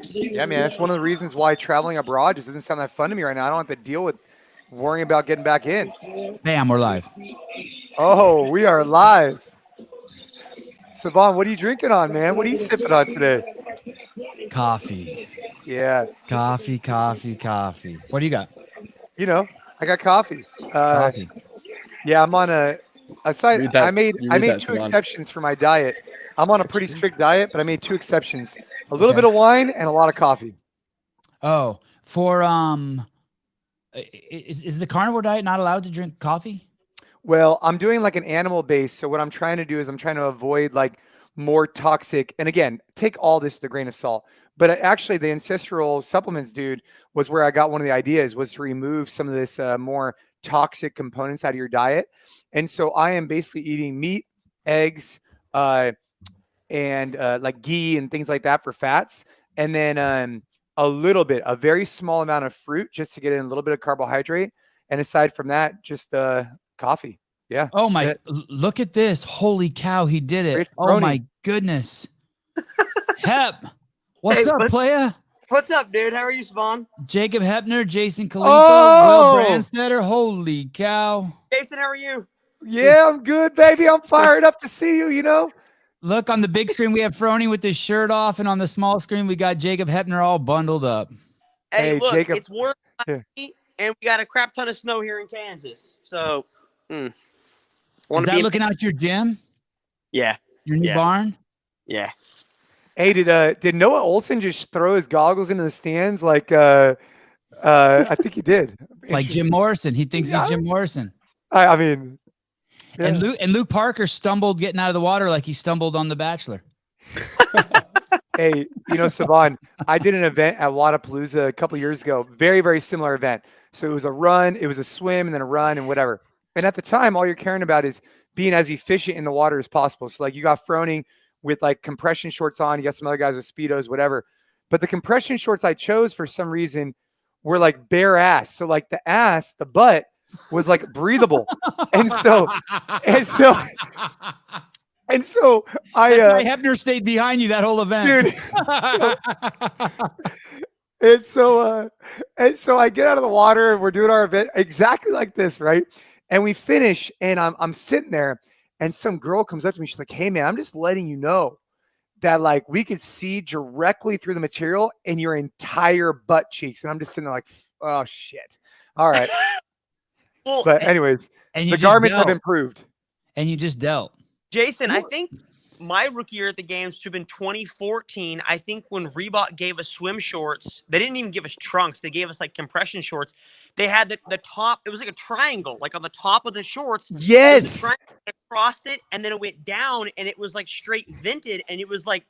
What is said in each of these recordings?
Yeah, man, that's one of the reasons why traveling abroad just doesn't sound that fun to me right now. I don't have to deal with worrying about getting back in. Bam, we're live. Oh, we are live. Savon, what are you drinking on, man? What are you sipping on today? Coffee. Yeah, Coffee. What do you got? you know, I got coffee. Coffee. Yeah, I'm on a side. Read I that. made You I read made that, two Savon. exceptions for my diet. I'm on a pretty strict diet, but I made two exceptions. A little Okay. bit of wine and a lot of coffee. Oh, for is the carnivore diet not allowed to drink coffee? Well, I'm doing like an animal base. So what I'm trying to do is I'm trying to avoid like more toxic. And again, take all this with a grain of salt. But actually, the ancestral supplements, dude, was where I got one of the ideas was to remove some of this more toxic components out of your diet. And so I am basically eating meat, eggs, uh, and like ghee and things like that for fats, and then a little bit, a very small amount of fruit just to get in a little bit of carbohydrate. And aside from that, just coffee. Yeah. Oh my! That's it. Look at this! Holy cow, he did it! Rich Oh Brony. my goodness! Hep, what's Hey, up, playa? What's up, dude? How are you, Spawn? Jacob Hepner, Jason Khalifa, Oh! Will Brandstetter. Holy cow! Jason, how are you? Yeah, I'm good, baby. I'm fired up to see you, you know? Look on the big screen, we have Frony with his shirt off, and on the small screen, we got Jacob Hepner all bundled up. Hey, Hey, look, Jacob. it's warm Here. and we got a crap ton of snow here in Kansas. So, Is want to that be looking out your gym, Yeah, your new Yeah. barn? yeah. Hey, did Noah Olson just throw his goggles into the stands like I think he did. Like Jim Interesting. Morrison. He thinks Yeah. he's Jim Morrison. I mean, yeah. And Luke Parker stumbled getting out of the water like he stumbled on The Bachelor. Hey, Savon, I did an event at Wodapalooza a couple years ago. Very, very similar event. So it was a run, it was a swim, and then a run and whatever. And at the time, all you're caring about is being as efficient in the water as possible. So like you got Froning with like compression shorts on, you got some other guys with Speedos, whatever. But the compression shorts I chose for some reason were like bare ass. So like the butt was like breathable. And so I That's why Hepner stayed behind you that whole event. dude. And so I get out of the water and we're doing our event exactly like this, right? And we finish, and I'm sitting there, and some girl comes up to me. She's like, "Hey, man, I'm just letting you know that like we could see directly through the material in your entire butt cheeks." And I'm just sitting there like, "Oh shit, all right." Well, But anyways, and you the just garments have dealt. improved. And you just dealt. Jason, I think my rookie year at the games should have been 2014. I think when Reebok gave us swim shorts, they didn't even give us trunks. They gave us like compression shorts. They had the top, it was like a triangle, like on the top of the shorts. Yes. Across it, and then it went down, and it was like straight vented, and it was like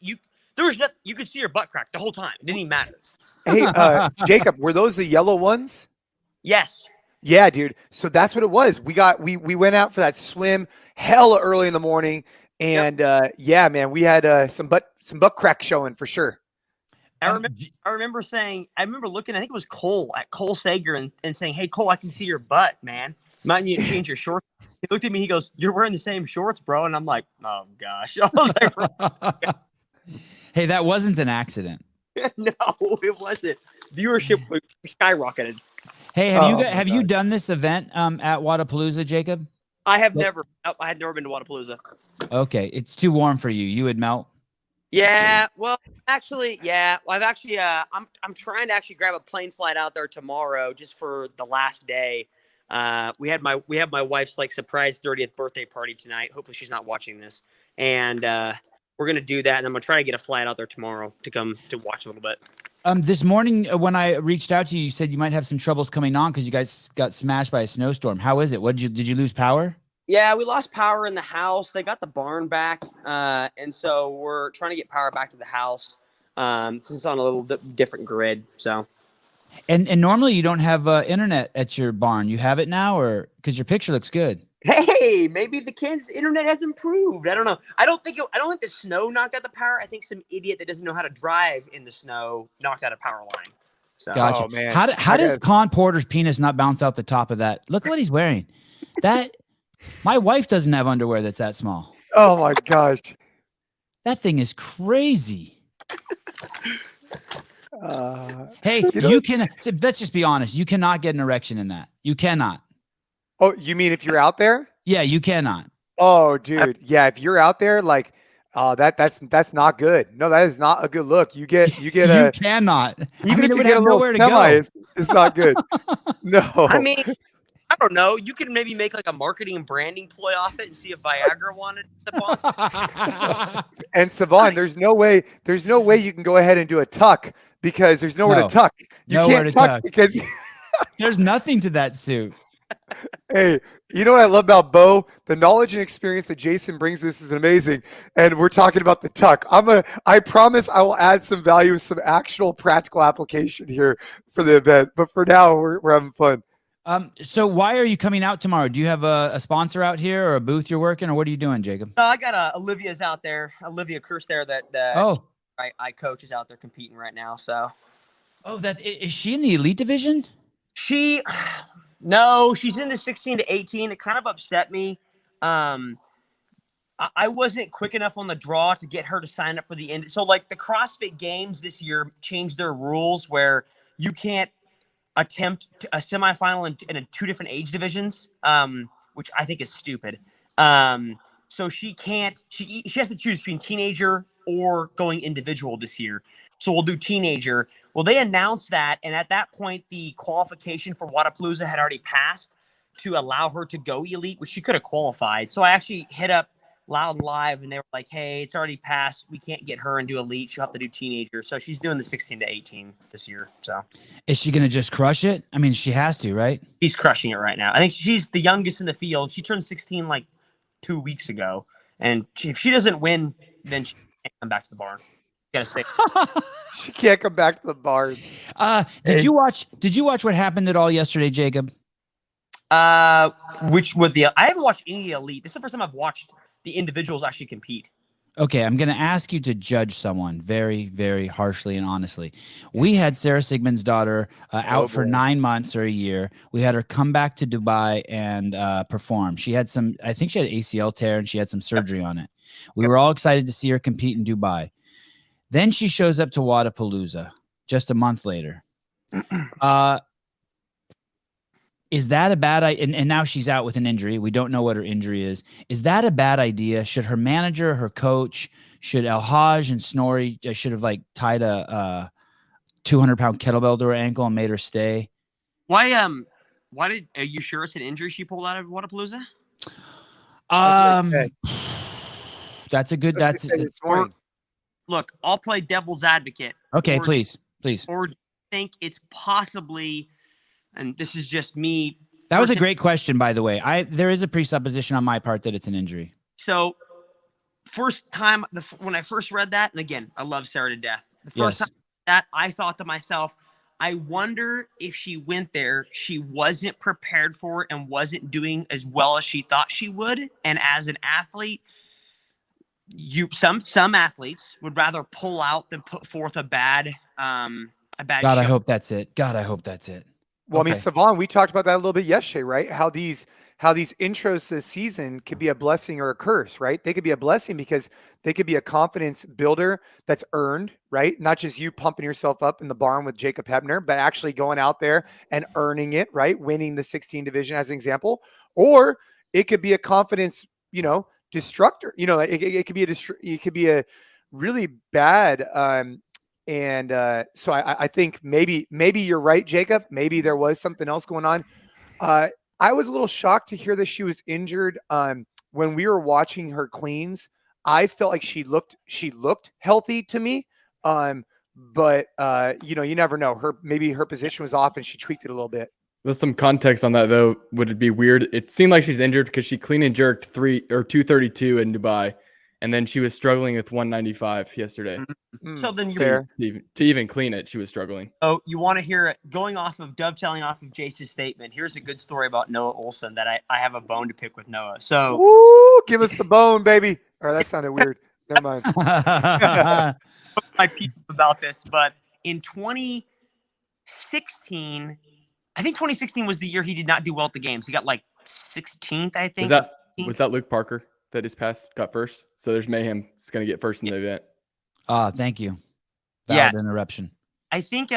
there was nothing, you could see your butt crack the whole time. It didn't even matter. Hey, Jacob, were those the yellow ones? Yes. Yeah, dude. So that's what it was. We went out for that swim hella early in the morning, and yeah, man, we had some butt crack showing for sure. I remember looking, I think it was Cole at Cole Sager and saying, "Hey Cole, I can see your butt, man. Might need to change your shorts." He looked at me, he goes, "You're wearing the same shorts, bro." And I'm like, "Oh gosh." I was like, Hey, that wasn't an accident. no, it wasn't. Viewership skyrocketed. Hey, Oh, have you done this event at Wodapalooza, Jacob? I had never been to Wodapalooza. Okay, it's too warm for you. You would melt. Yeah, well, actually, yeah. I've actually, I'm trying to actually grab a plane flight out there tomorrow just for the last day. We have my wife's like surprise 30th birthday party tonight. Hopefully, she's not watching this, and we're gonna do that. And I'm gonna try to get a flight out there tomorrow to come to watch a little bit. This morning when I reached out to you, you said you might have some troubles coming on because you guys got smashed by a snowstorm. How is it? Did you lose power? Yeah, we lost power in the house. They got the barn back, and so we're trying to get power back to the house. Since it's on a little different grid, so. And normally you don't have internet at your barn. You have it now, or because your picture looks good. Hey, maybe the Kansas internet has improved. I don't know. I don't think the snow knocked out the power. I think some idiot that doesn't know how to drive in the snow knocked out a power line. So. Gotcha. Oh, man. How does Con Porter's penis not bounce out the top of that? Look what he's wearing. My wife doesn't have underwear that's that small. Oh my gosh. That thing is crazy. Hey, You know, you can. So let's just be honest. You cannot get an erection in that. You cannot. oh, you mean if you're out there? Yeah, you cannot. Oh, dude. Yeah, if you're out there, like, that's not good. No, that is not a good look. You get You a cannot. I even mean, if it you would get a have little nowhere to semi, go. it's not good. I No. mean, I don't know. You could maybe make like a marketing and branding ploy off it and see if Viagra wanted to sponsor. And Savon, there's no way you can go ahead and do a tuck because there's nowhere to No, tuck. You nowhere can't to tuck tuck. because There's nothing to that suit. hey, you know what I love about Bo? The knowledge and experience that Jason brings this is amazing. And we're talking about the tuck. I promise I will add some value, some actual practical application here for the event. But for now, we're having fun. So why are you coming out tomorrow? Do you have a sponsor out here or a booth you're working, or what are you doing, Jacob? No, I got Olivia's out there. Olivia Kirst there that Oh, I coach is out there competing right now. So is she in the elite division? she, no, she's in the 16 to 18. It kind of upset me. I wasn't quick enough on the draw to get her to sign up for the end. So like the CrossFit Games this year changed their rules where you can't attempt a semifinal in two different age divisions, which I think is stupid. So she can't. She has to choose between teenager or going individual this year. So we'll do teenager. Well, they announced that, and at that point, the qualification for Wodapalooza had already passed to allow her to go elite, which she could have qualified. So I actually hit up Loud and Live, and they were like, "Hey, it's already passed. We can't get her into elite. She'll have to do teenager." So she's doing the 16 to 18 this year. So Is she gonna just crush it? I mean, she has to, right? she's crushing it right now. I think she's the youngest in the field. She turned 16 like 2 weeks ago, and if she doesn't win, then she can't come back to the barn. Gotta say, She can't come back to the bars. Did you watch what happened at all yesterday, Jacob? which with the I haven't watched any elite. This is the first time I've watched the individuals actually compete. Okay, I'm going to ask you to judge someone very, very harshly and honestly. We had Sarah Sigmund's daughter out for 9 months or a year. We had her come back to Dubai and perform. She had I think she had ACL tear and she had some surgery on it. We were all excited to see her compete in Dubai. Then she shows up to Wodapalooza just a month later. Is that a bad idea? And now she's out with an injury. We don't know what her injury is. Is that a bad idea? Should her manager, her coach, should El Haj and Snorri should have like tied a 200-pound kettlebell to her ankle and made her stay? Why are you sure it's an injury she pulled out of Wodapalooza? That's a good. Look, I'll play devil's advocate. Okay, please. Or do you think it's possibly? And this is just me. That was a great question, by the way. There is a presupposition on my part that it's an injury. So, first time when I first read that, and again, I love Sarah to death. The first time that I thought to myself, I wonder if she went there, she wasn't prepared for it and wasn't doing as well as she thought she would. And as an athlete, some athletes would rather pull out than put forth a bad God, show. I hope that's it. God, I hope that's it. Well, I mean, Savon, we talked about that a little bit yesterday, right? How these intros this season could be a blessing or a curse, right? They could be a blessing because they could be a confidence builder that's earned, right? Not just you pumping yourself up in the barn with Jacob Hebner, but actually going out there and earning it, right? Winning the 16 division as an example. Or it could be a confidence, destructor. It could be a really bad so I think maybe you're right, Jacob. Maybe there was something else going on. I was a little shocked to hear that she was injured. When we were watching her cleans, I felt like she looked healthy to me. But you never know. Maybe her position was off and she tweaked it a little bit. There's some context on that though. Would it be weird? It seemed like she's injured because she clean and jerked 232 in Dubai. And then she was struggling with 195 yesterday. So then to even clean it, she was struggling. Oh, you want to hear it? Dovetailing off of Jace's statement, here's a good story about Noah Olson that I have a bone to pick with Noah. So, woo, give us the bone, baby. Or that sounded weird. Never mind. My people about this, but in 2016, I think 2016 was the year he did not do well at the games. He got like 16th, I think. Was that Luke Parker that his pass got first? So there's mayhem. It's going to get first in the event. Thank you. Yeah. Interruption. I think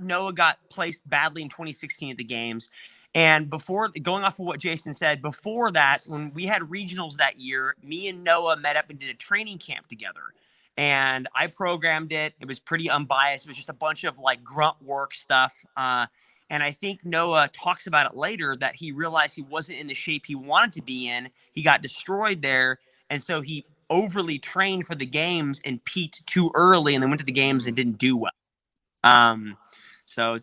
Noah got placed badly in 2016 at the games. And before, going off of what Jason said, before that, when we had regionals that year, me and Noah met up and did a training camp together. And I programmed it. It was pretty unbiased. It was just a bunch of like grunt work stuff. And I think Noah talks about it later that he realized he wasn't in the shape he wanted to be in. He got destroyed there. And so he overly trained for the games and peaked too early and then went to the games and didn't do well. So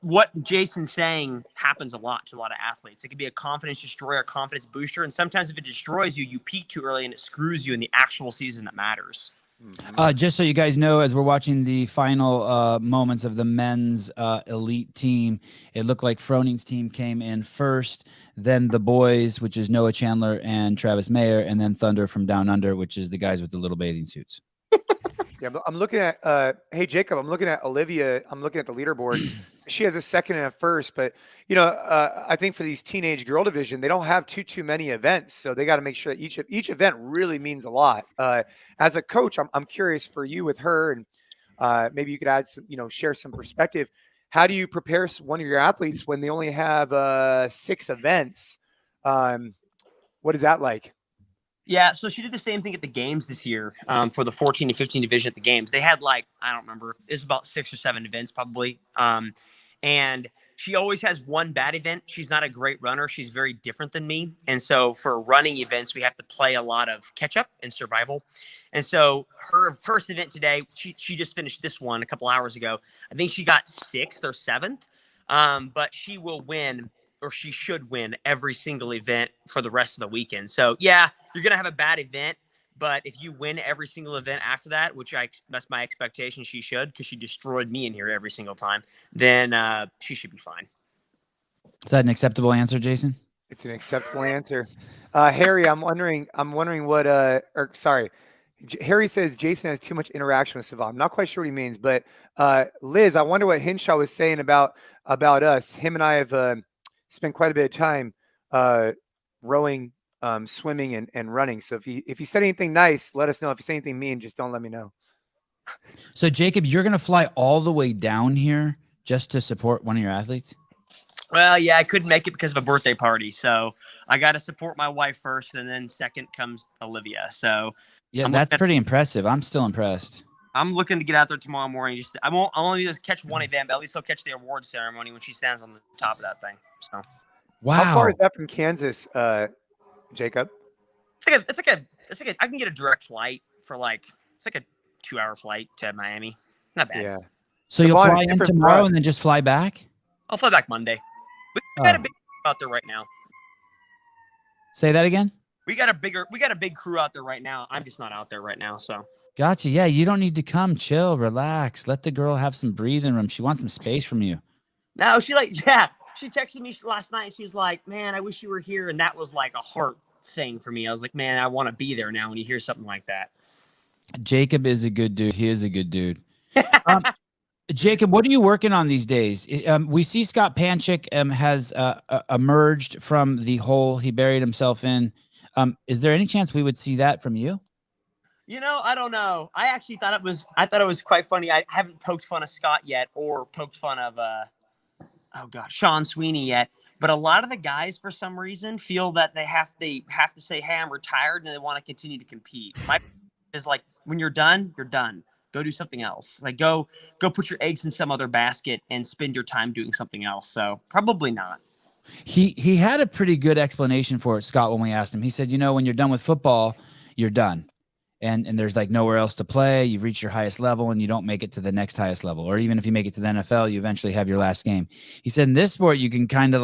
what Jason's saying happens a lot to a lot of athletes. It can be a confidence destroyer, a confidence booster. And sometimes if it destroys you, you peak too early and it screws you in the actual season that matters. Just so you guys know, as we're watching the final moments of the men's elite team, it looked like Froning's team came in first, then the boys, which is Noah Chandler and Travis Mayer, and then Thunder from Down Under, which is the guys with the little bathing suits. Yeah, I'm looking at, hey, Jacob, I'm looking at Olivia. I'm looking at the leaderboard. She has a second and a first, but, I think for these teenage girl division, they don't have too many events. So they got to make sure that each event really means a lot. As a coach, I'm curious for you with her, and maybe you could add some, share some perspective. How do you prepare one of your athletes when they only have 6 events? What is that like? Yeah, so she did the same thing at the games this year for the 14 to 15 division at the games. They had I don't remember, it's about 6 or 7 events probably. And she always has one bad event. She's not a great runner. She's very different than me. And so for running events, we have to play a lot of catch up and survival. And so her first event today, she just finished this one a couple hours ago. I think she got 6th or 7th, but she will win, or she should win, every single event for the rest of the weekend. So yeah, you're going to have a bad event, but if you win every single event after that, which that's my expectation she should, because she destroyed me in here every single time, then she should be fine. Is that an acceptable answer, Jason? It's an acceptable answer. Harry, I'm wondering what, Harry says Jason has too much interaction with Savon. I'm not quite sure what he means, but Liz, I wonder what Hinshaw was saying about us. Him and I have spent quite a bit of time rowing, swimming, and running. So if he said anything nice, let us know. If he said anything mean, just don't let me know. So Jacob, you're going to fly all the way down here just to support one of your athletes? Well, yeah, I couldn't make it because of a birthday party. So I got to support my wife first, and then second comes Olivia. So yeah, that's pretty impressive. I'm still impressed. I'm looking to get out there tomorrow morning. I'll only just catch one event, but at least I'll catch the award ceremony when she stands on the top of that thing. So, wow. How far is that from Kansas, Jacob? It's like a. I can get a direct flight for it's like a 2-hour flight to Miami. Not bad. Yeah. So you'll fly in tomorrow and then just fly back? I'll fly back Monday. We got a big crew out there right now. Say that again? We got a big crew out there right now. I'm just not out there right now. So. Gotcha. Yeah, you don't need to come. Chill, relax. Let the girl have some breathing room. She wants some space from you. No, she texted me last night. And she's like, "Man, I wish you were here." And that was like a heart thing for me. I was like, "Man, I want to be there now." When you hear something like that. Jacob is a good dude. He is a good dude. Jacob, what are you working on these days? We see Scott Panchik has emerged from the hole he buried himself in. Is there any chance we would see that from you? I don't know. I actually thought it was quite funny. I haven't poked fun of Scott yet, or poked fun of Sean Sweeney yet. But a lot of the guys, for some reason, feel that they have to say, "Hey, I'm retired," and they want to continue to compete. My is like, when you're done, you're done. Go do something else. Like go put your eggs in some other basket and spend your time doing something else. So probably not. He had a pretty good explanation for it, Scott, when we asked him. He said, when you're done with football, you're done. And there's nowhere else to play. You reach your highest level and you don't make it to the next highest level. Or even if you make it to the NFL, you eventually have your last game. He said in this sport, you can kind of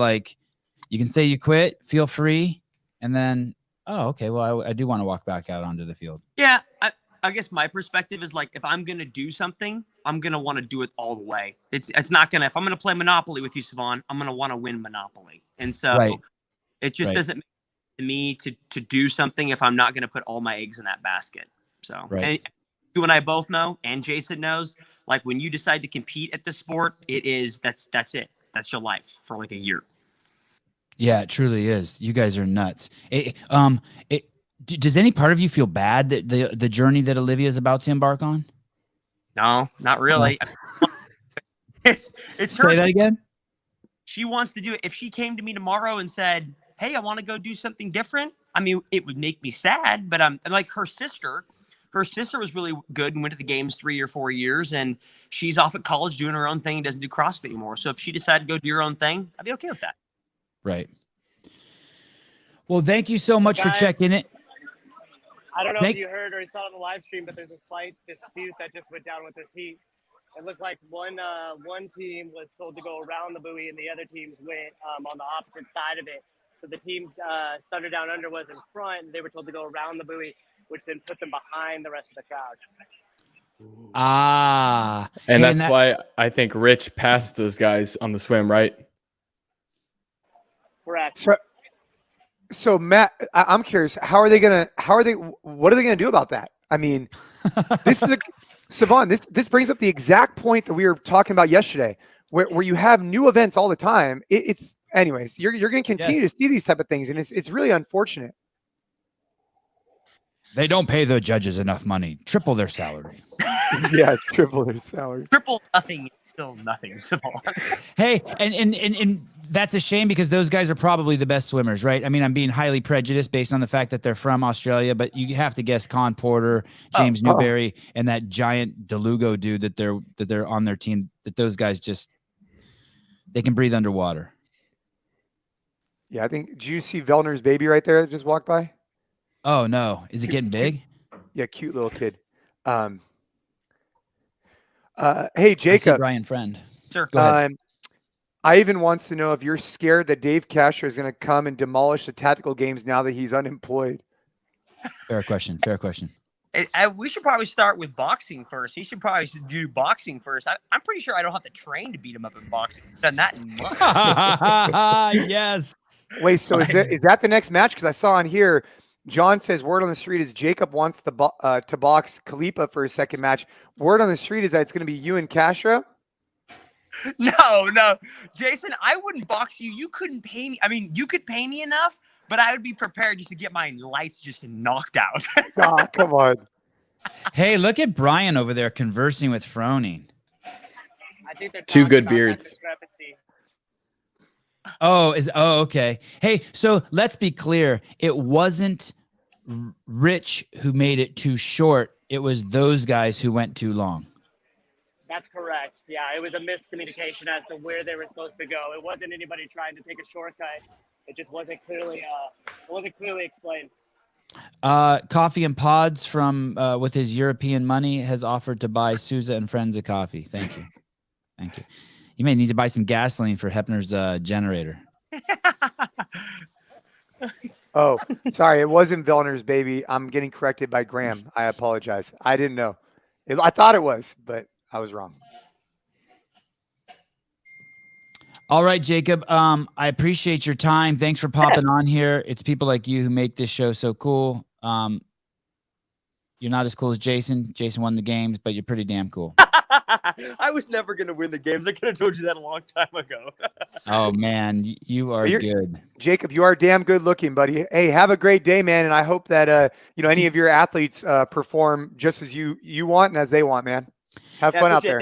you can say you quit, feel free, and then, oh, okay, well, I do want to walk back out onto the field. Yeah, I guess my perspective is if I'm going to do something, I'm going to want to do it all the way. It's not going to, if I'm going to play Monopoly with you, Savon, I'm going to want to win Monopoly. And so it just doesn't make sense to me to do something if I'm not going to put all my eggs in that basket. So, and you and I both know, and Jason knows, when you decide to compete at this sport, that's it. That's your life for a year. Yeah, it truly is. You guys are nuts. Does any part of you feel bad that the journey that Olivia is about to embark on? No, not really. It's Say her. that again. She wants to do it. If she came to me tomorrow and said, "Hey, I want to go do something different," I mean, it would make me sad. But like her sister. Her sister was really good and went to the games 3 or 4 years, and she's off at college doing her own thing and doesn't do CrossFit anymore. So if she decided to go do her own thing, I'd be okay with that. Right. Well, thank you so much for checking it. I don't know if you heard or saw it on the live stream, but there's a slight dispute that just went down with this heat. It looked like one team was told to go around the buoy, and the other teams went on the opposite side of it. So the team Thunder Down Under was in front, and they were told to go around the buoy, which then put them behind the rest of the crowd. And that's why I think Rich passed those guys on the swim, right? Correct. So Matt, I'm curious, what are they gonna do about that? I mean, this is Savon, this brings up the exact point that we were talking about yesterday, where you have new events all the time. It's anyways, you're going to continue to see these type of things, and it's really unfortunate. They don't pay the judges enough money. Triple their salary. Yeah, triple their salary. Triple nothing, still nothing. Hey, and that's a shame because those guys are probably the best swimmers, right? I mean, I'm being highly prejudiced based on the fact that they're from Australia, but you have to guess Con Porter, James Newberry, and that giant DeLugo dude that they're on their team. That those guys they can breathe underwater. Yeah, I think. Did you see Vellner's baby right there that just walked by? Oh no, is it getting big? Yeah, cute little kid. Hey Jacob, Brian Friend. Sure. Go ahead. Ivan wants to know if you're scared that Dave Castro is going to come and demolish the tactical games now that he's unemployed. Fair question. We should probably start with boxing first. He should probably do boxing first. I'm pretty sure I don't have to train to beat him up in boxing. I've done that in months. Yes. Wait, so is that the next match? Because I saw on here, John says word on the street is Jacob wants to box Khalipa for his second match. Word on the street is that it's going to be you and Castro. No, Jason, I wouldn't box you. You couldn't pay me. I mean, you could pay me enough, but I would be prepared just to get my lights just knocked out. Oh, come on. Hey, look at Brian over there conversing with Froning. I think they're two good talking about that beards. discrepancy. Okay. Hey, so let's be clear. It wasn't Rich who made it too short. It was those guys who went too long. That's correct. Yeah, it was a miscommunication as to where they were supposed to go. It wasn't anybody trying to take a shortcut. It just wasn't clearly explained. Coffee and Pods from with his European money has offered to buy Souza and Friends a coffee. Thank you. You may need to buy some gasoline for Hepner's generator. Oh, sorry. It wasn't Vellner's baby. I'm getting corrected by Graham. I apologize. I didn't know. I thought it was, but I was wrong. All right, Jacob. I appreciate your time. Thanks for popping on here. It's people like you who make this show so cool. You're not as cool as Jason. Jason won the games, but you're pretty damn cool. I was never going to win the games. I could have told you that a long time ago. Oh, man. You are good. Jacob, you are damn good looking, buddy. Hey, have a great day, man. And I hope that, any of your athletes perform just as you want and as they want, man. Have fun out there.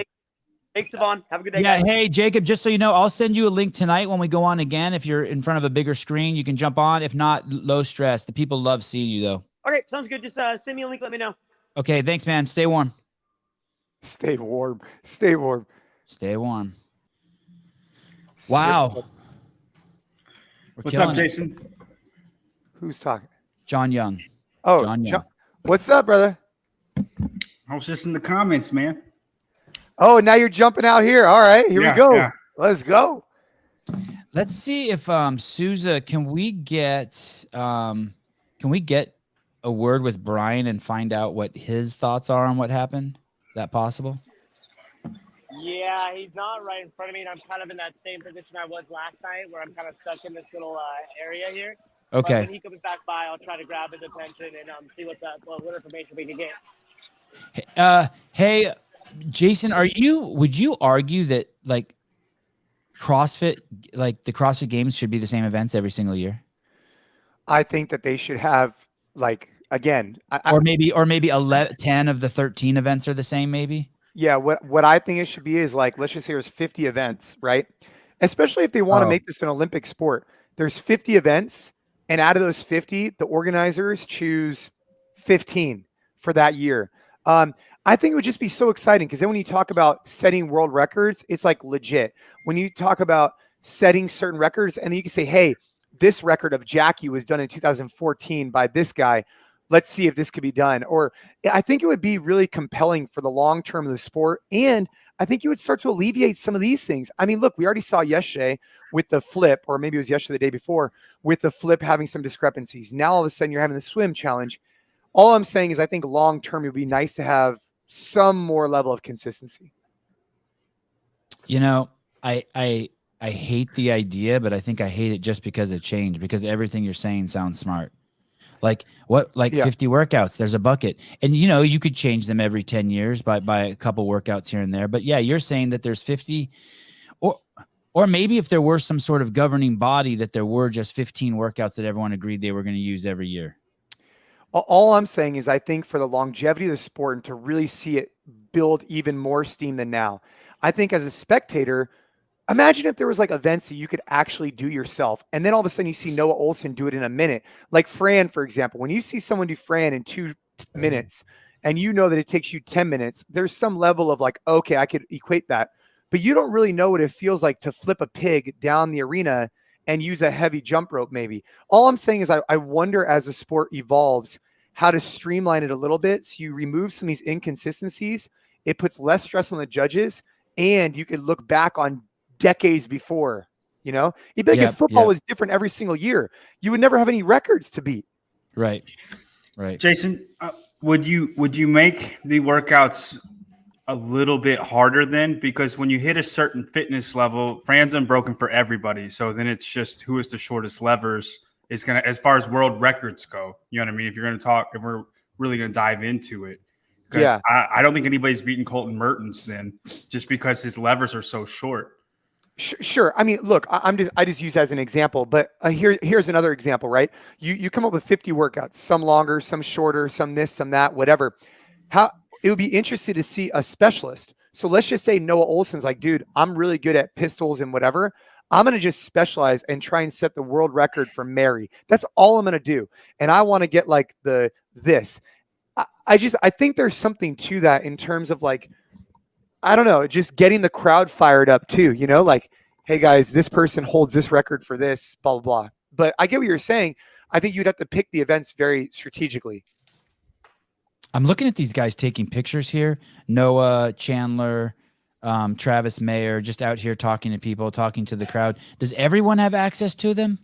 Thanks, Savon. Have a good day, Yeah, guys. hey, Jacob, just so you know, I'll send you a link tonight when we go on again. If you're in front of a bigger screen, you can jump on. If not, low stress. The people love seeing you, though. Okay, sounds good. Just send me a link. Let me know. Okay, thanks, man. Stay warm. Stay warm. Stay warm. Stay warm. Wow. What's up, Jason? Who's talking? John Young. Oh, John Young. What's up, brother? I was just in the comments, man. Oh, now you're jumping out here. All right, here we go. Yeah. Let's go. Let's see if Souza, can we get a word with Brian and find out what his thoughts are on what happened? Is that possible? Yeah, he's not right in front of me, and I'm kind of in that same position I was last night, where I'm kind of stuck in this little area here. Okay. But when he comes back by, I'll try to grab his attention and see what information we can get. Hey, Jason, would you argue that like CrossFit, like the CrossFit Games should be the same events every single year? I think that they should have or maybe 10 of the 13 events are the same, maybe. Yeah, what I think it should be is like, let's just say there's 50 events, right? Especially if they want to Oh. make this an Olympic sport. There's 50 events, and out of those 50, the organizers choose 15 for that year. I think it would just be so exciting because then when you talk about setting world records, it's like legit. When you talk about setting certain records, and then you can say, hey, this record of Jackie was done in 2014 by this guy. Let's see if this could be done. Or I think it would be really compelling for the long term of the sport. And I think you would start to alleviate some of these things. I mean, look, we already saw yesterday with the flip, or maybe it was yesterday, the day before, with the flip having some discrepancies. Now all of a sudden you're having the swim challenge. All I'm saying is I think long term it would be nice to have some more level of consistency. You know, I hate the idea, but I think I hate it just because of change, because everything you're saying sounds smart. Like 50 workouts, there's a bucket. And, you know, you could change them every 10 years by a couple workouts here and there. But yeah, you're saying that there's 50 or maybe if there were some sort of governing body that there were just 15 workouts that everyone agreed they were going to use every year. All I'm saying is I think for the longevity of the sport and to really see it build even more steam than now, I think as a spectator, imagine if there was like events that you could actually do yourself. And then all of a sudden you see Noah Olson do it in a minute. Like Fran, for example, when you see someone do Fran in 2 minutes and you know that it takes you 10 minutes, there's some level of like, okay, I could equate that. But you don't really know what it feels like to flip a pig down the arena and use a heavy jump rope maybe. All I'm saying is I wonder as the sport evolves how to streamline it a little bit so you remove some of these inconsistencies. It puts less stress on the judges and you could look back on decades before, you know, it'd be like if football was different every single year, you would never have any records to beat. Right. Jason, would you make the workouts a little bit harder then? Because when you hit a certain fitness level, Fran's unbroken for everybody. So then it's just who is the shortest levers is going to, as far as world records go, you know what I mean? If we're really going to dive into it. Because I don't think anybody's beaten Colton Mertens then just because his levers are so short. Sure. I mean, look, I just use as an example, but here's another example, right? You come up with 50 workouts, some longer, some shorter, some this, some that, whatever. It would be interesting to see a specialist. So let's just say Noah Olson's like, dude, I'm really good at pistols and whatever. I'm going to just specialize and try and set the world record for Mary. That's all I'm going to do. And I want to get like this. I think there's something to that in terms of like, I don't know, just getting the crowd fired up too, you know, like, hey guys, this person holds this record for this, blah, blah, blah. But I get what you're saying. I think you'd have to pick the events very strategically. I'm looking at these guys taking pictures here. Noah, Chandler, Travis Mayer, just out here talking to people, talking to the crowd. Does everyone have access to them?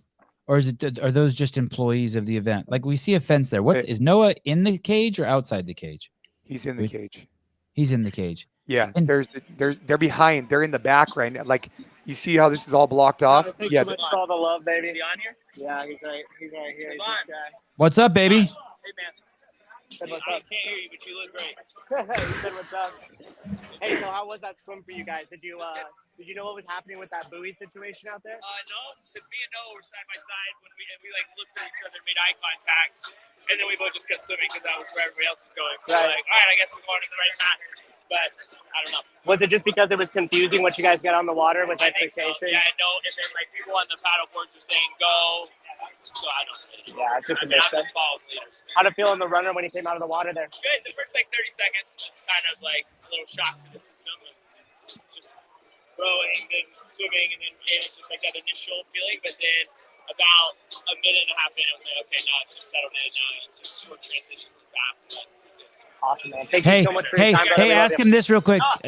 Or are those just employees of the event? Like we see a fence there. Is Noah in the cage or outside the cage? He's in the cage. He's in the cage. Yeah, and they're behind. They're in the back right now. Like you see how this is all blocked off. Yeah, all the love, baby. Is he on here? Yeah, he's right here. He's this guy. What's up, baby? Hey man. Said what's up. I can't hear you, but you look great. He said what's up. Hey, so how was that swim for you guys? Did you know what was happening with that buoy situation out there? No, because me and Noah were side by side when we like looked at each other, made eye contact, and then we both just kept swimming because that was where everybody else was going. So we're like, all right, I guess we're going to the right path. But I don't know. Was it just because it was confusing once you guys got on the water with expectation? So. Yeah, no, and then like people on the paddle boards were saying go. So I don't know. Yeah, it's just a mission. How'd it feel on the runner when he came out of the water there? Good. The first like 30 seconds was kind of like a little shock to the system of just rowing and swimming, and then it was just like that initial feeling. But then about a minute and a half in, I was like, okay, now it's just settled in. Now it's just short transitions and fast. But it's good. Awesome, man. Thank you so much for your time. Hey, ask him this real quick. Go,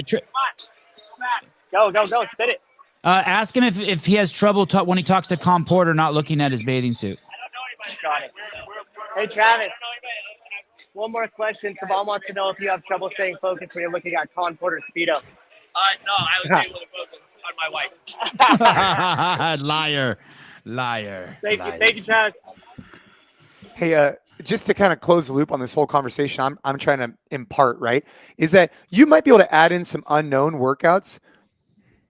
spit it. Ask him if he has trouble when he talks to Con Porter not looking at his bathing suit. I don't know anybody. Got it. Hey, Travis. One more question. Savon wants to know if you have trouble staying focused when you're looking at Con Porter's Speedo. No, I was able to focus on my wife. Liar. Thank you, Travis. Hey, just to kind of close the loop on this whole conversation, I'm trying to impart, right, is that you might be able to add in some unknown workouts.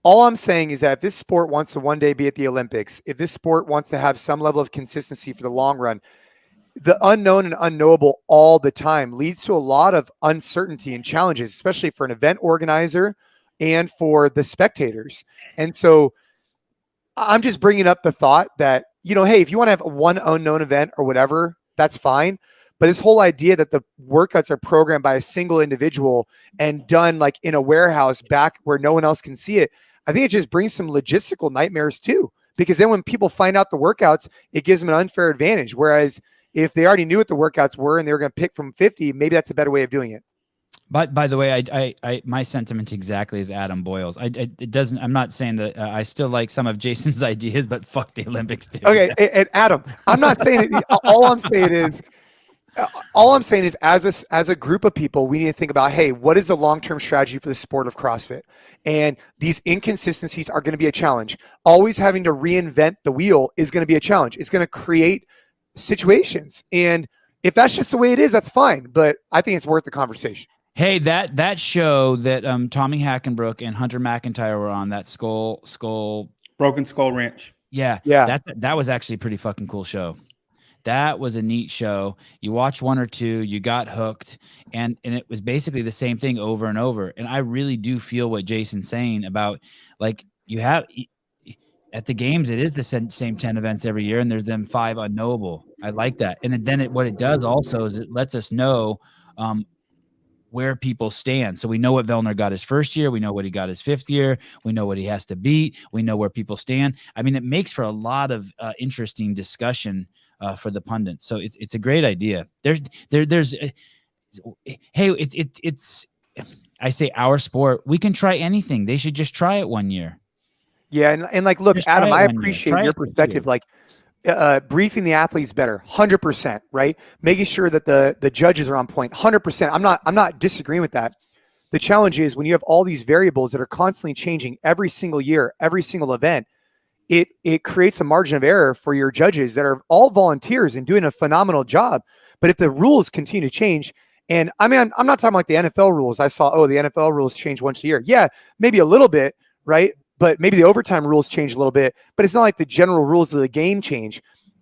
All I'm saying is that if this sport wants to one day be at the Olympics, if this sport wants to have some level of consistency for the long run, the unknown and unknowable all the time leads to a lot of uncertainty and challenges, especially for an event organizer and for the spectators. And so I'm just bringing up the thought that, hey, if you want to have one unknown event or whatever, that's fine. But this whole idea that the workouts are programmed by a single individual and done like in a warehouse back where no one else can see it, I think it just brings some logistical nightmares too. Because then when people find out the workouts, it gives them an unfair advantage. Whereas if they already knew what the workouts were and they were going to pick from 50, maybe that's a better way of doing it. But by the way, I my sentiment exactly as Adam Boyle's. It doesn't. I'm not saying that I still like some of Jason's ideas, but fuck the Olympics. Dude. Okay, and Adam, I'm not saying it. All I'm saying is, as a group of people, we need to think about, hey, what is the long-term strategy for the sport of CrossFit? And these inconsistencies are going to be a challenge. Always having to reinvent the wheel is going to be a challenge. It's going to create situations, and if that's just the way it is, that's fine. But I think it's worth the conversation. Hey, that show that Tommy Hackenbrook and Hunter McIntyre were on, that Broken Skull Ranch. Yeah. That was actually a pretty fucking cool show. That was a neat show. You watch one or two, you got hooked, and it was basically the same thing over and over. And I really do feel what Jason's saying about, like, you have at the games, it is the same 10 events every year, and there's them 5 unknowable. I like that. And then what it does also is it lets us know where people stand. So we know what Vellner got his first year. We know what he got his 5th year. We know what he has to beat. We know where people stand. I mean, it makes for a lot of interesting discussion for the pundits. So it's a great idea. Hey, it's I say our sport. We can try anything. They should just try it one year. Yeah, and like, look, Adam, I appreciate your perspective. Like, briefing the athletes better, 100%, right? Making sure that the judges are on point, 100%. I'm not disagreeing with that. The challenge is when you have all these variables that are constantly changing every single year, every single event, it creates a margin of error for your judges that are all volunteers and doing a phenomenal job. But if the rules continue to change, and I mean, I'm not talking like the NFL rules. I saw, the NFL rules change once a year. Yeah, maybe a little bit, right? But maybe the overtime rules change a little bit, but it's not like the general rules of the game change.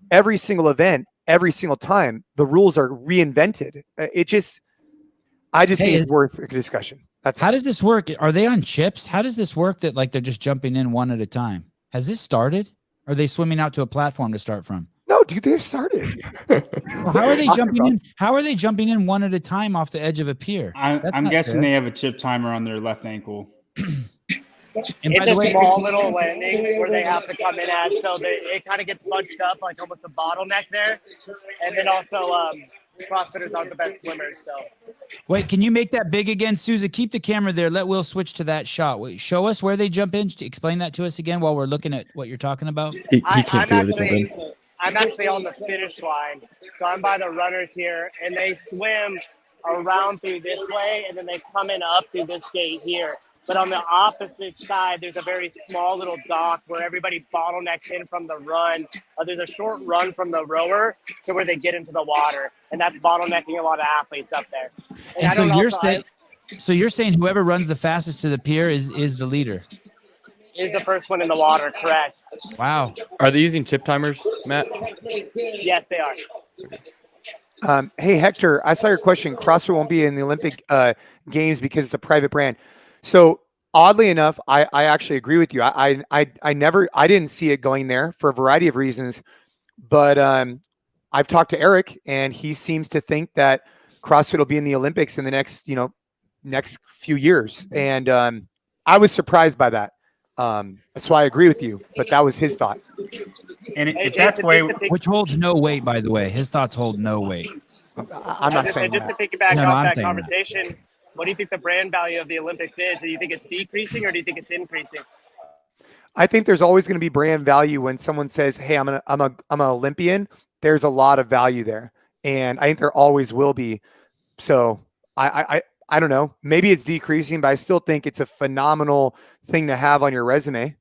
Every single event, every single time, the rules are reinvented. I just think it's worth a discussion. How does this work? Are they on chips? How does this work that like they're just jumping in one at a time? Has this started? Are they swimming out to a platform to start from? No, dude, they've started. Well, how are they jumping in? How are they jumping in one at a time off the edge of a pier? I'm guessing they have a chip timer on their left ankle. It's a small little landing where they have to come in at, so it kind of gets bunched up like almost a bottleneck there. And then also, CrossFitters aren't the best swimmers. So, wait, can you make that big again, Souza? Keep the camera there. Let Will switch to that shot. Wait, show us where they jump in. Explain that to us again while we're looking at what you're talking about. He can't see where they jump in. I'm actually on the finish line, so I'm by the runners here, and they swim around through this way, and then they come in up through this gate here. But on the opposite side, there's a very small little dock where everybody bottlenecks in from the run. There's a short run from the rower to where they get into the water, and that's bottlenecking a lot of athletes up there. And so you're saying whoever runs the fastest to the pier is the leader? Is the first one in the water, correct? Wow. Are they using chip timers, Matt? Yes, they are. Hey, Hector, I saw your question. CrossFit won't be in the Olympic Games because it's a private brand. So oddly enough, I actually agree with you. I didn't see it going there for a variety of reasons, but I've talked to Eric and he seems to think that CrossFit will be in the Olympics in the next few years. And I was surprised by that. So I agree with you, but that was his thought. And if that's the way, which holds no weight, by the way, his thoughts hold no weight. I'm not saying just that. to piggyback off that conversation. What do you think the brand value of the Olympics is? Do you think it's decreasing or do you think it's increasing? I think there's always going to be brand value when someone says, "Hey, I'm an Olympian." There's a lot of value there, and I think there always will be. So I don't know. Maybe it's decreasing, but I still think it's a phenomenal thing to have on your resume.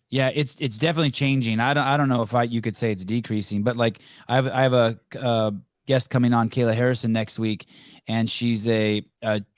Yeah, it's definitely changing. I don't know if you could say it's decreasing, but like I have a guest coming on, Kayla Harrison, next week, and she's a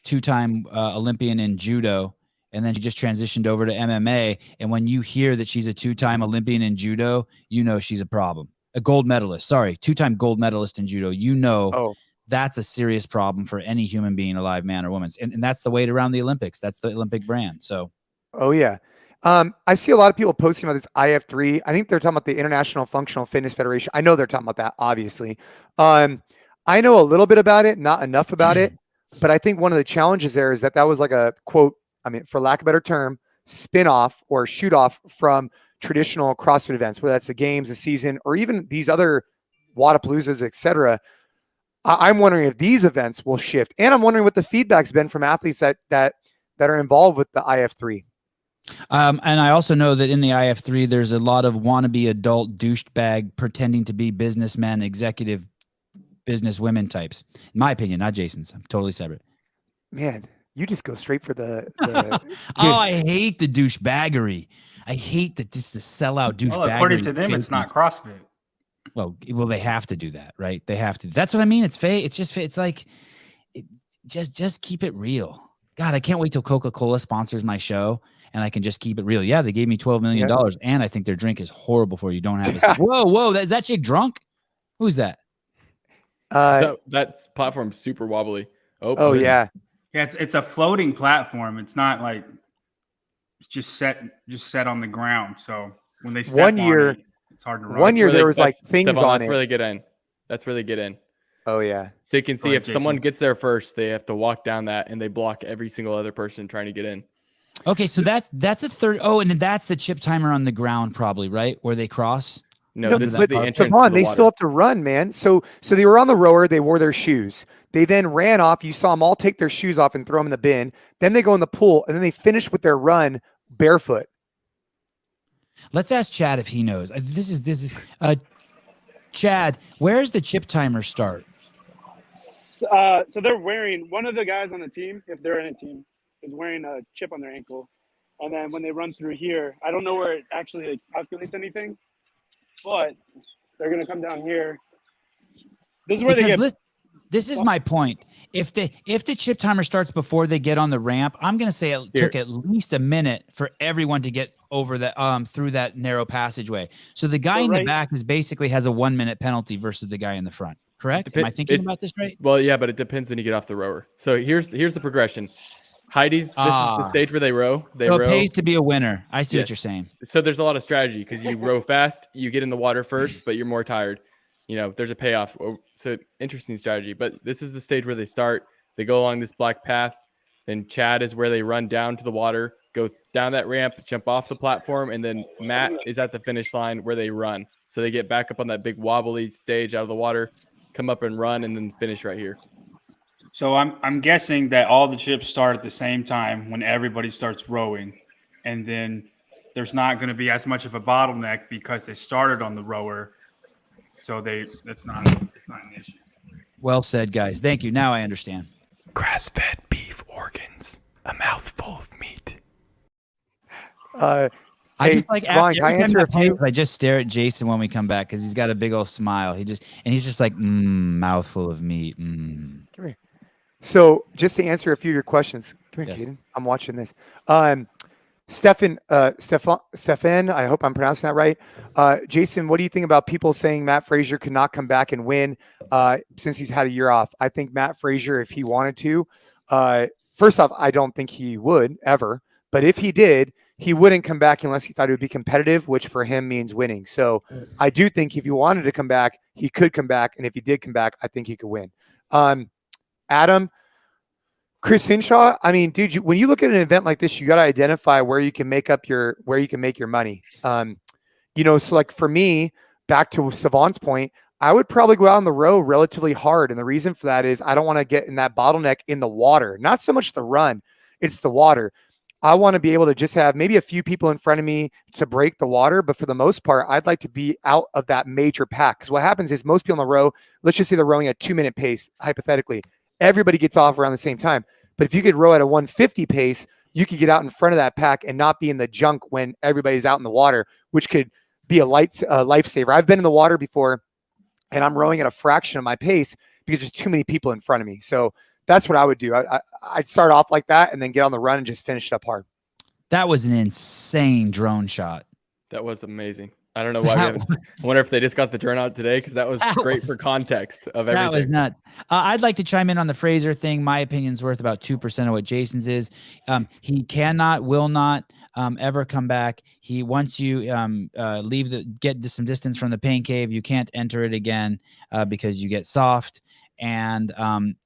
2-time Olympian in judo, and then she just transitioned over to MMA. And when you hear that she's a 2-time Olympian in judo, you know she's a problem. A gold medalist. Sorry, 2-time gold medalist in judo. You know, Oh, that's a serious problem for any human being, alive, man or woman. And that's the weight around the Olympics. That's the Olympic brand. So, oh yeah. I see a lot of people posting about this IF3. I think they're talking about the International Functional Fitness Federation. I know they're talking about that, obviously. I know a little bit about it, not enough about it, but I think one of the challenges there is that was like a quote, I mean, for lack of a better term, spin off or shoot off from traditional CrossFit events, whether that's the games, the season, or even these other Wodapaloozas, etc. I'm wondering if these events will shift, and I'm wondering what the feedback's been from athletes that are involved with the IF3. And I also know that in the IF3, there's a lot of wannabe adult douchebag pretending to be businessmen, executive business women types. In my opinion, not Jason's. I'm totally separate. Man, you just go straight for the Oh, I hate the douchebaggery. I hate that this the sellout douchebaggery. Well, according to them, it's not CrossFit. Well, they have to do that, right? They have to. That's what I mean. It's fake. It's just. It's like, just keep it real. God, I can't wait till Coca-Cola sponsors my show and I can just keep it real. Yeah, they gave me $12 million, and I think their drink is horrible for you. Don't have it. Whoa! Is that chick drunk? Who's that? That platform's super wobbly. Oh yeah. Yeah, it's a floating platform. It's not like it's just set on the ground. So when they step on it, it's hard to run. One year there was like things Stefan, on that's it. where they get in. That's where they get in. Oh yeah. So you can see if Jason. someone gets there first, they have to walk down that, and they block every single other person trying to get in. Okay, so that's a third. Oh, and then that's the chip timer on the ground, probably, right, where they cross. No, this is the entrance Come on, to the they water. still have to run, man. So they were on the rower. They wore their shoes. They then ran off. You saw them all take their shoes off and throw them in the bin. Then they go in the pool, and then they finish with their run barefoot. Let's ask Chad if he knows. This is Chad. Where's the chip timer start? So they're wearing, one of the guys on the team, if they're in a team, is wearing a chip on their ankle. And then when they run through here, I don't know where it actually calculates anything, but they're going to come down here. This is where This is my point. If the chip timer starts before they get on the ramp, I'm going to say it took at least a minute for everyone to get over that through that narrow passageway. So the guy in the back basically has a 1 minute penalty versus the guy in the front. Correct? Am I thinking about this right? Well, yeah, but it depends when you get off the rower. So here's the progression. Heidi's, this is the stage where they row. It pays to be a winner. I see what you're saying. So there's a lot of strategy because you row fast, you get in the water first, but you're more tired. You know, there's a payoff. So interesting strategy. But this is the stage where they start. They go along this black path. Then Chad is where they run down to the water, go down that ramp, jump off the platform, and then Matt is at the finish line where they run. So they get back up on that big wobbly stage out of the water, come up and run, and then finish right here. So I'm guessing that all the chips start at the same time when everybody starts rowing, and then there's not going to be as much of a bottleneck because they started on the rower. So it's not an issue. Well said, guys. Thank you. Now I understand. Grass-fed beef organs, a mouthful of meat. I just like Savon, I just stare at Jason when we come back because he's got a big old smile. He's just like mouthful of meat. Come here. So just to answer a few of your questions, come here, Kaden. I'm watching this. Stefan, I hope I'm pronouncing that right. Jason, what do you think about people saying Matt Frazier could not come back and win since he's had a year off? I think Matt Frazier, if he wanted to, first off, I don't think he would ever, but if he did, he wouldn't come back unless he thought it would be competitive, which for him means winning. So I do think if he wanted to come back, he could come back. And if he did come back, I think he could win. Adam, Chris Hinshaw, I mean, dude, when you look at an event like this, you got to identify where you can make your money. So like for me, back to Savon's point, I would probably go out on the row relatively hard. And the reason for that is I don't want to get in that bottleneck in the water, not so much the run, it's the water. I want to be able to just have maybe a few people in front of me to break the water. But for the most part, I'd like to be out of that major pack. Because what happens is most people on the row, let's just say they're rowing at 2 minute pace, hypothetically. Everybody gets off around the same time. But if you could row at a 150 pace, you could get out in front of that pack and not be in the junk when everybody's out in the water, which could be a lifesaver. I've been in the water before, and I'm rowing at a fraction of my pace because there's too many people in front of me. So that's what I would do. I'd start off like that and then get on the run and just finish it up hard. That was an insane drone shot. That was amazing. I don't know why we haven't. I wonder if they just got the turn out today because that was great for context of everything. That was nuts. I'd like to chime in on the Fraser thing. My opinion's worth about 2% of what Jason's is. He will not ever come back. Once you get some distance from the pain cave, you can't enter it again because you get soft. And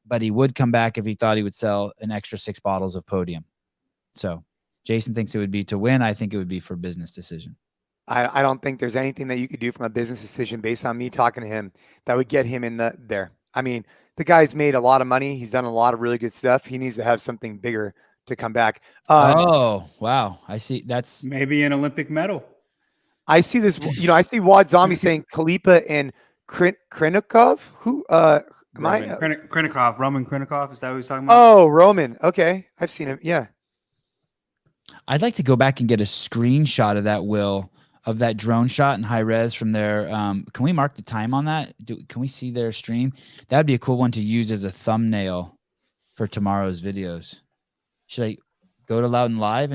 but he would come back if he thought he would sell an extra 6 bottles of Podium. So Jason thinks it would be to win. I think it would be for business decision. I don't think there's anything that you could do from a business decision based on me talking to him that would get him in there. I mean, the guy's made a lot of money. He's done a lot of really good stuff. He needs to have something bigger to come back. Oh, wow. I see. That's maybe an Olympic medal. I see this, I see Wad Zombie saying Kalipa and Krinikov. Who, Krinikov, Roman Krinikov. Is that what he's talking about? Oh, Roman. Okay. I've seen him. Yeah. I'd like to go back and get a screenshot of that, Will, of that drone shot in high res from their, can we mark the time on that? Can we see their stream? That'd be a cool one to use as a thumbnail for tomorrow's videos. Should I go to Loudon Live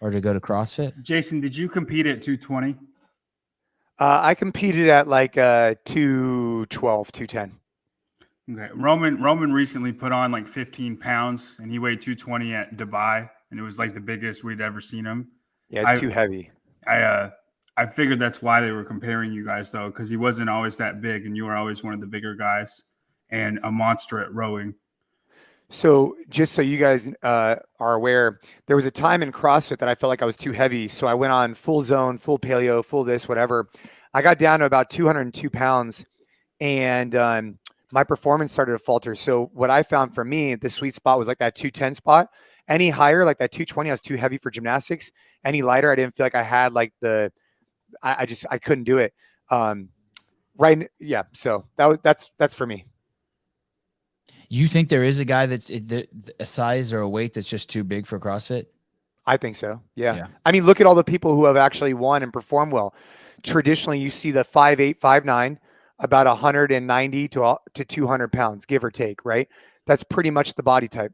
or to go to CrossFit? Jason, did you compete at 220? I competed at like 212, 210. Okay. Roman recently put on like 15 pounds and he weighed 220 at Dubai and it was like the biggest we'd ever seen him. Yeah, it's too heavy. I figured that's why they were comparing you guys though, because he wasn't always that big and you were always one of the bigger guys and a monster at rowing. So just so you guys are aware, there was a time in CrossFit that I felt like I was too heavy. So I went on full zone, full paleo, full this, whatever. I got down to about 202 pounds and my performance started to falter. So what I found for me, the sweet spot was like that 210 spot. Any higher, like that 220, I was too heavy for gymnastics. Any lighter, I didn't feel like I had like I couldn't do it. Right. Yeah. So that's for me. You think there is a guy that's a size or a weight that's just too big for CrossFit? I think so. Yeah. I mean, look at all the people who have actually won and performed well. Traditionally, you see the 5'8", 5'9", about 190 to 200 pounds, give or take, right? That's pretty much the body type.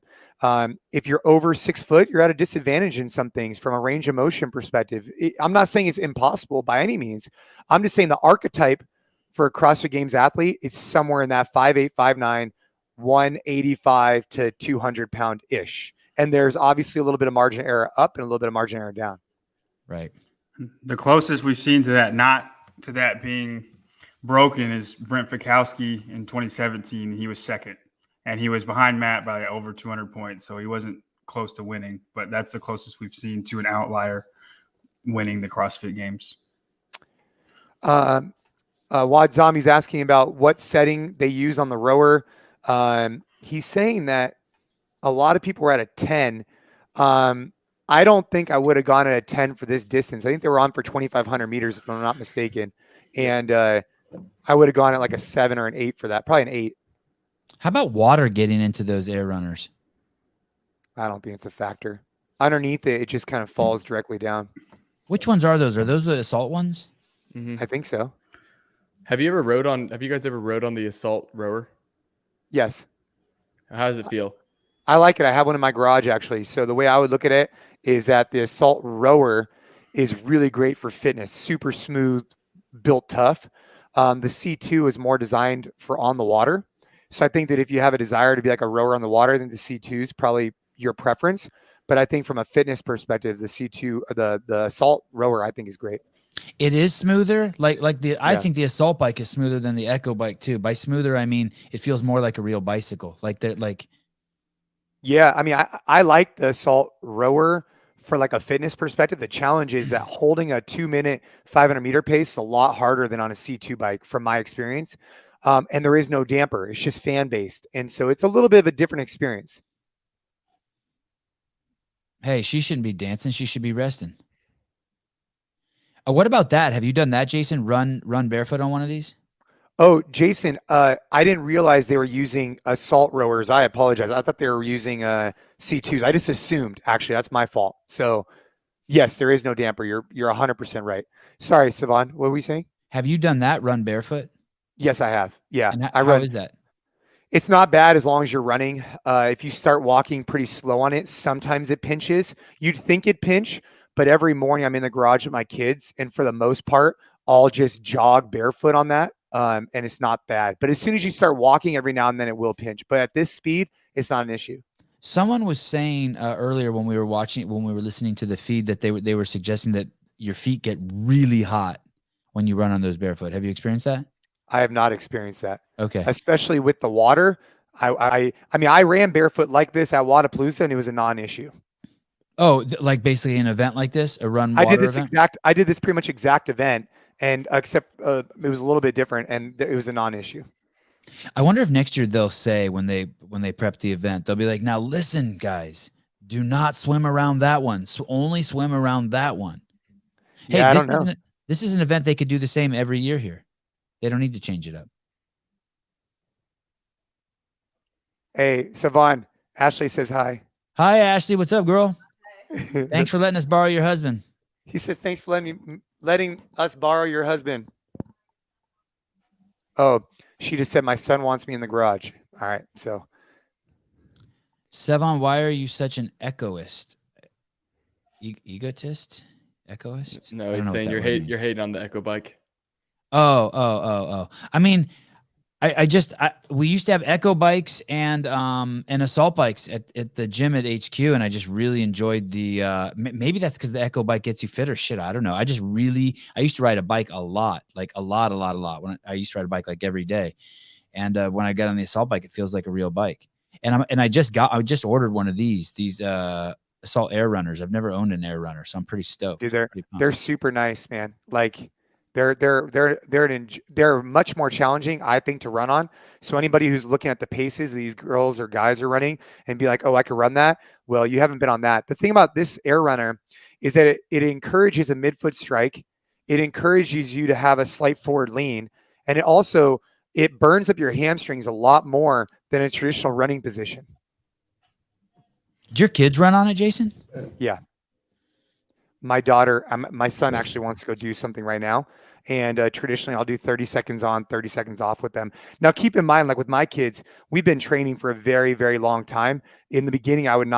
If you're over 6 foot, you're at a disadvantage in some things from a range of motion perspective. I'm not saying it's impossible by any means. I'm just saying the archetype for a CrossFit Games athlete is somewhere in that 5'8", 5'9", 185 to 200 pound ish. And there's obviously a little bit of margin of error up and a little bit of margin of error down. Right. The closest we've seen to that, not to that being broken, is Brent Fikowski in 2017. He was second and he was behind Matt by over 200 points. So he wasn't close to winning, but that's the closest we've seen to an outlier winning the CrossFit Games. Wad Zombie's asking about what setting they use on the rower. He's saying that a lot of people were at a 10. I don't think I would have gone at a 10 for this distance. I think they were on for 2,500 meters, if I'm not mistaken. And I would have gone at like a 7 or an 8 for that. Probably an 8. How about water getting into those air runners? I don't think it's a factor. Underneath it, it just kind of falls directly down. Which ones are those? Are those the assault ones? Mm-hmm. I think so. Have you guys ever rode on the assault rower? Yes. How does it feel? I like it. I have one in my garage, actually. So the way I would look at it is that the assault rower is really great for fitness. Super smooth, built tough. The C2 is more designed for on the water. So I think that if you have a desire to be like a rower on the water, I think the C2 is probably your preference. But I think from a fitness perspective, the C2, the assault rower, I think is great. It is smoother. I think the assault bike is smoother than the Echo bike too. By smoother, I mean it feels more like a real bicycle. Yeah, I mean, I like the assault rower for like a fitness perspective. The challenge is that holding a 2-minute 500 meter pace is a lot harder than on a C2 bike from my experience. And there is no damper. It's just fan based. And so it's a little bit of a different experience. Hey, she shouldn't be dancing. She should be resting. What about that? Have you done that, Jason? Run barefoot on one of these? Oh, Jason, I didn't realize they were using assault rowers. I apologize. I thought they were using C2s. I just assumed. Actually, that's my fault. So, yes, there is no damper. You're 100% right. Sorry, Savan. What were we saying? Have you done that? Run barefoot? Yes, I have. Yeah, and I run. How is that? It's not bad as long as you're running. If you start walking pretty slow on it, sometimes it pinches. You'd think it'd pinch, but every morning I'm in the garage with my kids, and for the most part, I'll just jog barefoot on that. And it's not bad. But as soon as you start walking every now and then, it will pinch. But at this speed, it's not an issue. Someone was saying earlier when we were listening to the feed that they were suggesting that your feet get really hot when you run on those barefoot. Have you experienced that? I have not experienced that. Okay. Especially with the water. I mean, I ran barefoot like this at Wodapalooza, and it was a non-issue. Oh, like basically an event like this, a run water event? I did this pretty much exact event, and except it was a little bit different, and it was a non-issue. I wonder if next year they'll say when they prep the event, they'll be like, now listen, guys, do not swim around that one. So only swim around that one. Hey, yeah, I don't know. This is an event they could do the same every year here. They don't need to change it up. Hey, Savon, Ashley says hi. Hi, Ashley. What's up, girl? Thanks for letting us borrow your husband. He says, thanks for letting us borrow your husband. Oh, she just said, my son wants me in the garage. All right. So, Sevon, why are you such an echoist? Egotist? Echoist? No, he's saying you're hating on the Echo bike. Oh. I mean, we used to have Echo bikes and assault bikes at the gym at HQ, and I just really enjoyed the maybe that's because the Echo bike gets you fit or shit. I don't know. I used to ride a bike a lot, like a lot. When I used to ride a bike like every day, and when I got on the assault bike, it feels like a real bike. And I just ordered one of these assault air runners. I've never owned an air runner, so I'm pretty stoked. Dude, they're super nice, man. Like they're much more challenging, I think, to run on. So anybody who's looking at the paces these girls or guys are running and be like, oh, I could run that. Well, you haven't been on that. The thing about this air runner is that it encourages a midfoot strike. It encourages you to have a slight forward lean. And it burns up your hamstrings a lot more than a traditional running position. Did your kids run on it, Jason? Yeah. My son actually wants to go do something right now. And traditionally, I'll do 30 seconds on, 30 seconds off with them. Now, keep in mind, like with my kids, we've been training for a very, very long time. In the beginning, I would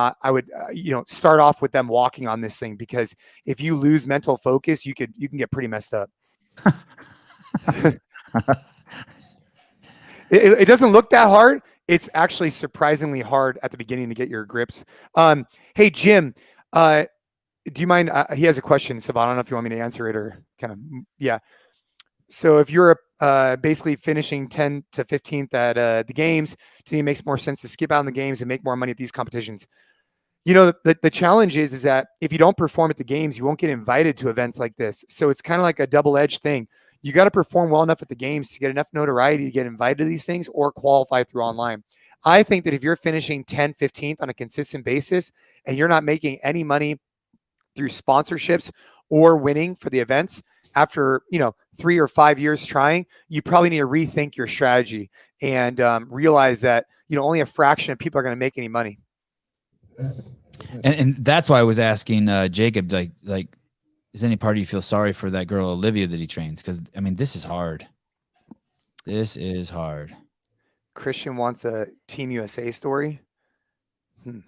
start off with them walking on this thing, because if you lose mental focus, you can get pretty messed up. It doesn't look that hard. It's actually surprisingly hard at the beginning to get your grips. Hey, Jim, do you mind? He has a question, so I don't know if you want me to answer it or kind of, yeah. So if you're basically finishing 10th to 15th at the games, do you think it makes more sense to skip out on the games and make more money at these competitions? You know, the challenge is that if you don't perform at the games, you won't get invited to events like this. So it's kind of like a double-edged thing. You got to perform well enough at the games to get enough notoriety to get invited to these things or qualify through online. I think that if you're finishing 10th, 15th on a consistent basis and you're not making any money through sponsorships or winning for the events after 3 or 5 years trying, you probably need to rethink your strategy and realize that only a fraction of people are going to make any money. And that's why I was asking Jacob, like is any part of you feel sorry for that girl Olivia that he trains? Because I mean, this is hard. Christian wants a Team USA story. And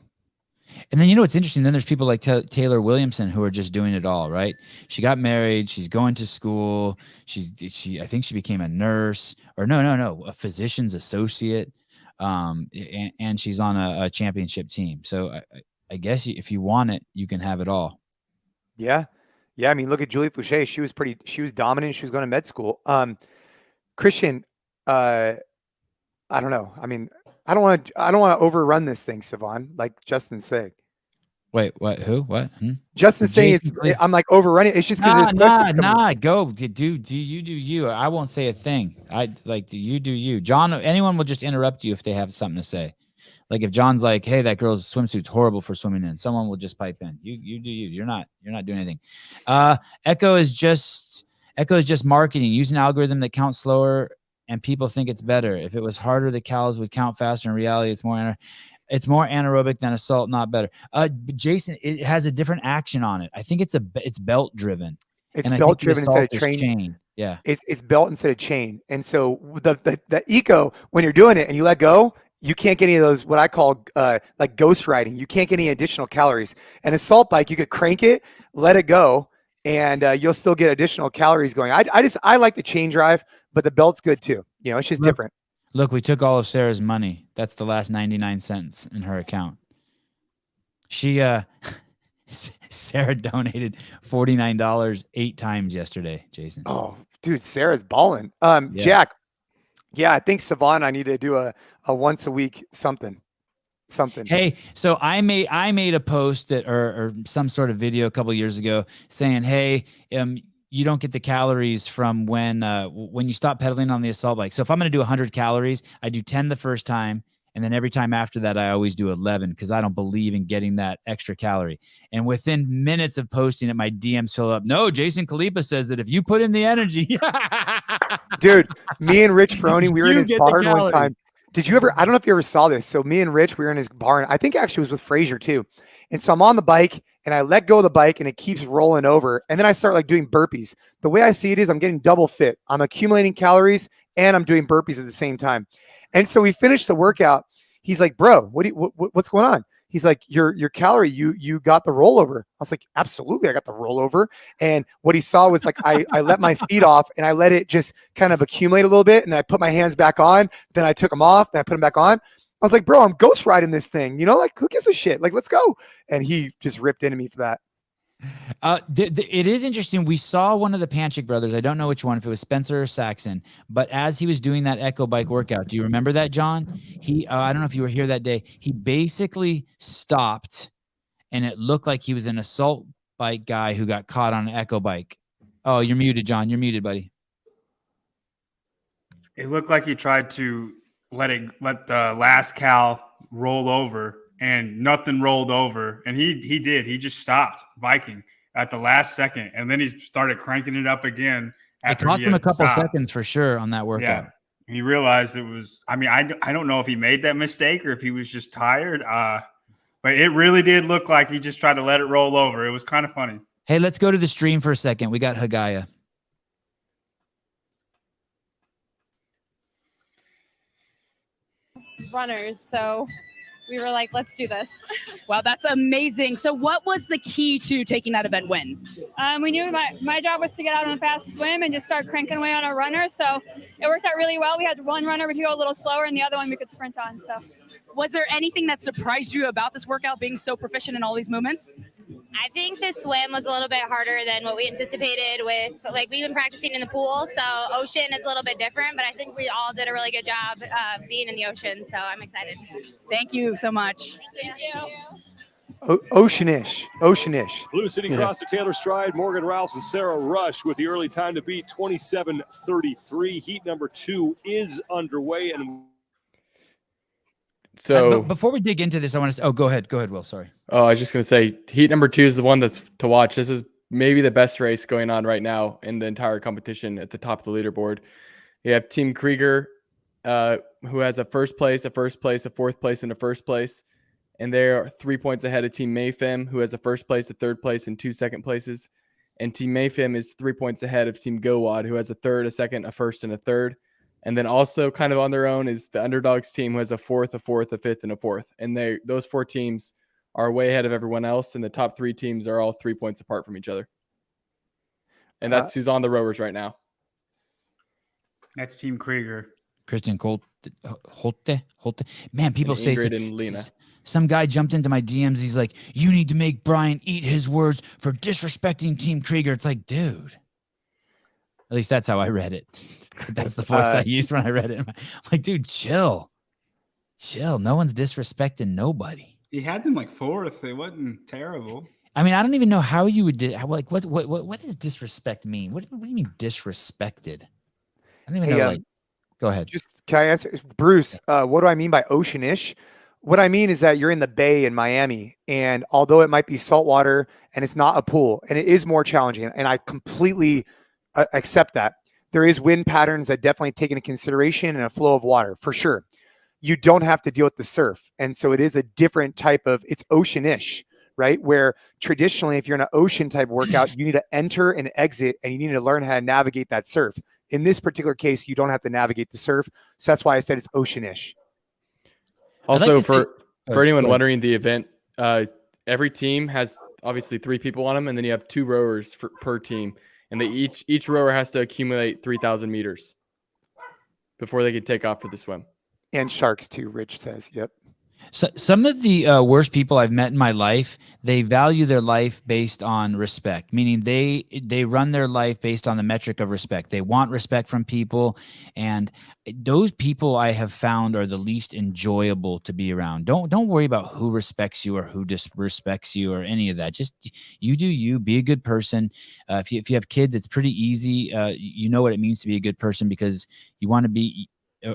then what's interesting? Then there's people like Taylor Williamson who are just doing it all, right? She got married. She's going to school. I think she became a nurse, or no, a physician's associate. And she's on a championship team. So I guess if you want it, you can have it all. Yeah. I mean, look at Julie Fouché. She was dominant. She was going to med school. Christian, I don't know. I mean, I don't want to overrun this thing, Savon, like Justin's saying. Wait, what? Who? What? Justin's saying I'm like overrunning. It's just because go. Do you. I won't say a thing. Do you. John, anyone will just interrupt you if they have something to say. Like if John's like, hey, that girl's swimsuit's horrible for swimming in, someone will just pipe in. You do you. You're not doing anything. Echo is just marketing, using an algorithm that counts slower and people think it's better. If it was harder, the calories would count faster. In reality, it's more anaerobic than assault, not better. But Jason, it has a different action on it. I think it's belt driven. It's belt driven instead of chain. Yeah. It's belt instead of chain. And so the eco, when you're doing it and you let go, you can't get any of those, what I call like ghost riding. You can't get any additional calories. And a salt bike, you could crank it, let it go, and you'll still get additional calories going. I like the chain drive, but the belt's good too. You know, it's just different. Look, we took all of Sarah's money. That's the last 99 cents in her account. She, Sarah donated $49 8 times yesterday, Jason. Oh, dude, Sarah's balling. Jack. Yeah, I think Savon, I need to do a once a week something. Hey, so I made a post that or some sort of video a couple of years ago saying, hey, you don't get the calories from when you stop pedaling on the assault bike. So if I'm going to do 100 calories, I do 10 the first time. And then every time after that, I always do 11 because I don't believe in getting that extra calorie. And within minutes of posting it, my DMs fill up. No, Jason Kalipa says that if you put in the energy. Dude, me and Rich Ferroni, we were in his barn one time. Did you ever, I don't know if you ever saw this. So me and Rich, we were in his barn. I think actually it was with Frazier too. And so I'm on the bike and I let go of the bike and it keeps rolling over. And then I start like doing burpees. The way I see it is I'm getting double fit. I'm accumulating calories and I'm doing burpees at the same time. And so we finished the workout. He's like, bro, what's going on? He's like, your calorie, you got the rollover. I was like, absolutely, I got the rollover. And what he saw was like, I let my feet off and I let it just kind of accumulate a little bit. And then I put my hands back on. Then I took them off. Then I put them back on. I was like, bro, I'm ghost riding this thing. You know, like who gives a shit? Like, let's go. And he just ripped into me for that. It is interesting. We saw one of the Panchik brothers. I don't know which one, if it was Spencer or Saxon, but as he was doing that Echo Bike workout, do you remember that, John? He, I don't know if you were here that day. He basically stopped and it looked like he was an assault bike guy who got caught on an Echo Bike. Oh, you're muted, John. You're muted, buddy. It looked like he tried to let the last cal roll over. And nothing rolled over. And he did. He just stopped biking at the last second. And then he started cranking it up again. It cost him a couple seconds for sure on that workout. Yeah. He realized it was, I mean, I don't know if he made that mistake or if he was just tired. But it really did look like he just tried to let it roll over. It was kind of funny. Hey, let's go to the stream for a second. We got Hagaya. Runners. So we were like, let's do this. Wow, that's amazing. So what was the key to taking that event win? We knew my job was to get out on a fast swim and just start cranking away on our runner. So it worked out really well. We had one runner we could go a little slower and the other one we could sprint on. So was there anything that surprised you about this workout being so proficient in all these movements? I think the swim was a little bit harder than what we anticipated with, like, we've been practicing in the pool, so ocean is a little bit different, but I think we all did a really good job being in the ocean, so I'm excited. Thank you so much. Thank you. Oceanish. Blue City Cross to Taylor Stride, Morgan Ralphs, and Sarah Rush with the early time to beat 27:33. Heat number 2 is underway. And so but before we dig into this, I want to. Oh, go ahead, Will. Sorry. Oh, I was just gonna say, heat number 2 is the one that's to watch. This is maybe the best race going on right now in the entire competition at the top of the leaderboard. You have Team Krieger, who has a first place, a fourth place, and a first place. And they're 3 points ahead of Team Mayfem, who has a first place, a third place, and 2 second places. And Team Mayfem is 3 points ahead of Team GoWad, who has a third, a second, a first, and a third. And then also kind of on their own is the Underdogs team, who has a fourth, a fifth, and a fourth. And those 4 teams are way ahead of everyone else. And the top 3 teams are all 3 points apart from each other. And that's who's on the rowers right now. That's Team Krieger. Christian Holte. Man, people say and Lena. Some guy jumped into my DMs. He's like, you need to make Brian eat his words for disrespecting Team Krieger. It's like, dude. At least that's how I read it. That's the voice I used when I read it. I'm like, dude, chill. No one's disrespecting nobody. He had them like 4th. It wasn't terrible. I mean, I don't even know how you would like what does disrespect mean? What do you mean disrespected? I don't even know. Go ahead. Just can I answer, Bruce? What do I mean by oceanish? What I mean is that you're in the bay in Miami, and although it might be saltwater and it's not a pool, and it is more challenging, and I completely accept that. There is wind patterns that definitely take into consideration and a flow of water for sure. You don't have to deal with the surf, and so it is a different type of. It's oceanish, right? Where traditionally, if you're in an ocean type workout, you need to enter and exit, and you need to learn how to navigate that surf. In this particular case, you don't have to navigate the surf, so that's why I said it's oceanish. Also, like to for see- for anyone go ahead. wondering, the event, every team has obviously 3 people on them, and then you have 2 rowers per team, and they each rower has to accumulate 3,000 meters before they can take off for the swim. And sharks too, Rich says. Yep. So some of the worst people I've met in my life, they value their life based on respect, meaning they run their life based on the metric of respect. They want respect from people, and those people I have found are the least enjoyable to be around. Don't worry about who respects you or who disrespects you or any of that. Just you do you, be a good person. If you have kids, it's pretty easy. You know what it means to be a good person because you want to be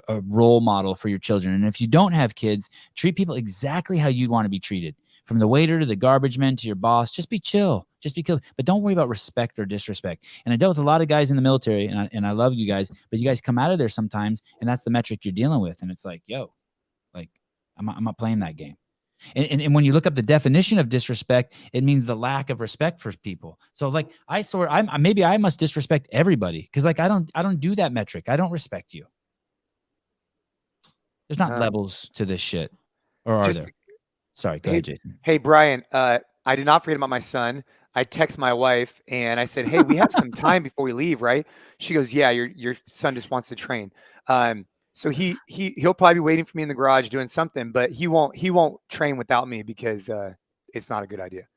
a role model for your children. And if you don't have kids, treat people exactly how you'd want to be treated. From the waiter to the garbage man to your boss, just be chill, just be cool. But don't worry about respect or disrespect. And I dealt with a lot of guys in the military, and I love you guys, but you guys come out of there sometimes, and that's the metric you're dealing with. And it's like, yo, like I'm not playing that game. And when you look up the definition of disrespect, it means the lack of respect for people. So like maybe I must disrespect everybody because like I don't do that metric. I don't respect you. There's not levels to this shit, or are there? Sorry, go ahead, Jason. Hey, Brian, I did not forget about my son. I text my wife and I said, hey, we have some time before we leave, right? She goes, yeah, your son just wants to train. So he'll probably be waiting for me in the garage doing something, but he won't train without me because it's not a good idea.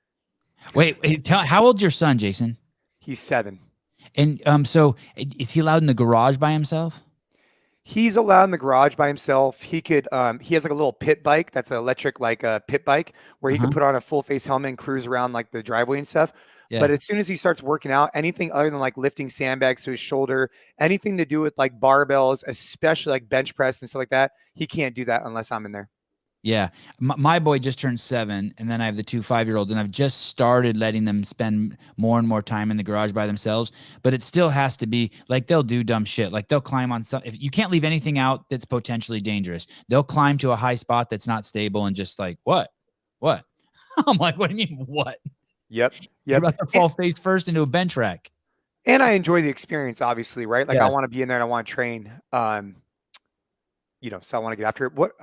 Wait, how old's your son, Jason? He's 7. And so is he allowed in the garage by himself? He's allowed in the garage by himself. He could, he has like a little pit bike. That's an electric, like a pit bike where he could put on a full face helmet and cruise around like the driveway and stuff. Yeah. But as soon as he starts working out, anything other than like lifting sandbags to his shoulder, anything to do with like barbells, especially like bench press and stuff like that, he can't do that unless I'm in there. Yeah. My boy just turned 7, and then I have the 2 5-year-olds, and I've just started letting them spend more and more time in the garage by themselves, but it still has to be like they'll do dumb shit. Like they'll climb on some, if you can't leave anything out that's potentially dangerous, they'll climb to a high spot that's not stable and just like, what? I'm like, what do you mean, what? Yep. You're about to fall face first into a bench rack. And I enjoy the experience, obviously, right? Like I want to be in there and I want to train, so I want to get after it. What,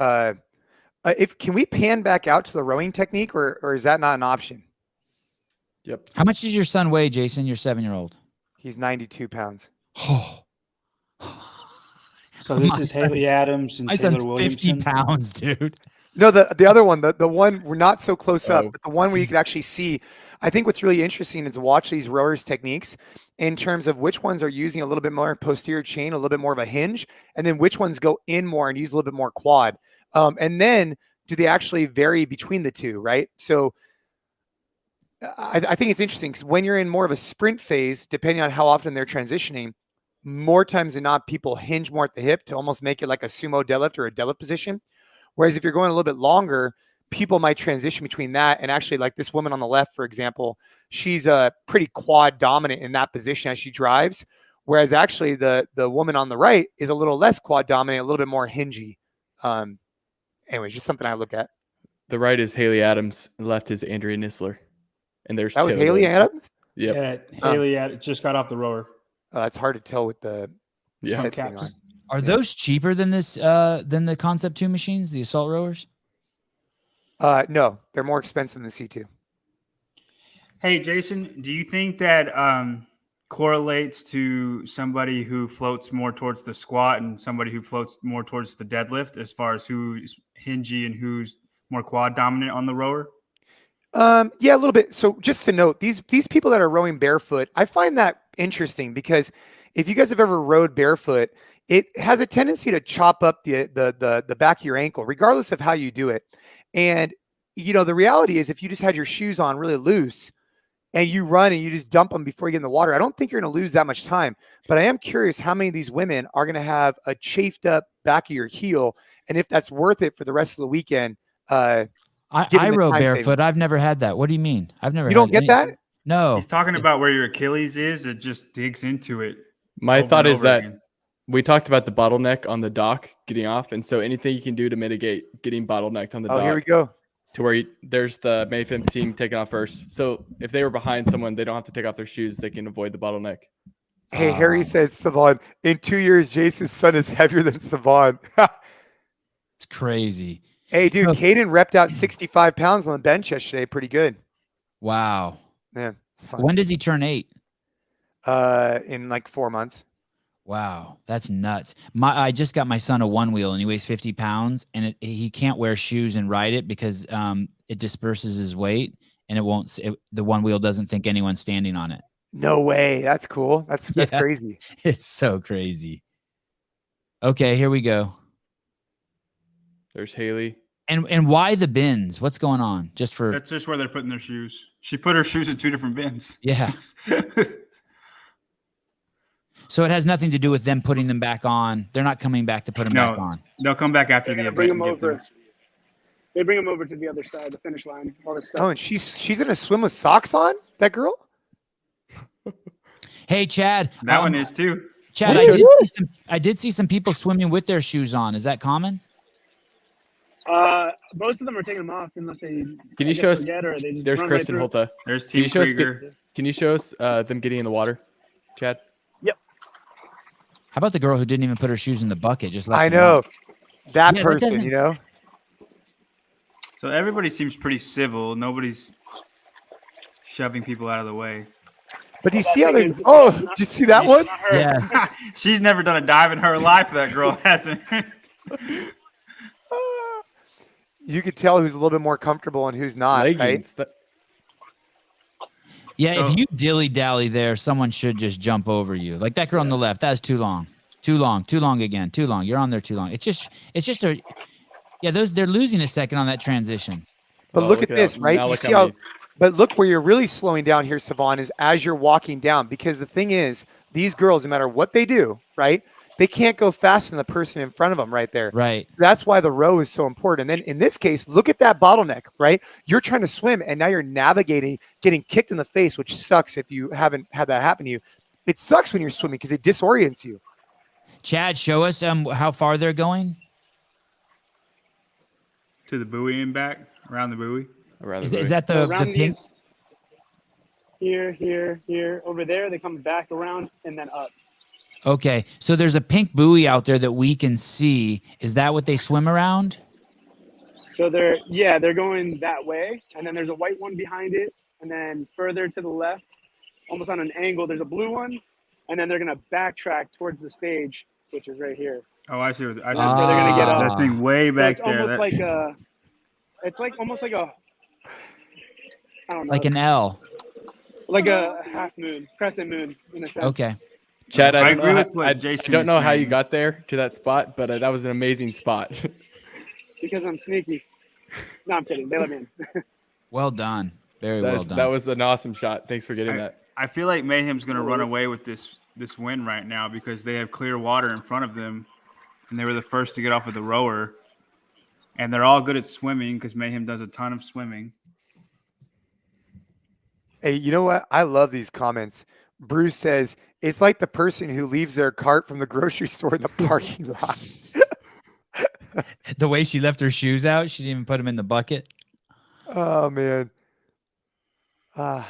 can we pan back out to the rowing technique or is that not an option? Yep. How much does your son weigh, Jason, your 7-year-old? He's 92 pounds. Oh. So this is Haley Adams and Taylor Williamson. 50 pounds, dude. No, the other one, the one we're not so close up, but the one where you can actually see. I think what's really interesting is to watch these rowers' techniques in terms of which ones are using a little bit more posterior chain, a little bit more of a hinge, and then which ones go in more and use a little bit more quad. And then do they actually vary between the two, right? So I think it's interesting because when you're in more of a sprint phase, depending on how often they're transitioning, more times than not, people hinge more at the hip to almost make it like a sumo deadlift or a deadlift position. Whereas if you're going a little bit longer, people might transition between that. And actually, like this woman on the left, for example, she's pretty quad dominant in that position as she drives. Whereas actually the woman on the right is a little less quad dominant, a little bit more hingy. Anyways, just something I look at. The right is Haley Adams, and left is Andrea Nisler. And there's that was Haley Adams? Yep. Yeah, Haley Adams just got off the rower. It's hard to tell with the caps. on. Are those cheaper than than the Concept 2 machines, the assault rowers? No, they're more expensive than the C2. Hey, Jason, do you think that correlates to somebody who floats more towards the squat and somebody who floats more towards the deadlift as far as who's hingy and who's more quad dominant on the rower? Yeah, a little bit. So just to note, these people that are rowing barefoot, I find that interesting because if you guys have ever rowed barefoot, it has a tendency to chop up the back of your ankle, regardless of how you do it. And, the reality is if you just had your shoes on really loose and you run and you just dump them before you get in the water, I don't think you're going to lose that much time. But I am curious how many of these women are going to have a chafed up back of your heel and if that's worth it for the rest of the weekend. I row barefoot. I've never had that. What do you mean? I've never. You don't get that? No. He's talking about where your Achilles is. It just digs into it. My thought is that we talked about the bottleneck on the dock getting off. And so anything you can do to mitigate getting bottlenecked on the dock. Oh, here we go. To where there's the Mayfim team taking off first. So if they were behind someone, they don't have to take off their shoes. They can avoid the bottleneck. Hey, Harry says, Savon, in 2 years, Jason's son is heavier than Savon. It's crazy. Hey, dude, So- Caden repped out 65 pounds on the bench yesterday. Pretty good. Wow. Man, it's fun. When does he turn 8? In like 4 months. Wow, that's nuts. I just got my son a one wheel and he weighs 50 pounds and he can't wear shoes and ride it because it disperses his weight and the one wheel doesn't think anyone's standing on it. No way. That's cool. That's Yeah. crazy. It's so crazy. Okay, here we go. There's Haley. And why the bins? What's going on? That's just where they're putting their shoes. She put her shoes in 2 different bins. Yeah. So it has nothing to do with them putting them back on. They're not coming back to put them back on. They'll come back after They're the gonna bring event. them and get over. They bring them over to the other side, the finish line, all this stuff. Oh, and she's gonna swim with socks on? That girl? Hey, Chad. That one is too. Chad, I did see some people swimming with their shoes on. Is that common? Most of them are taking them off unless they. Can you show us? Forget, or they just There's run Kristen right through. Holta. There's Can you Team show us? Krieger. Can you show us them getting in the water, Chad? Yep. How about the girl who didn't even put her shoes in the bucket? Just left I them know. out? That Yeah, that person, doesn't- you know? So everybody seems pretty civil. Nobody's shoving people out of the way. But do you That see how thing they is- Oh, did you see that one? Not her. Yeah. She's never done a dive in her life. That girl hasn't. You could tell who's a little bit more comfortable and who's not, right? Leggings. Yeah, So- if you dilly-dally there, someone should just jump over you. Like that girl on the left, that's too long. Too long again. Too long. You're on there too long. It's just they're losing a second on that transition. But Oh, look at out- this, right? now You look see how but look where you're really slowing down here, Savon, is as you're walking down. Because the thing is, these girls, no matter what they do, right? They can't go faster than the person in front of them right there. Right. That's why the row is so important. And then in this case, look at that bottleneck, right? You're trying to swim and now you're navigating, getting kicked in the face, which sucks if you haven't had that happen to you. It sucks when you're swimming because it disorients you. Chad, show us how far they're going. To the buoy and back, around the buoy. Is that So the around pink? these, here, over there, they come back around and then up. Okay, so there's a pink buoy out there that we can see. Is that what they swim around? So they're going that way, and then there's a white one behind it, and then further to the left, almost on an angle, there's a blue one, and then they're gonna backtrack towards the stage, which is right here. Oh, I see. I see. That's where they're gonna get up. That thing way So back it's there. almost That- like a, it's like almost like a, I don't know, Like an L. like a half moon, crescent moon in a sense. Okay. Chad, I I, agree with what I Jason don't is know how you saying. got there to that spot, but that was an amazing spot. Because I'm sneaky. No, I'm kidding. They let me in. Well done. Very well done. That was an awesome shot. Thanks for getting that. I feel like Mayhem's going to run away with this win right now because they have clear water in front of them, and they were the first to get off of the rower. And they're all good at swimming because Mayhem does a ton of swimming. Hey, you know what? I love these comments. Bruce says, it's like the person who leaves their cart from the grocery store in the parking lot. The way she left her shoes out, she didn't even put them in the bucket. Oh, man. I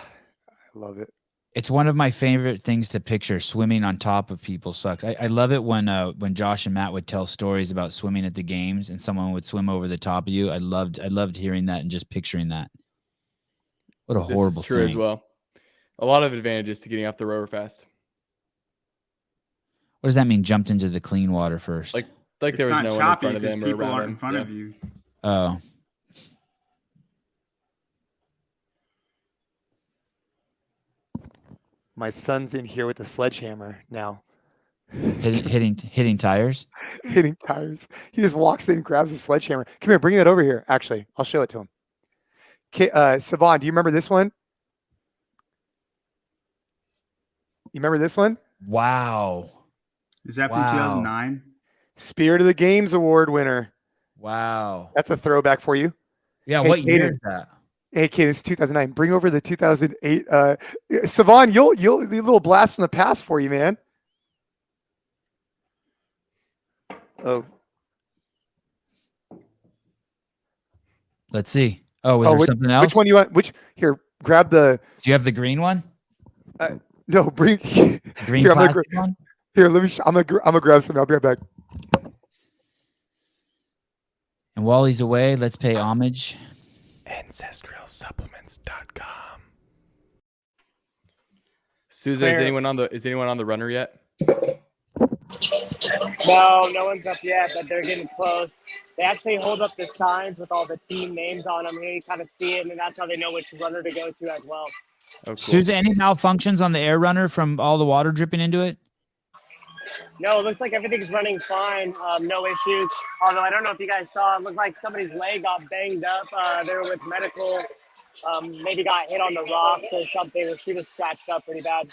love it. It's one of my favorite things to picture. Swimming on top of people sucks. I love it when Josh and Matt would tell stories about swimming at the games and someone would swim over the top of you. I loved hearing that and just picturing that. What a horrible True thing. as well. A lot of advantages to getting off the rower fast. What does that mean? Jumped into the clean water first. Like It's there was not no one in choppy front of because them or people around aren't them. in front Yeah. of you. Oh. My son's in here with the sledgehammer now. Hitting tires. Hitting tires. He just walks in and grabs a sledgehammer. Come here, bring that over here. Actually, I'll show it to him. Savon, do you remember this one? You remember this one? Wow. Is that from Wow. 2009? Spirit of the Games Award winner. Wow. That's a throwback for you. Yeah, Hey, what year Aiden. is that? Hey, kid, it's 2009. Bring over the 2008. Savon, you'll a little blast from the past for you, man. Oh, Let's see. Oh, was there something else? Which one you want? Here, grab the. Do you have the green one? No, bring. Green Here, plastic one? Here, let me. I'm gonna grab something. I'll be right back. And while he's away, let's pay homage. Ancestralsupplements.com. Souza, is anyone on the runner yet? No, no one's up yet, but they're getting close. They actually hold up the signs with all the team names on them. Here you kind of see it, and that's how they know which runner to go to as well. Oh, cool. Souza, any malfunctions on the air runner from all the water dripping into it? No, it looks like everything's running fine. No issues. Although I don't know if you guys saw, it looked like somebody's leg got banged up. They were with medical. Maybe got hit on the rocks or something. Or she was scratched up pretty bad.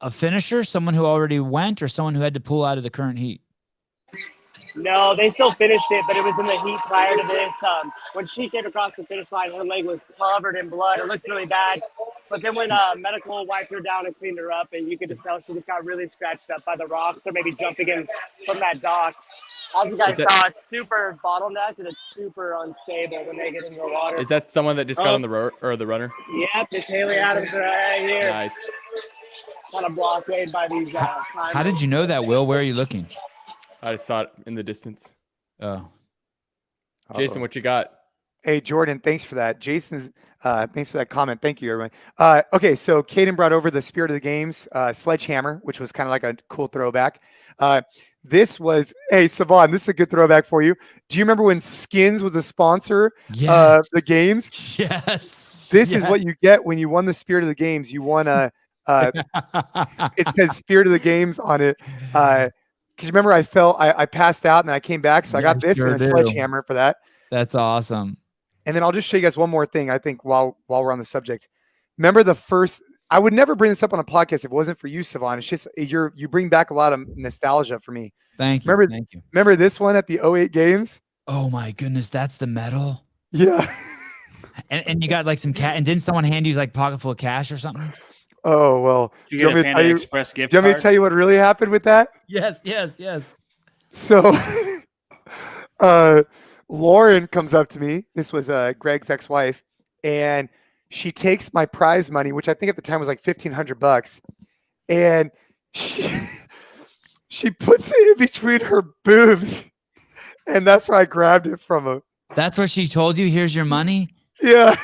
A finisher, someone who already went, or someone who had to pull out of the current heat? No, they still finished it, but it was in the heat prior to this. When she came across the finish line, her leg was covered in blood. It looked really bad. But then when medical wiped her down and cleaned her up, and you could just tell she just got really scratched up by the rocks or maybe jumping in from that dock. As you guys saw, it's super bottleneck and it's super unstable when they get into the water. Is that someone that just got on the runner? Yep, it's Haley Adams right here. Nice. Kind of blockade by these guys. How did you know that, Will? Where are you looking? I just saw it in the distance. Oh. Jason, what you got? Hey, Jordan, thanks for that. Jason's, thanks for that comment. Thank you, everyone. Okay, so Caden brought over the Spirit of the Games sledgehammer, which was kind of like a cool throwback. This was, hey, Savon, this is a good throwback for you. Do you remember when Skins was a sponsor of the games? Yes. This is what you get when you won the Spirit of the Games. You won a, it says Spirit of the Games on it. Because remember, I passed out and then I came back. So I got this and a sledgehammer for that. That's awesome. And then I'll just show you guys one more thing, I think, while we're on the subject. Remember the first, I would never bring this up on a podcast if it wasn't for you, Savon. It's just, you bring back a lot of nostalgia for me. Thank you. Thank you. Remember this one at the 08 games? Oh my goodness, that's the medal? Yeah. And you got like some cat, and didn't someone hand you like pocket full of cash or something? Oh, well. Do you get a Panda Express gift card? Do you want me to tell you what really happened with that? Yes. So, Lauren comes up to me. This was Greg's ex-wife, and she takes my prize money, which I think at the time was like $1,500, and she puts it in between her boobs, and that's where I grabbed it from her. That's what she told you. Here's your money. Yeah.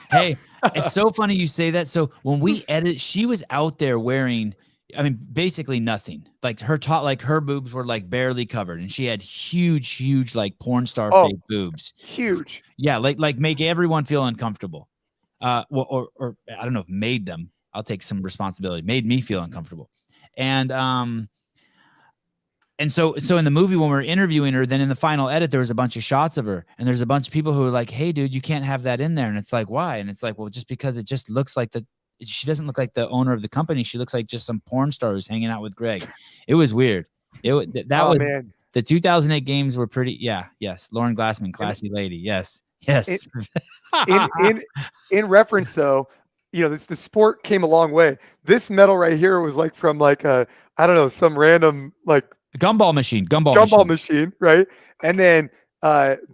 Hey, it's so funny you say that. So when we edit, she was out there wearing, I mean, basically nothing. Like her top, like her boobs were like barely covered, and she had huge, like porn star fake boobs. Huge. Yeah, like make everyone feel uncomfortable. Or I don't know if made them. I'll take some responsibility. Made me feel uncomfortable. And so in the movie when we were interviewing her, then in the final edit there was a bunch of shots of her, and there's a bunch of people who were like, "Hey, dude, you can't have that in there." And it's like, "Why?" And it's like, "Well, just because it just looks like she doesn't look like the owner of the company. She looks like just some porn star who's hanging out with Greg." It was weird. Man. The 2008 games were pretty. Yeah. Yes. Lauren Glassman, classy lady. Yes. In reference though, the sport came a long way. This medal right here was like from like I don't know, some random like gumball machine, right? And then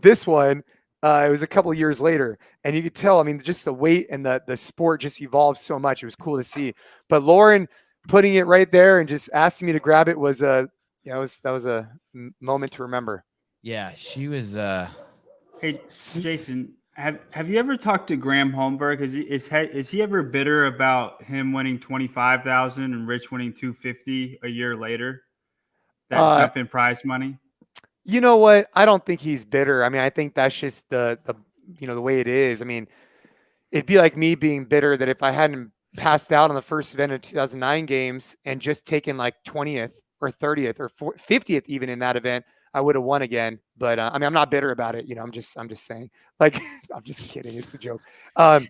this one, it was a couple of years later, and you could tell, I mean, just the weight and the sport just evolved so much. It was cool to see. But Lauren putting it right there and just asking me to grab it was that was a moment to remember. Yeah, she was. Hey, Jason, have you ever talked to Graham Holmberg? Is he ever bitter about him winning 25,000 and Rich winning 250 a year later? That jump in prize money. You know what? I don't think he's bitter. I mean, I think that's just the way it is. I mean, it'd be like me being bitter that if I hadn't passed out on the first event of 2009 games and just taken like 20th or 30th or 50th even in that event, I would have won again. But I mean, I'm not bitter about it. I'm just saying, like, I'm just kidding. It's a joke. I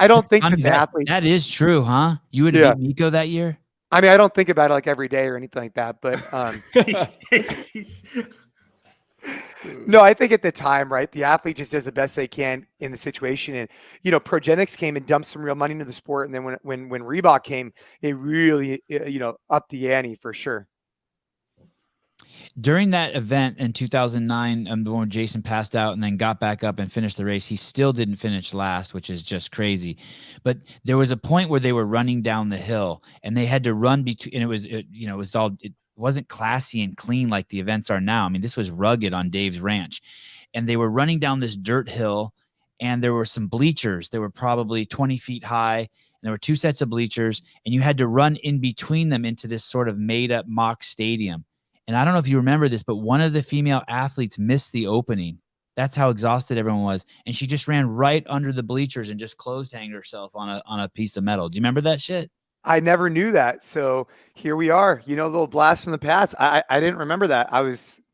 don't think that the athlete. That is true, huh? You would have beat Nico that year. I mean, I don't think about it like every day or anything like that, but no, I think at the time, right, the athlete just does the best they can in the situation. And, Progenics came and dumped some real money into the sport. And then when Reebok came, it really, upped the ante for sure. During that event in 2009, the one where Jason passed out and then got back up and finished the race, he still didn't finish last, which is just crazy. But there was a point where they were running down the hill and they had to run between, and it was all wasn't classy and clean like the events are now. I mean, this was rugged on Dave's ranch, and they were running down this dirt hill, and there were some bleachers. They were probably 20 feet high, and there were 2 sets of bleachers, and you had to run in between them into this sort of made up mock stadium. And I don't know if you remember this, but one of the female athletes missed the opening. That's how exhausted everyone was. And she just ran right under the bleachers and just closed hanged herself on a piece of metal. Do you remember that shit? I never knew that. So here we are, a little blast from the past. I didn't remember that.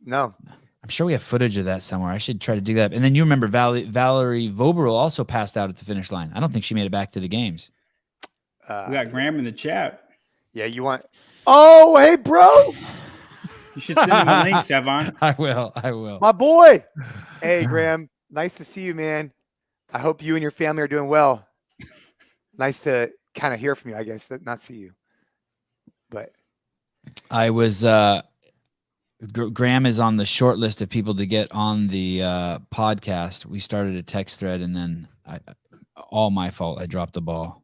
No. I'm sure we have footage of that somewhere. I should try to dig that up. And then you remember Valerie Voberl also passed out at the finish line. I don't think she made it back to the games. We got Graham in the chat. Yeah, you want. Oh, hey, bro. You should send him a link, Sevon. I will. My boy. Hey, Graham. Nice to see you, man. I hope you and your family are doing well. Nice to kind of hear from you, I guess, not see you. But I was Graham is on the short list of people to get on the podcast. We started a text thread, and then all my fault. I dropped the ball.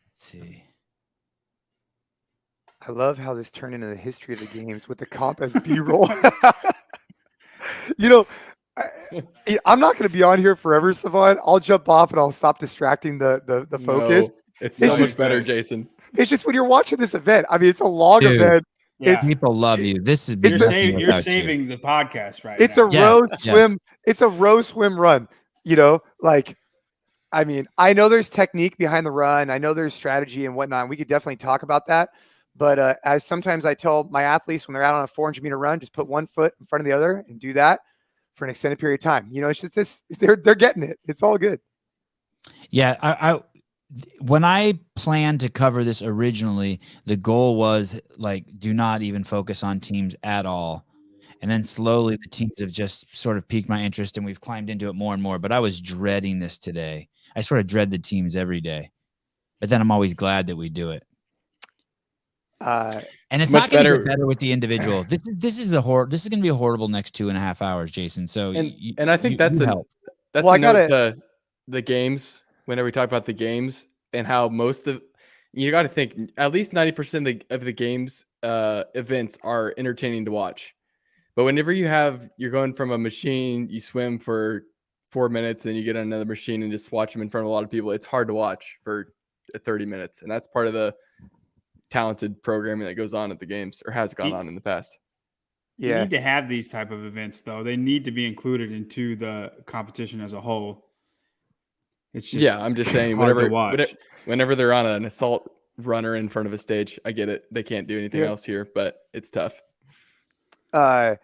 Let's see. I love how this turned into the history of the games with the comp as B-roll. I'm not going to be on here forever, Savon. I'll jump off and I'll stop distracting the focus. No, it's so much better, Jason. It's just when you're watching this event. I mean, it's a long event. Yeah. People love you. This is you're saving the podcast, right? It's now. a row swim. It's a row swim run. I mean, I know there's technique behind the run. I know there's strategy and whatnot. We could definitely talk about that. But as sometimes I tell my athletes when they're out on a 400-meter run, just put one foot in front of the other and do that for an extended period of time. It's just this, they're getting it. It's all good. Yeah. When I planned to cover this originally, the goal was do not even focus on teams at all. And then slowly the teams have just sort of piqued my interest and we've climbed into it more and more. But I was dreading this today. I sort of dread the teams every day, but then I'm always glad that we do it. And it's not going to get better with the individual. This is going to be a horrible next 2.5 hours, Jason. So and I think that's a the games. Whenever we talk about the games and how you got to think at least 90% of the games events are entertaining to watch. But whenever you're going from a machine, you swim for 4 minutes, and you get on another machine and just watch them in front of a lot of people. It's hard to watch for 30 minutes, and that's part of the talented programming that goes on at the games or has gone on in the past. Yeah. You need to have these type of events though. They need to be included into the competition as a whole. It's just I'm just saying whenever they're on an assault runner in front of a stage, I get it. They can't do anything else here, but it's tough. And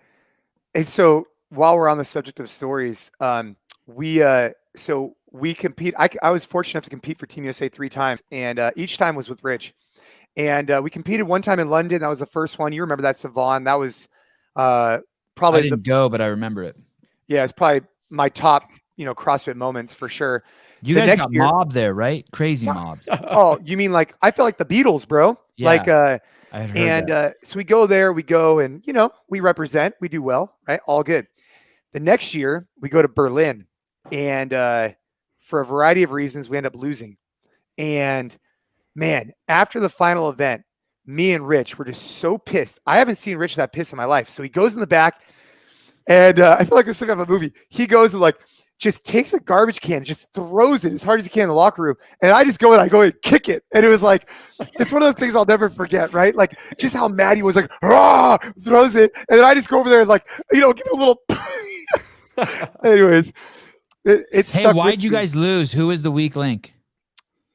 so while we're on the subject of stories, we compete. I was fortunate enough to compete for Team USA 3 times, and each time was with Rich. And we competed one time in London. That was the first one. You remember that, Savon? That was probably I didn't go, but I remember it. Yeah, it's probably my top, CrossFit moments for sure. You guys got mobbed there, right? Crazy mobbed. Oh, you mean I feel like the Beatles, bro? Yeah, so we go there, and we represent, we do well, right? All good. The next year we go to Berlin, and for a variety of reasons, we end up losing. And man, after the final event, me and Rich were just so pissed. I haven't seen Rich that pissed in my life. So he goes in the back, and I feel like we're looking at a movie. He goes and just takes a garbage can, just throws it as hard as he can in the locker room. And I just go and kick it. And it was it's one of those things I'll never forget, right? Just how mad he was, throws it. And then I just go over there and give him a little. Anyways, it's. Hey, why'd you guys lose? Who was the weak link?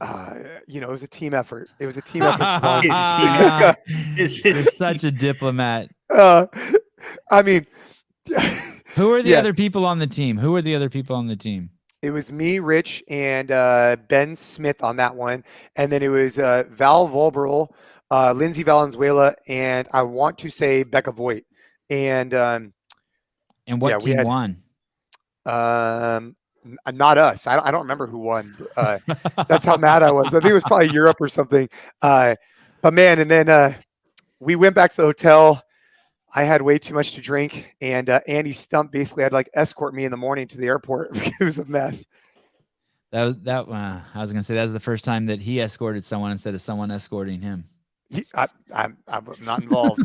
It was a team effort. It was a team effort. It's such a diplomat. I mean, who are the other people on the team? Who are the other people on the team? It was me, Rich, and Ben Smith on that one. And then it was Val Volberl, Lindsay Valenzuela, and I want to say Becca Voigt. And what team won? Not us. I don't remember who won. That's how mad I was. I think it was probably Europe or something. But man, and then we went back to the hotel. I had way too much to drink, and Andy Stump basically had escort me in the morning to the airport. It was a mess. I was gonna say that was the first time that he escorted someone instead of someone escorting him. I'm not involved.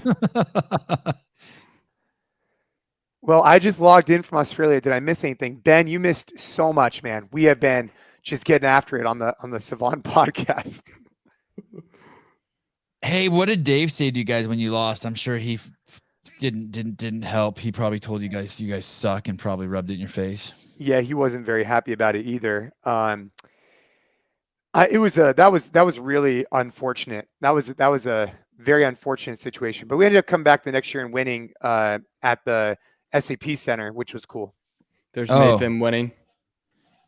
Well, I just logged in from Australia. Did I miss anything? Ben, you missed so much, man. We have been just getting after it on the Savant podcast. Hey, what did Dave say to you guys when you lost? I'm sure he didn't help. He probably told you guys suck and probably rubbed it in your face. Yeah, he wasn't very happy about it either. That was really unfortunate. That was a very unfortunate situation. But we ended up coming back the next year and winning at the SAP Center, which was cool. There's Mayfim winning.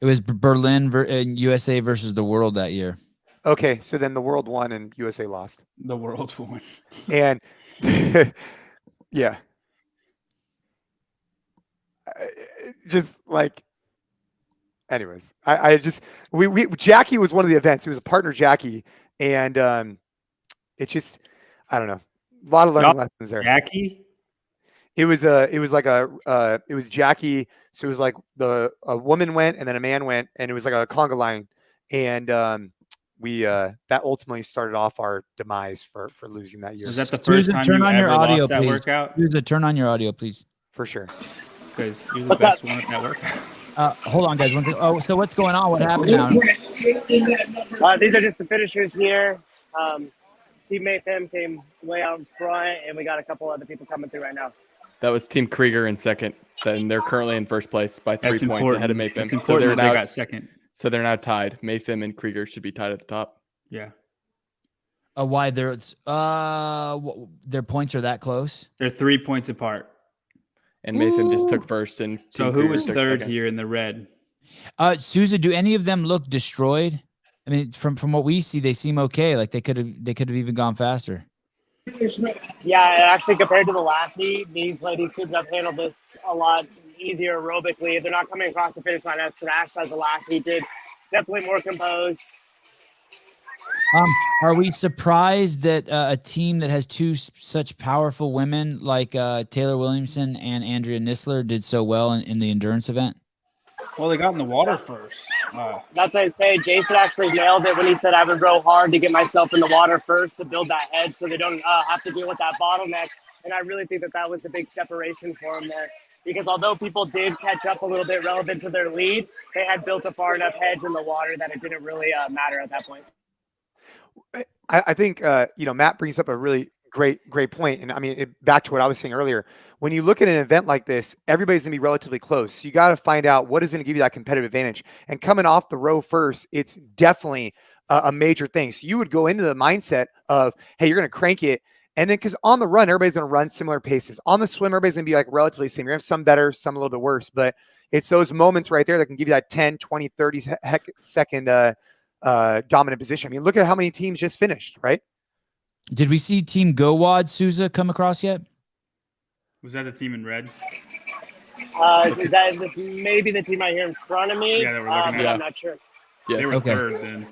It was Berlin and USA versus the world that year. Okay, so then the world won and USA lost. The world won. And yeah. Just like, anyways, I just, Jackie was one of the events. It was a partner Jackie. And it just, I don't know, a lot of learning lessons there. Jackie? It was Jackie. So it was like a woman went and then a man went, and it was like a conga line. And that ultimately started off our demise for losing that year. Was that the first time you ever lost that workout? Susan, turn on your audio, please. For sure. Because you're the best one at that workout. Hold on, guys. Oh, so what's going on? What happened now? These are just the finishers here. Team Mayfim came way out in front, and we got a couple other people coming through right now. That was Team Krieger in second. Then they're currently in first place by 3 points ahead of Mayfim. So they got second. So they're now tied. Mayfim and Krieger should be tied at the top. Yeah. Why their points are that close? They're 3 points apart. And Mayfim just took first. And so who was third here in the red? Sousa, do any of them look destroyed? I mean, from what we see, they seem okay. Like they could have even gone faster. Yeah, actually, compared to the last heat, these ladies seem to have handled this a lot easier aerobically. They're not coming across the finish line as fast as the last heat did. Definitely more composed. Are we surprised that a team that has two such powerful women like Taylor Williamson and Andrea Nisler did so well in the endurance event? Well, they got in the water first. That's what I say. Jason actually nailed it when he said I would row hard to get myself in the water first to build that head so they don't have to deal with that bottleneck. And I really think that was the big separation for them there. Because although people did catch up a little bit relevant to their lead, they had built a far enough hedge in the water that it didn't really matter at that point. I think, Matt brings up a really great point. And I mean, back to what I was saying earlier, when you look at an event like this, everybody's going to be relatively close. You got to find out what is going to give you that competitive advantage. And coming off the row first, it's definitely a major thing. So you would go into the mindset of, hey, you're going to crank it. And then because on the run, everybody's going to run similar paces. On the swim, everybody's going to be like relatively same. You're going to have some better, some a little bit worse. But it's those moments right there that can give you that 10, 20, 30 second dominant position. I mean, look at how many teams just finished, right? Did we see Team GoWad Sousa come across yet? Was that the team in red? That is maybe the team right here in front of me. Yeah, that we're looking at. I'm not sure. Yes. They were Okay. third then.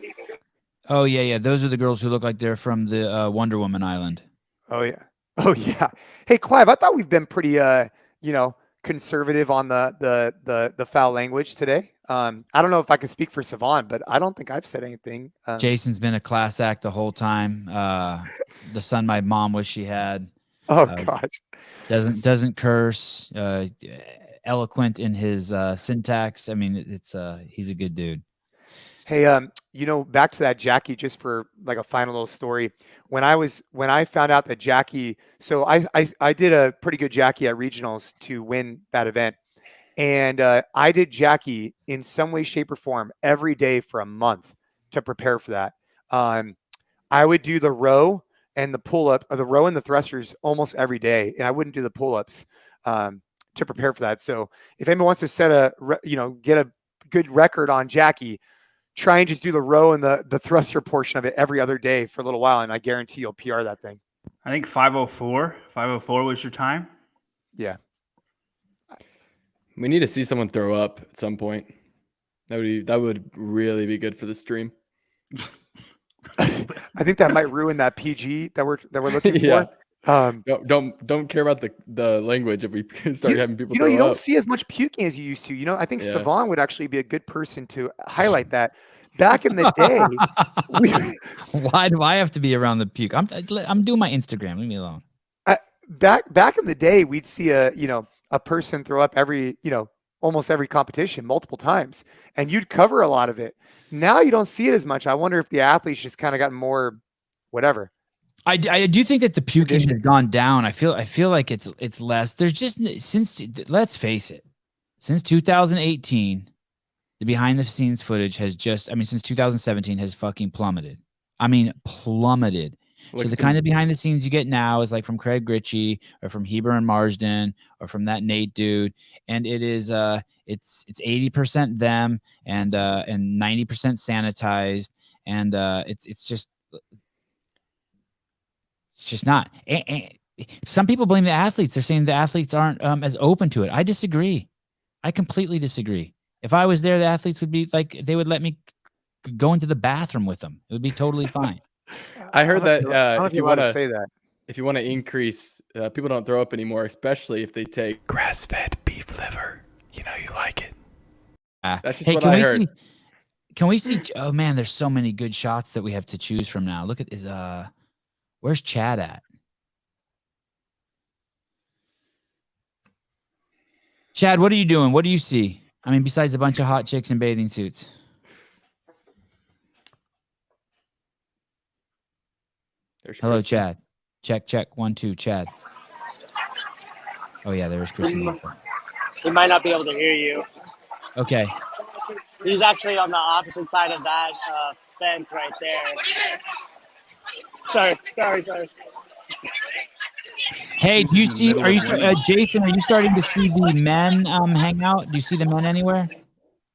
Oh, yeah. Those are the girls who look like they're from the Wonder Woman Island. Oh, yeah. Hey, Clive, I thought we've been pretty, conservative on the foul language today. I don't know if I can speak for Savant, but I don't think I've said anything. Jason's been a class act the whole time. The son my mom wished she had. Oh, gosh. Doesn't curse. Eloquent in his syntax. I mean, he's a good dude. Hey, back to that Jackie, just for like a final little story. When I found out that Jackie, so I did a pretty good Jackie at regionals to win that event. And I did Jackie in some way, shape, or form every day for a month to prepare for that. I would do the row and the pull-up, or the row and the thrusters almost every day, and I wouldn't do the pull-ups to prepare for that. So if anyone wants to get a good record on Jackie, try and just do the row and the thruster portion of it every other day for a little while, and I guarantee you'll PR that thing. I think 5:04. 5:04 was your time. Yeah. We need to see someone throw up at some point. That would really be good for the stream. I think that might ruin that PG that we're looking Yeah. for. Don't care about the language if we start having people. You don't see as much puking as you used to. I think Yeah. Savant would actually be a good person to highlight that. back in the day, why do I have to be around the puke? I'm doing my Instagram. Leave me alone. Back in the day, we'd see a person throw up every, almost every competition multiple times, and you'd cover a lot of it. Now you don't see it as much. I wonder if the athletes just kind of gotten more whatever. I do think that the puking has gone down. I feel like it's less. There's just, let's face it, since 2018, the behind the scenes footage has since 2017 has fucking plummeted. Plummeted. So the kind of behind the scenes you get now is like from Craig Ritchie or from Heber and Marsden or from that Nate dude, and it is it's 80% them and 90% sanitized, and it's just not. And some people blame the athletes. They're saying the athletes aren't as open to it. I disagree. I completely disagree. If I was there, the athletes would be like, they would let me go into the bathroom with them. It would be totally fine. I heard that if you want to say that, if you want to increase, people don't throw up anymore, especially if they take grass-fed beef liver. You like it. That's just what I heard. Can we see? Oh man, there's so many good shots that we have to choose from now. Look at where's Chad at? Chad, what are you doing? What do you see? Besides a bunch of hot chicks in bathing suits. Hello, Chad. Check. 1, 2, Chad. Oh, yeah, there's Christian. He might not be able to hear you. Okay. He's actually on the opposite side of that fence right there. Sorry. Hey, do you see? Are you, Jason? Are you starting to see the men hang out? Do you see the men anywhere?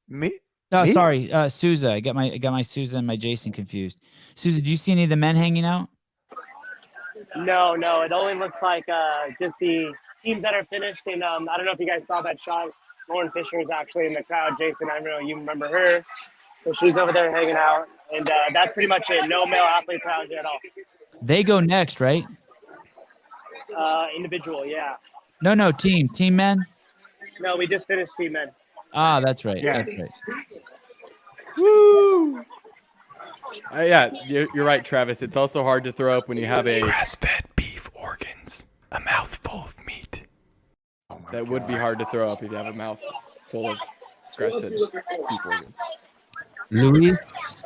Me? No, Me? sorry, Souza. I got my Souza and my Jason confused. Souza, do you see any of the men hanging out? No. It only looks like just the teams that are finished. And I don't know if you guys saw that shot. Lauren Fisher is actually in the crowd. Jason, I know you remember her. So she's over there hanging out. And that's pretty much it. No male athletes out here at all. They go next, right? Individual, yeah. No, team men. No, we just finished team men. Ah, that's right. Yeah. That's right. Woo! Yeah, you're right, Travis. It's also hard to throw up when you have a grass-fed beef organs, a mouthful of meat. That would be hard to throw up if you have a mouth full of grass-fed beef organs. Luis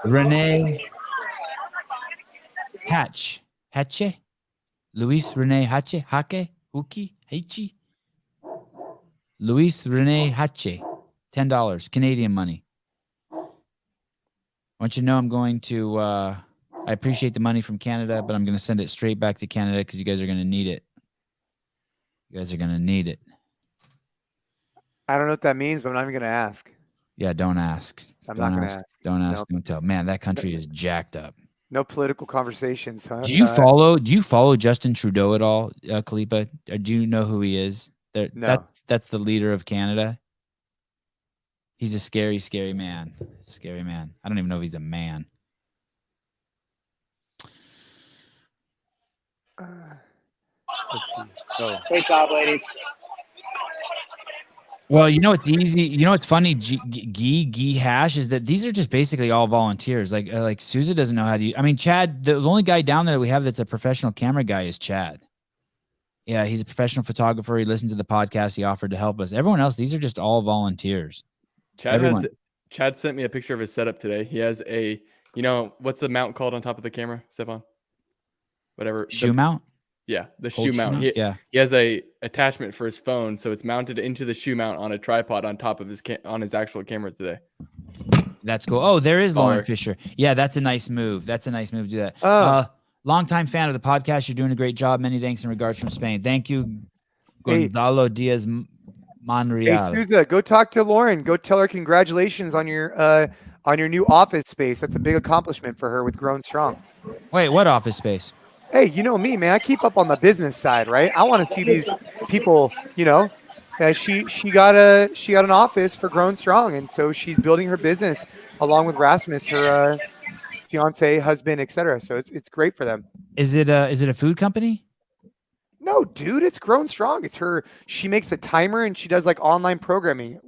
Rene Hatche. Luis Rene Hatche. Hake. Huki. Heichi. Luis Rene Hatche. $10 Canadian money. I want you to know I'm going to, I appreciate the money from Canada, but I'm going to send it straight back to Canada because you guys are going to need it. You guys are going to need it. I don't know what that means, but I'm not even going to ask. Yeah, don't ask. I'm not going to ask. Don't ask. Nope. Don't tell. Man, that country is jacked up. No political conversations, huh? Do you follow Justin Trudeau at all, Kalipa? Or do you know who he is? No. That's the leader of Canada. He's a scary, scary man. Scary man. I don't even know if he's a man. Let's see. Oh. Great job, ladies. Well, you know what's easy? You know what's funny? Gee Hash is that these are just basically all volunteers. Like Souza doesn't know how to. Chad. The only guy down there that we have that's a professional camera guy is Chad. Yeah, he's a professional photographer. He listened to the podcast. He offered to help us. Everyone else, these are just all volunteers. Chad sent me a picture of his setup today. He has a, what's the mount called on top of the camera, Stefan? Whatever. Shoe mount? Yeah, the shoe mount. He has a attachment for his phone, so it's mounted into the shoe mount on a tripod on top of his actual camera today. That's cool. Oh, there is Lauren Fisher. Yeah, that's a nice move. That's a nice move to do that. Longtime fan of the podcast. You're doing a great job. Many thanks in regards from Spain. Thank you, Gonzalo Diaz Monreal. Hey, Souza, go talk to Lauren. Go tell her congratulations on your new office space. That's a big accomplishment for her with Grown Strong. Wait, what office space? Hey, you know me, man. I keep up on the business side, right? I want to see these people, she got an office for Grown Strong, and so she's building her business along with Rasmus, her fiance, husband, etc. So it's great for them. Is it a food company? No, dude, it's Grown Strong. It's her. She makes a timer and she does like online programming.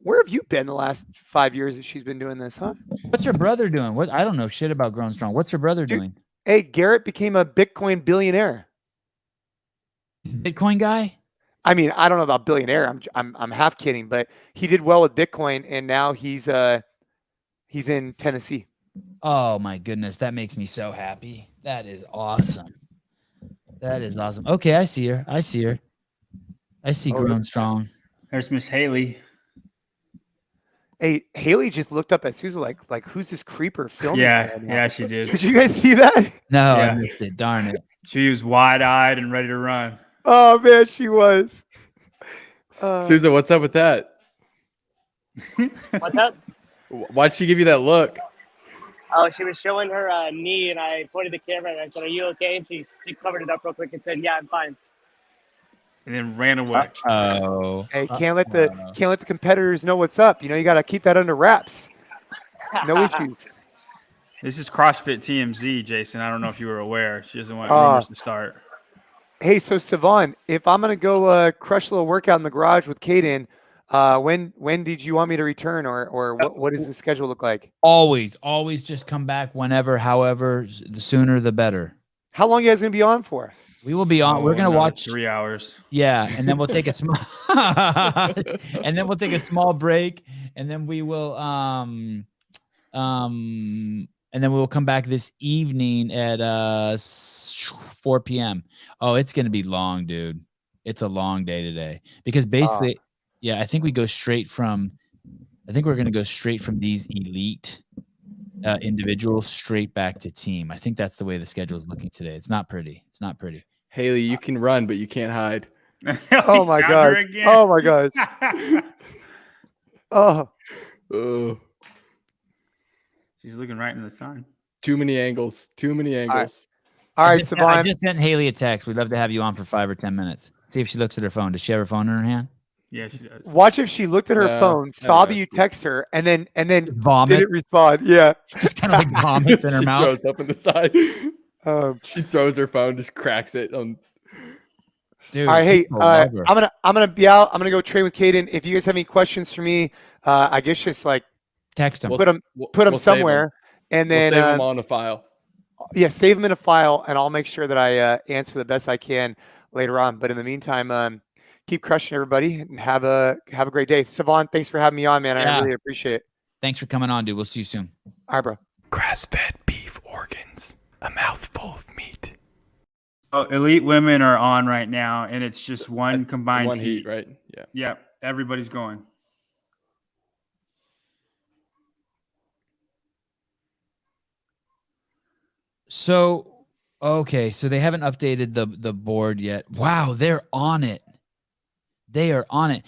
Where have you been the last 5 years that she's been doing this, huh? What's your brother doing? What I don't know shit about Grown Strong. What's your brother doing? Hey, Garrett became a Bitcoin billionaire. Bitcoin guy? I mean, I don't know about billionaire. I'm half kidding, but he did well with Bitcoin, and now he's in Tennessee. Oh my goodness, that makes me so happy. That is awesome. That is awesome. Okay, I see her. I see Grown Strong. There's Miss Haley. Hey, Haley just looked up at Susan like who's this creeper filming? Yeah, she did. Did you guys see that? No, Yeah. I missed it. Darn it. She was wide-eyed and ready to run. Oh man, she was. Susan, what's up with that? What's up? Why'd she give you that look? Oh, she was showing her knee, and I pointed the camera and I said, "Are you okay?" And she covered it up real quick and said, "Yeah, I'm fine." And then ran away. Oh. Hey, can't let the competitors know what's up. You know, you got to keep that under wraps. No issues. This is CrossFit TMZ, Jason. I don't know if you were aware. She doesn't want rumors to start. Hey, so Savon, if I'm gonna go crush a little workout in the garage with Kaden, when did you want me to return, or what does the schedule look like? Always just come back whenever, however, the sooner the better. How long are you guys gonna be on for? We will be on. We're gonna watch 3 hours. Yeah, and then we'll take a small break, and then we will and then we will come back this evening at 4 p.m. Oh, it's gonna be long, dude. It's a long day today because basically, I think we're gonna go straight from these elite individuals straight back to team. I think that's the way the schedule is looking today. It's not pretty. Haley, you can run, but you can't hide. Oh my god! Oh my god! Oh. She's looking right in the sun. Too many angles. All right, Savon. I just sent Haley a text. We'd love to have you on for 5 or 10 minutes. See if she looks at her phone. Does she have her phone in her hand? Yeah, she does. Watch if she looked at her phone, saw that you text her, and then vomit. didn't respond. Yeah, just kind of like vomits in her She mouth. throws up in the side. She throws her phone, just cracks it. Dude, all right, hey, people love her. I'm gonna be out. I'm gonna go train with Kaden. If you guys have any questions for me, I guess just like text them. Put them somewhere, and then we'll save them on a file. Yeah, save them in a file, and I'll make sure that I answer the best I can later on. But in the meantime, keep crushing everybody, and have a great day. Savon, thanks for having me on, man. I really appreciate it. Thanks for coming on, dude. We'll see you soon. All right, bro. Grass-fed beef organs, a mouthful of meat. Oh, elite women are on right now, and it's just one combined one heat, right? Yeah. Yeah, everybody's going. So, okay, so they haven't updated the board yet. Wow, they're on it. They are on it.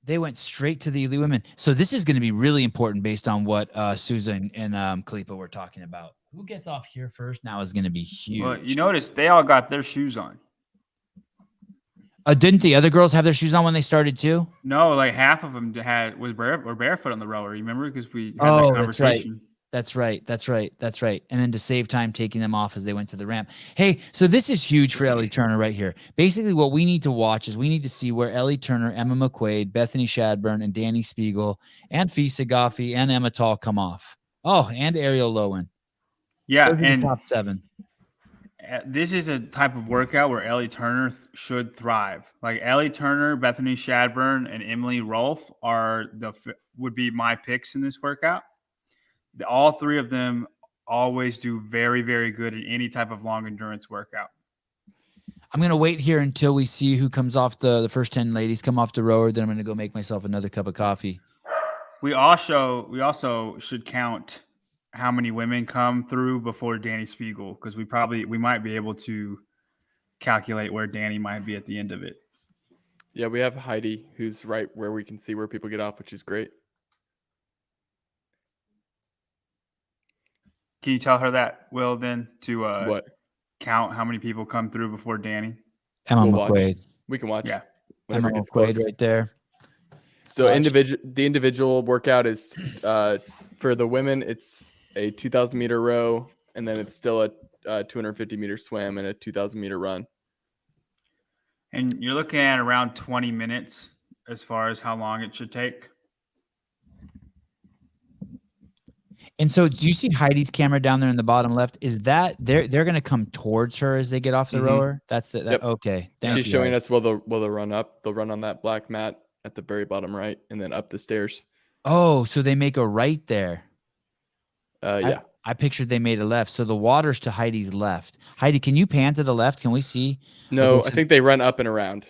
They went straight to the elite women. So this is going to be really important based on what Susan and Kalipa were talking about. Who gets off here first now is going to be huge. Well, you notice they all got their shoes on. Didn't the other girls have their shoes on when they started too? No, like half of them were barefoot on the rower. You remember, because we had that conversation. That's right. And then to save time, taking them off as they went to the ramp. Hey, so this is huge for Ellie Turner right here. Basically, what we need to watch is we need to see where Ellie Turner, Emma McQuaid, Bethany Shadburn, and Danny Spiegel, and Fisa Goffi, and Emma Tall come off. Oh, and Ariel Lowen. Yeah, Those are and the top 7. This is a type of workout where Ellie Turner should thrive. Like Ellie Turner, Bethany Shadburn, and Emily Rolfe would be my picks in this workout. All 3 of them always do very, very good in any type of long endurance workout. I'm going to wait here until we see who comes off the first 10 ladies come off the rower. Then I'm going to go make myself another cup of coffee. We also should count how many women come through before Danny Spiegel, because we might be able to calculate where Danny might be at the end of it. Yeah, we have Heidi, who's right where we can see where people get off, which is great. Can you tell her that, Will, then, to what? Count how many people come through before Danny? Emma McQuaid. We can watch. Yeah. Emma McQuaid right there. So the individual workout is for the women, it's a 2,000 meter row, and then it's still a 250 meter swim and a 2,000 meter run. And you're looking at around 20 minutes as far as how long it should take. And so, do you see Heidi's camera down there in the bottom left? Is that they're going to come towards her as they get off the rower? That's the Yep. okay. She's showing us will they'll run up. They'll run on that black mat at the very bottom right, and then up the stairs. Oh, so they make a right there. Yeah. I pictured they made a left. So the water's to Heidi's left. Heidi, can you pan to the left? Can we see? No, Okay, so- I think they run up and around.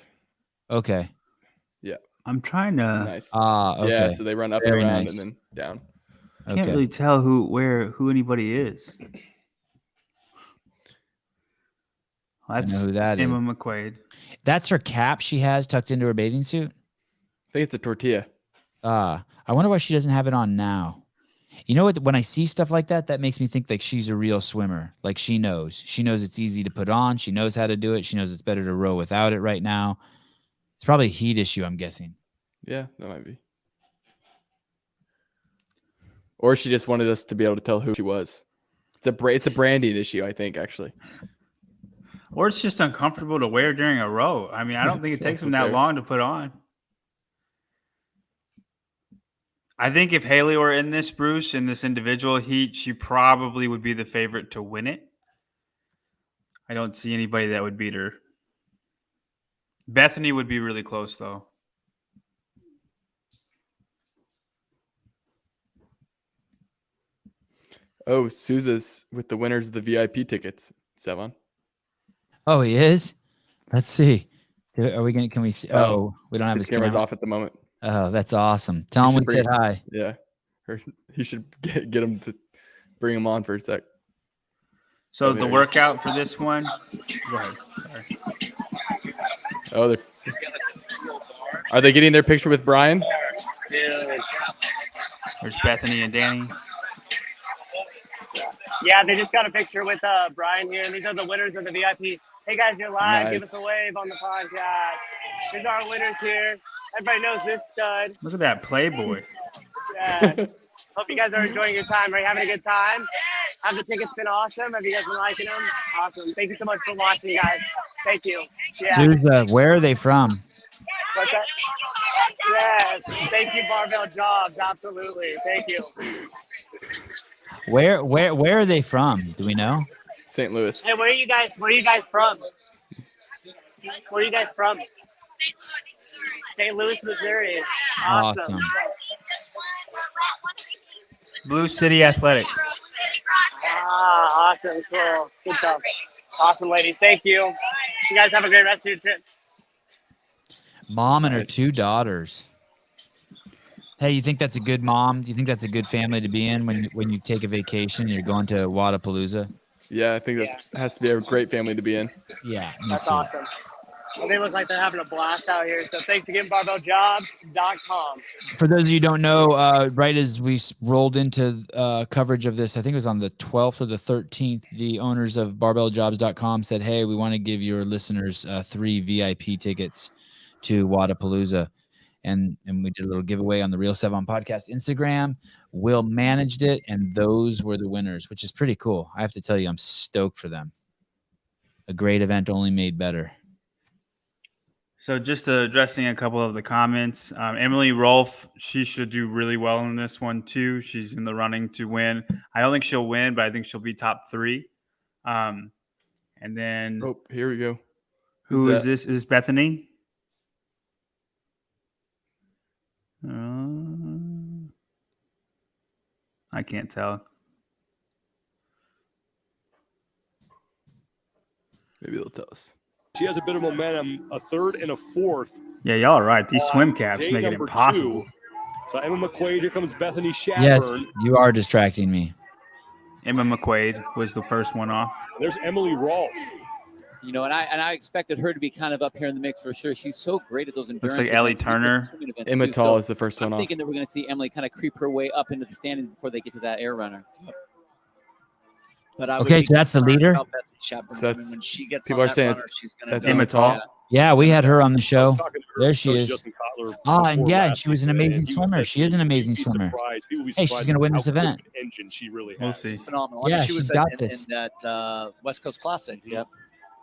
Okay. Yeah. I'm trying to. Nice. Okay. Yeah, so they run up Very and around nice. and then down. I can't really tell who anybody is. That's I know who that is. Emma McQuaid. That's her cap she has tucked into her bathing suit. I think it's a tortilla. I wonder why she doesn't have it on now. You know what? When I see stuff like that, that makes me think like she's a real swimmer. Like she knows it's easy to put on. She knows how to do it. She knows it's better to row without it right now. It's probably a heat issue, I'm guessing. Yeah, that might be. Or she just wanted us to be able to tell who she was. It's a branding issue, I think, actually. Or it's just uncomfortable to wear during a row. I mean, I don't think it takes them that long to put on. I think if Haley were in this, Bruce, in this individual heat, she probably would be the favorite to win it. I don't see anybody that would beat her. Bethany would be really close, though. Oh, Sousa's with the winners of the VIP tickets, Sevon. Oh, he is? Let's see. Are we going to, can we see? Oh, we don't have his his camera's camera off at the moment. Oh, that's awesome. Tell him we said hi. Yeah. He should get him to bring him on for a sec. So the workout for this one. Go ahead. Sorry. Oh, are they getting their picture with Brian? There's Bethany and Danny. Yeah, they just got a picture with Brian here, and these are the winners of the VIP. Hey guys, you're live. Nice. Give us a wave on the podcast. Here's our winners here. Everybody knows this stud. Look at that Playboy. Yeah. Hope you guys are enjoying your time. Are you having a good time? Have the tickets been awesome? Have you guys been liking them? Awesome. Thank you so much for watching, guys. Thank you. Yeah. Dude, where are they from? What's that? Yes. Thank you, Barbell Jobs. Absolutely. Thank you. Where are they from? Do we know? St. Louis. Hey, where are you guys from? Where are you guys from? St. Louis, Missouri. Awesome. Blue City Athletics. Awesome. Cool. Good stuff. Awesome, ladies. Thank you. You guys have a great rest of your trip. Mom and her 2 daughters. Hey, you think that's a good mom? Do you think that's a good family to be in when you take a vacation and you're going to Wodapalooza? Yeah, I think that has to be a great family to be in. Yeah, me That's too. awesome. Well, they look like they're having a blast out here. So thanks again, barbelljobs.com. For those of you who don't know, right as we rolled into coverage of this, I think it was on the 12th or the 13th, the owners of barbelljobs.com said, hey, we want to give your listeners 3 VIP tickets to Wodapalooza. And we did a little giveaway on the Real Sevon Podcast Instagram. Will managed it, and those were the winners, which is pretty cool. I have to tell you, I'm stoked for them. A great event only made better. So just addressing a couple of the comments, Emily Rolfe, she should do really well in this one too. She's in the running to win. I don't think she'll win, but I think she'll be top 3. And then here we go. Who is this? Is this Bethany? I can't tell. Maybe they'll tell us. She has a bit of momentum, a 3rd and a 4th. Yeah, y'all are right. These swim caps Day make it number impossible. 2. So Emma McQuaid, here comes Bethany Shadburn. Yes, you are distracting me. Emma McQuaid was the first one off. There's Emily Rolfe. You know, and I expected her to be kind of up here in the mix for sure. She's so great at those endurance. Looks like Ellie events, Turner. swimming events Emma too. Tall So is the first one I'm off. thinking that we're going to see Emily kind of creep her way up into the standing before they get to that air runner. But I would Okay, be so that's the concerned leader? about Bethany Shadburn. So I mean, when she gets people on are that saying runner, it's- she's going that's to Emma Tall. Yeah, we had her on the show. Talking to her There she coach, is. Justin Cotler, And before yeah, last she was an season, amazing and he swimmer. said She is an amazing you'd be swimmer. surprised. People would be Hey, she's surprised going to win how this quick event. an engine she really We'll has. see. It's phenomenal. Yeah, I mean, she she's was got in this. that West Coast Classic. Yep.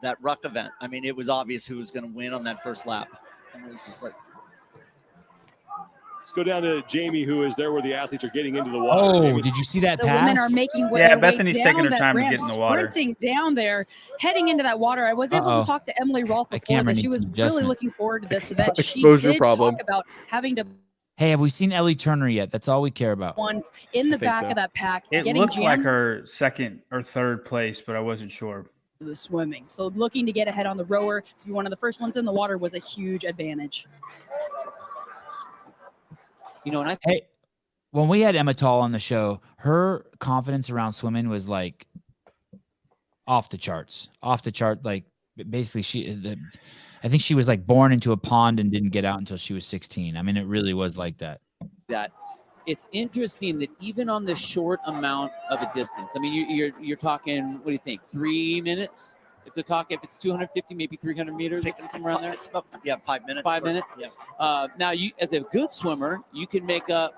That ruck event. I mean, it was obvious who was going to win on that first lap. And it was just like. Let's go down to Jamie, who is there where the athletes are getting into the water. Oh, Jamie. did you see that The pass? women are making Yeah, their way Bethany's down taking her that time to ramp, get in the water. sprinting down there, heading into that water. I was able Uh-oh. to talk to Emily Rolfe That before camera this. She needs was some really adjustment. looking forward to this event. Exposure She did problem. talk about having to Hey, have we seen Ellie Turner yet? That's all we care about. ones in the think back so. of that pack. It getting looked like jammed her second or third place, but I wasn't sure. the swimming. So looking to get ahead on the rower to be one of the first ones in the water was a huge advantage. You know, and I Hey, when we had Emma Tall on the show, her confidence around swimming was like off the charts. Like basically, I think she was like born into a pond and didn't get out until she was 16. I mean, it really was like that. that it's interesting that even on the short amount of a distance, I mean, you're talking, what do you think, 3 minutes? If it's 250, maybe 300 meters, somewhere around there. It's about 5 minutes. 5 minutes. Yeah. Now, you as a good swimmer, you can make up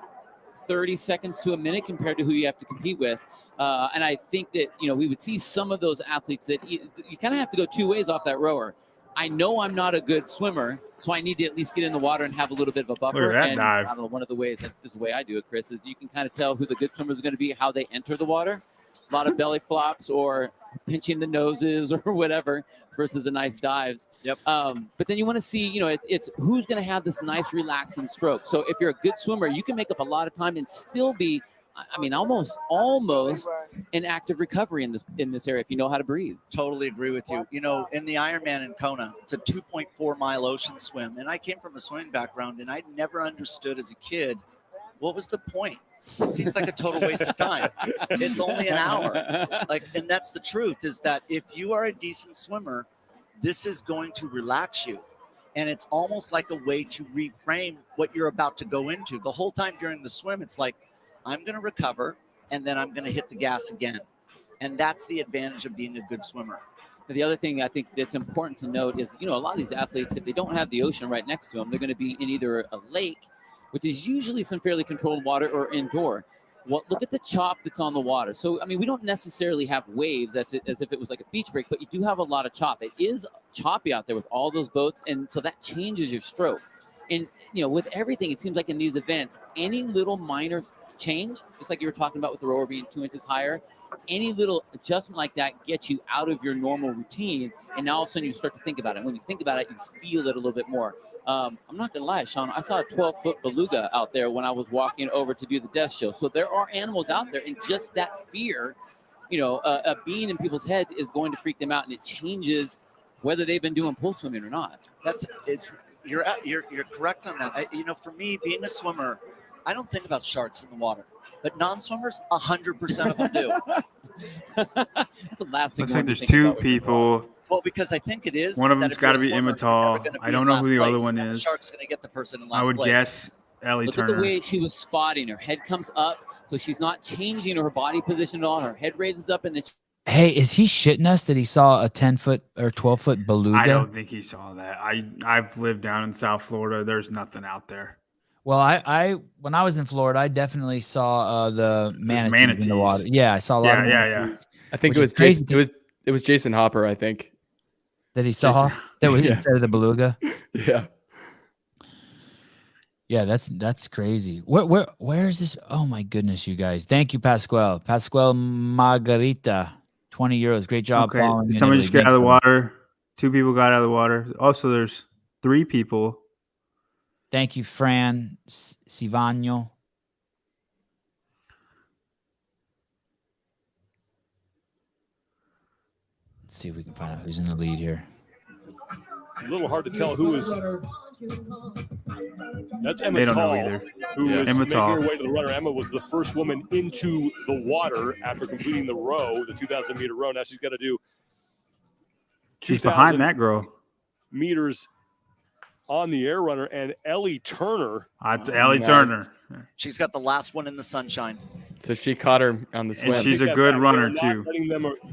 30 seconds to a minute compared to who you have to compete with. And I think that, we would see some of those athletes that you kind of have to go two ways off that rower. I know I'm not a good swimmer, so I need to at least get in the water and have a little bit of a buffer. Look at that and dive. I don't know, one of the ways, this is the way I do it, Chris, is you can kind of tell who the good swimmer is going to be, how they enter the water. A lot of belly flops or pinching the noses or whatever versus the nice dives. Yep. But then you want to see, it's who's going to have this nice relaxing stroke. So if you're a good swimmer, you can make up a lot of time and still be, almost in active recovery in this area if you know how to breathe. Totally agree with you. In the Ironman in Kona, it's a 2.4 mile ocean swim. And I came from a swimming background, and I never understood as a kid, what was the point? It seems like a total waste of time. It's only an hour. And that's the truth, is that if you are a decent swimmer, this is going to relax you. And it's almost like a way to reframe what you're about to go into. The whole time during the swim, it's like, I'm going to recover, and then I'm going to hit the gas again. And that's the advantage of being a good swimmer. The other thing I think that's important to note is, a lot of these athletes, if they don't have the ocean right next to them, they're going to be in either a lake, which is usually some fairly controlled water, or indoor. Well, look at the chop that's on the water. So, we don't necessarily have waves as if it was like a beach break, but you do have a lot of chop. It is choppy out there with all those boats, and so that changes your stroke. And, with everything, it seems like in these events, any little minor change, just like you were talking about with the rower being 2 inches higher, any little adjustment like that gets you out of your normal routine, and now all of a sudden you start to think about it. When you think about it, you feel it a little bit more. I'm not gonna lie, Sean, I saw a 12-foot beluga out there when I was walking over to do the death show. So there are animals out there, and just that fear, being in people's heads is going to freak them out, and it changes whether they've been doing pool swimming or not. You're correct on that. For me, being a swimmer, I don't think about sharks in the water, but non-swimmers, 100% of them do. That's the last thing. Looks like there's two people. Well, because I think it is. One of them's got to be Immatal. I don't know who the other one is. The shark's going to get the person in last I would place. guess Ellie Look Turner. at the way she was spotting. Her head comes up, so she's not changing her body position at all. Her head raises up, and then Hey, is he shitting us that he saw a 10-foot or 12-foot beluga? I don't think he saw that. I've lived down in South Florida. There's nothing out there. Well, I when I was in Florida, I definitely saw the manatees in the water. Yeah, I saw a lot of manatees. I think it was Jason. It was Jason Hopper, I think. That he saw that was instead of the beluga. Yeah. Yeah, that's crazy. Where is this? Oh my goodness, you guys! Thank you, Pasquale. Pasquale Margarita, 20 euros. Great job following. Somebody just got out of the water. 2 people got out of the water. Also, there's 3 people. Thank you, Fran Sivagno. Let's see if we can find out who's in the lead here. A little hard to tell who is. That's Emma They don't know Tall, either. who Yeah. was Emma making Tall. her way to the runner. Emma was the first woman into the water after completing the row, the 2,000-meter row. Now she's got to do She's behind that girl. meters on the air runner, and Ellie Turner. Ellie Turner. She's got the last one in the sunshine. So she caught her on the swim. And she's a good runner, too.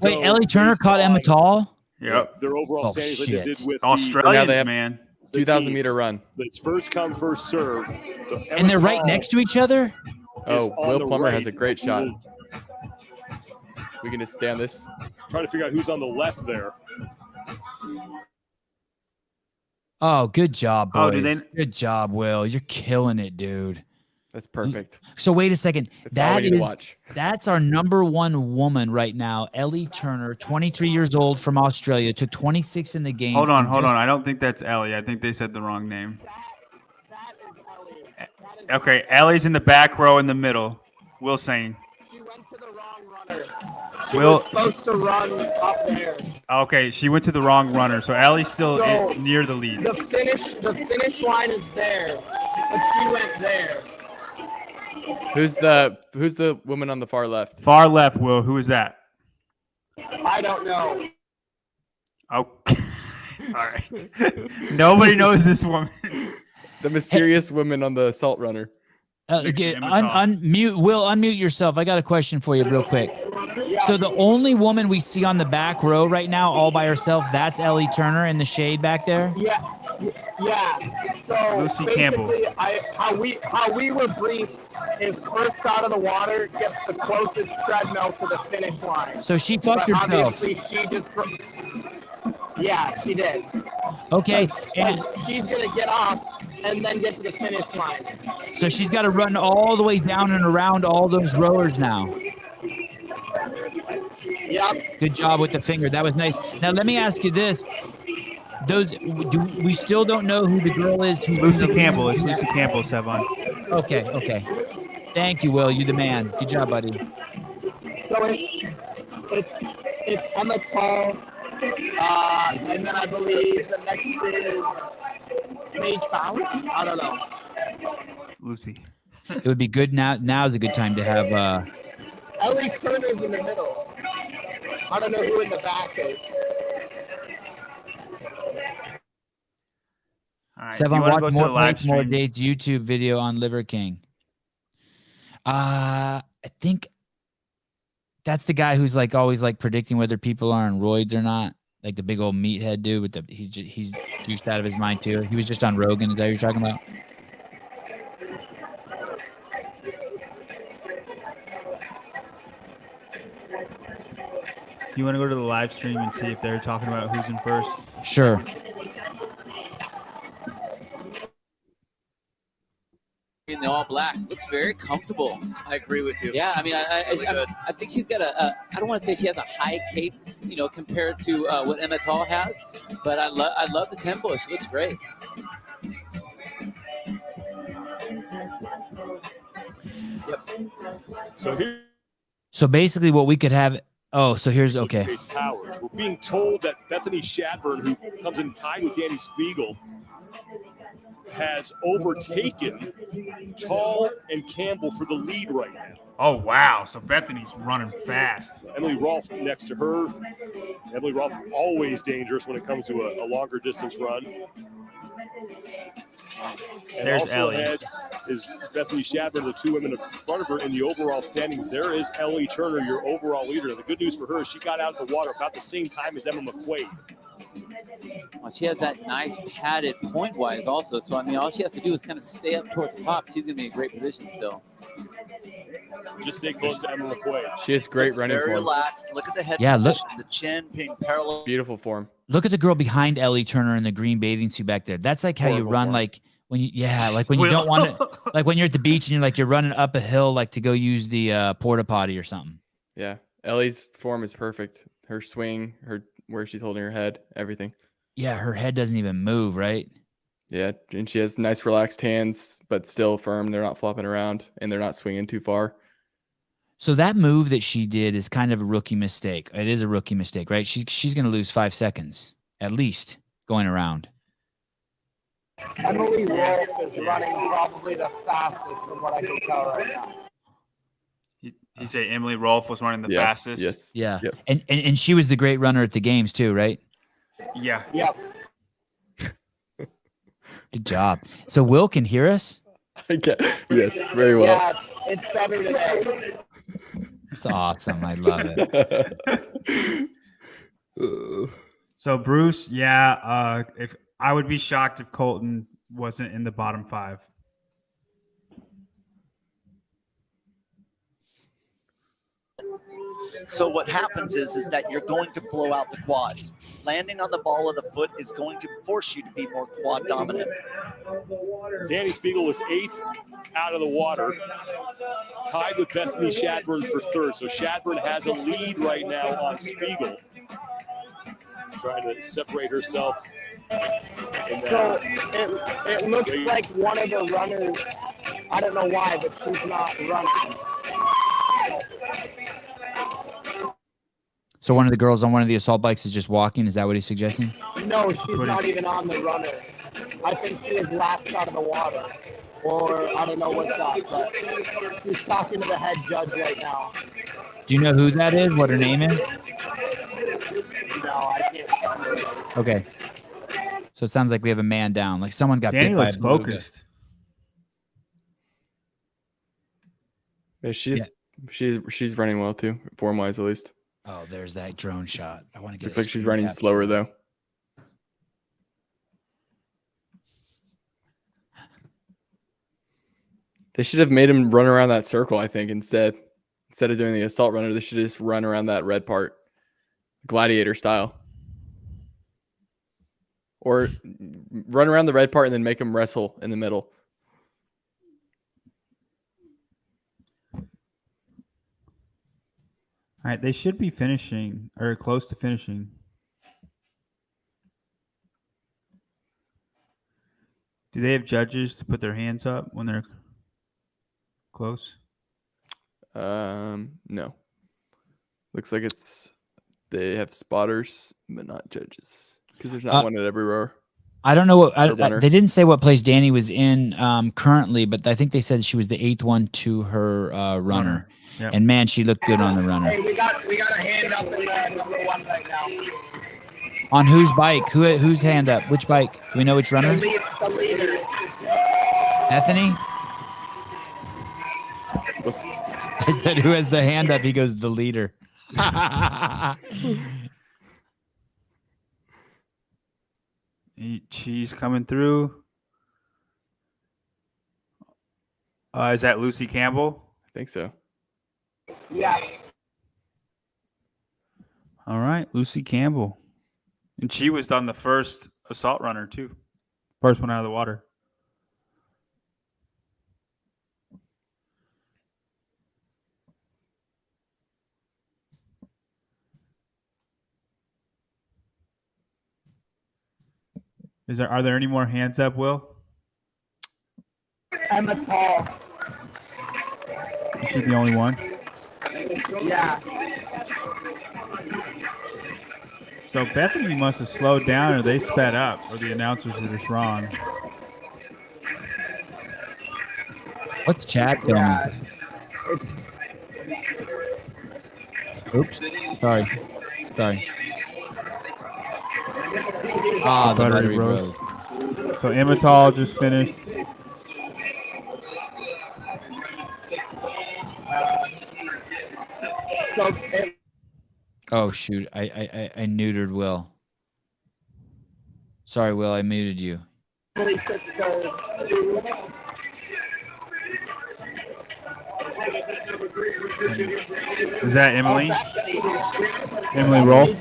Wait, Ellie Turner caught Emma Tall? Yep. Their overall standings like they did with Australians, Now they have man. 2,000 meter run. It's first come, first serve. And they're right next to each other? Oh, on Will the Plummer right. has a great shot. We can just stay on this. Trying to figure out who's on the left there. Oh, good job, Oh, boys. do they- Good job, Will. You're killing it, dude. That's perfect. So wait a second. That's all we need to watch. That's our number one woman right now, Ellie Turner, 23 years old from Australia, took 26 in the game. Hold on. I don't think that's Ellie. I think they said the wrong name. Okay, Ellie's in the back row in the middle. Will saying. She went to the wrong runner. She Will, was supposed to run up there. Okay, she went to the wrong runner, so Ellie's still near the lead. The finish line is there, but she went there. Who's the woman on the far left? Far left, Will. Who is that? I don't know. Oh, all right. Nobody knows this woman. The mysterious woman on the salt runner. Unmute. Will, unmute yourself. I got a question for you real quick. So the only woman we see on the back row right now all by herself, that's Ellie Turner in the shade back there? Yeah. So Lucy basically, Campbell. how we were briefed is first out of the water gets the closest treadmill to the finish line. So she fucked But herself. obviously she just... Yeah, she did. Okay. And she's going to get off and then get to the finish line. so she's got to run all the way down and around all those rowers now. Yep. Good job with the finger. That was nice. Now let me ask you this: we still don't know who the girl is? Lucy Campbell. It's Lucy Campbell, Sevon. Okay. Thank you, Will. You're the man. Good job, buddy. So it's Emma Tall, and then I believe the next is Paige Fowler. I don't know. Lucy. It would be good now. Now's a good time to have. Ellie Turner's in the middle. I don't know who in the back is. All right. Sevon, watch more Planks, More Dates YouTube video on Liver King. I think that's the guy who's like always like predicting whether people are on roids or not. Like the big old meathead dude with he's juiced out of his mind too. He was just on Rogan. Is that what you're talking about? You want to go to the live stream and see if they're talking about who's in first? Sure. In the all black, looks very comfortable. I agree with you. Yeah, I mean, I think she's got I don't want to say she has a high cadence, compared to what Emma Tall has, but I love the tempo. She looks great. Yep. So basically, what we could have. Oh, so here's okay. Powers. We're being told that Bethany Shadburn, who comes in tied with Danny Spiegel, has overtaken Tall and Campbell for the lead right now. Oh, wow. So Bethany's running fast. Emily Rolfe next to her. Emily Rolfe always dangerous when it comes to a longer distance run. And There's also Ellie. ahead is Bethany Shadburn, the two women in front of her in the overall standings. There is Ellie Turner, your overall leader. The good news for her is she got out of the water about the same time as Emma McQuaid. Well, she has that nice padded point-wise also. So, I mean, all she has to do is kind of stay up towards the top. She's going to be in great position still. Just stay close to Emma McQuaid. She has great running very form. relaxed. Look at the head Yeah, position, the chin being parallel. Beautiful form. Look at the girl behind Ellie Turner in the green bathing suit back there. That's like how you run, like when you, like when you don't want to, like when you're at the beach and you're running up a hill, like to go use the porta potty or something. Yeah, Ellie's form is perfect. Her swing, where she's holding her head, everything. Yeah, her head doesn't even move, right? Yeah, and she has nice relaxed hands, but still firm. They're not flopping around, and they're not swinging too far. So that move that she did is kind of a rookie mistake. It is a rookie mistake, right? She's going to lose 5 seconds at least going around. Emily Rolfe is running probably the fastest from what I can tell right now. You say Emily Rolfe was running the fastest? Yes. Yeah. Yep. And she was the great runner at the games too, right? Yeah. Yep. Good job. So Will can hear us? Yes, very well. Yeah, it's better today. That's awesome. I love it. So Bruce, if I would be shocked if Colton wasn't in the bottom 5. So what happens is that you're going to blow out the quads. Landing on the ball of the foot is going to force you to be more quad dominant. Danny Spiegel was 8th out of the water, tied with Bethany Shadburn for 3rd. So Shadburn has a lead right now on Spiegel, trying to separate herself. So it looks like one of the runners, I don't know why, but she's not running. So one of the girls on one of the assault bikes is just walking. Is that what he's suggesting? No, she's not even on the runner. I think she was last out of the water. Or I don't know what's up, but she's talking to the head judge right now. Do you know who that is? What her name is? No, I can't. Okay. So it sounds like we have a man down. Like someone got Danny bit by looks a beluga. focused. Yeah, she's running well too, form wise at least. Oh, there's that drone shot. I want to get. Looks like she's running slower though. They should have made him run around that circle, I think, instead of doing the assault runner. They should just run around that red part, gladiator style. Or run around the red part and then make him wrestle in the middle. All right, they should be finishing or close to finishing. Do they have judges to put their hands up when they're close? No. Looks like they have spotters, but not judges because there's not one at every rower. I don't know what they didn't say what place Danny was in currently, but I think they said she was the 8th one to her runner. Yep. And man, she looked good on the runner. Hey, we got a hand up in the number 1 right now. On whose bike? Whose hand up? Which bike? Do we know which runner? The leader. Bethany? I said, who has the hand up? He goes, the leader. She's coming through. Is that Lucy Campbell? I think so. Yeah. All right, Lucy Campbell. And she was on the first assault runner, too. First one out of the water. Are there any more hands up, Will? Emma Tall. Is she the only one? Yeah. So Bethany must have slowed down or they sped up, or the announcers were just wrong. What's Chad filming? Oops. Sorry. Ah, the battery broke. So Emmental just finished. Oh shoot! I neutered Will. Sorry, Will. I muted you. Was that Emily? Emily Rolfe?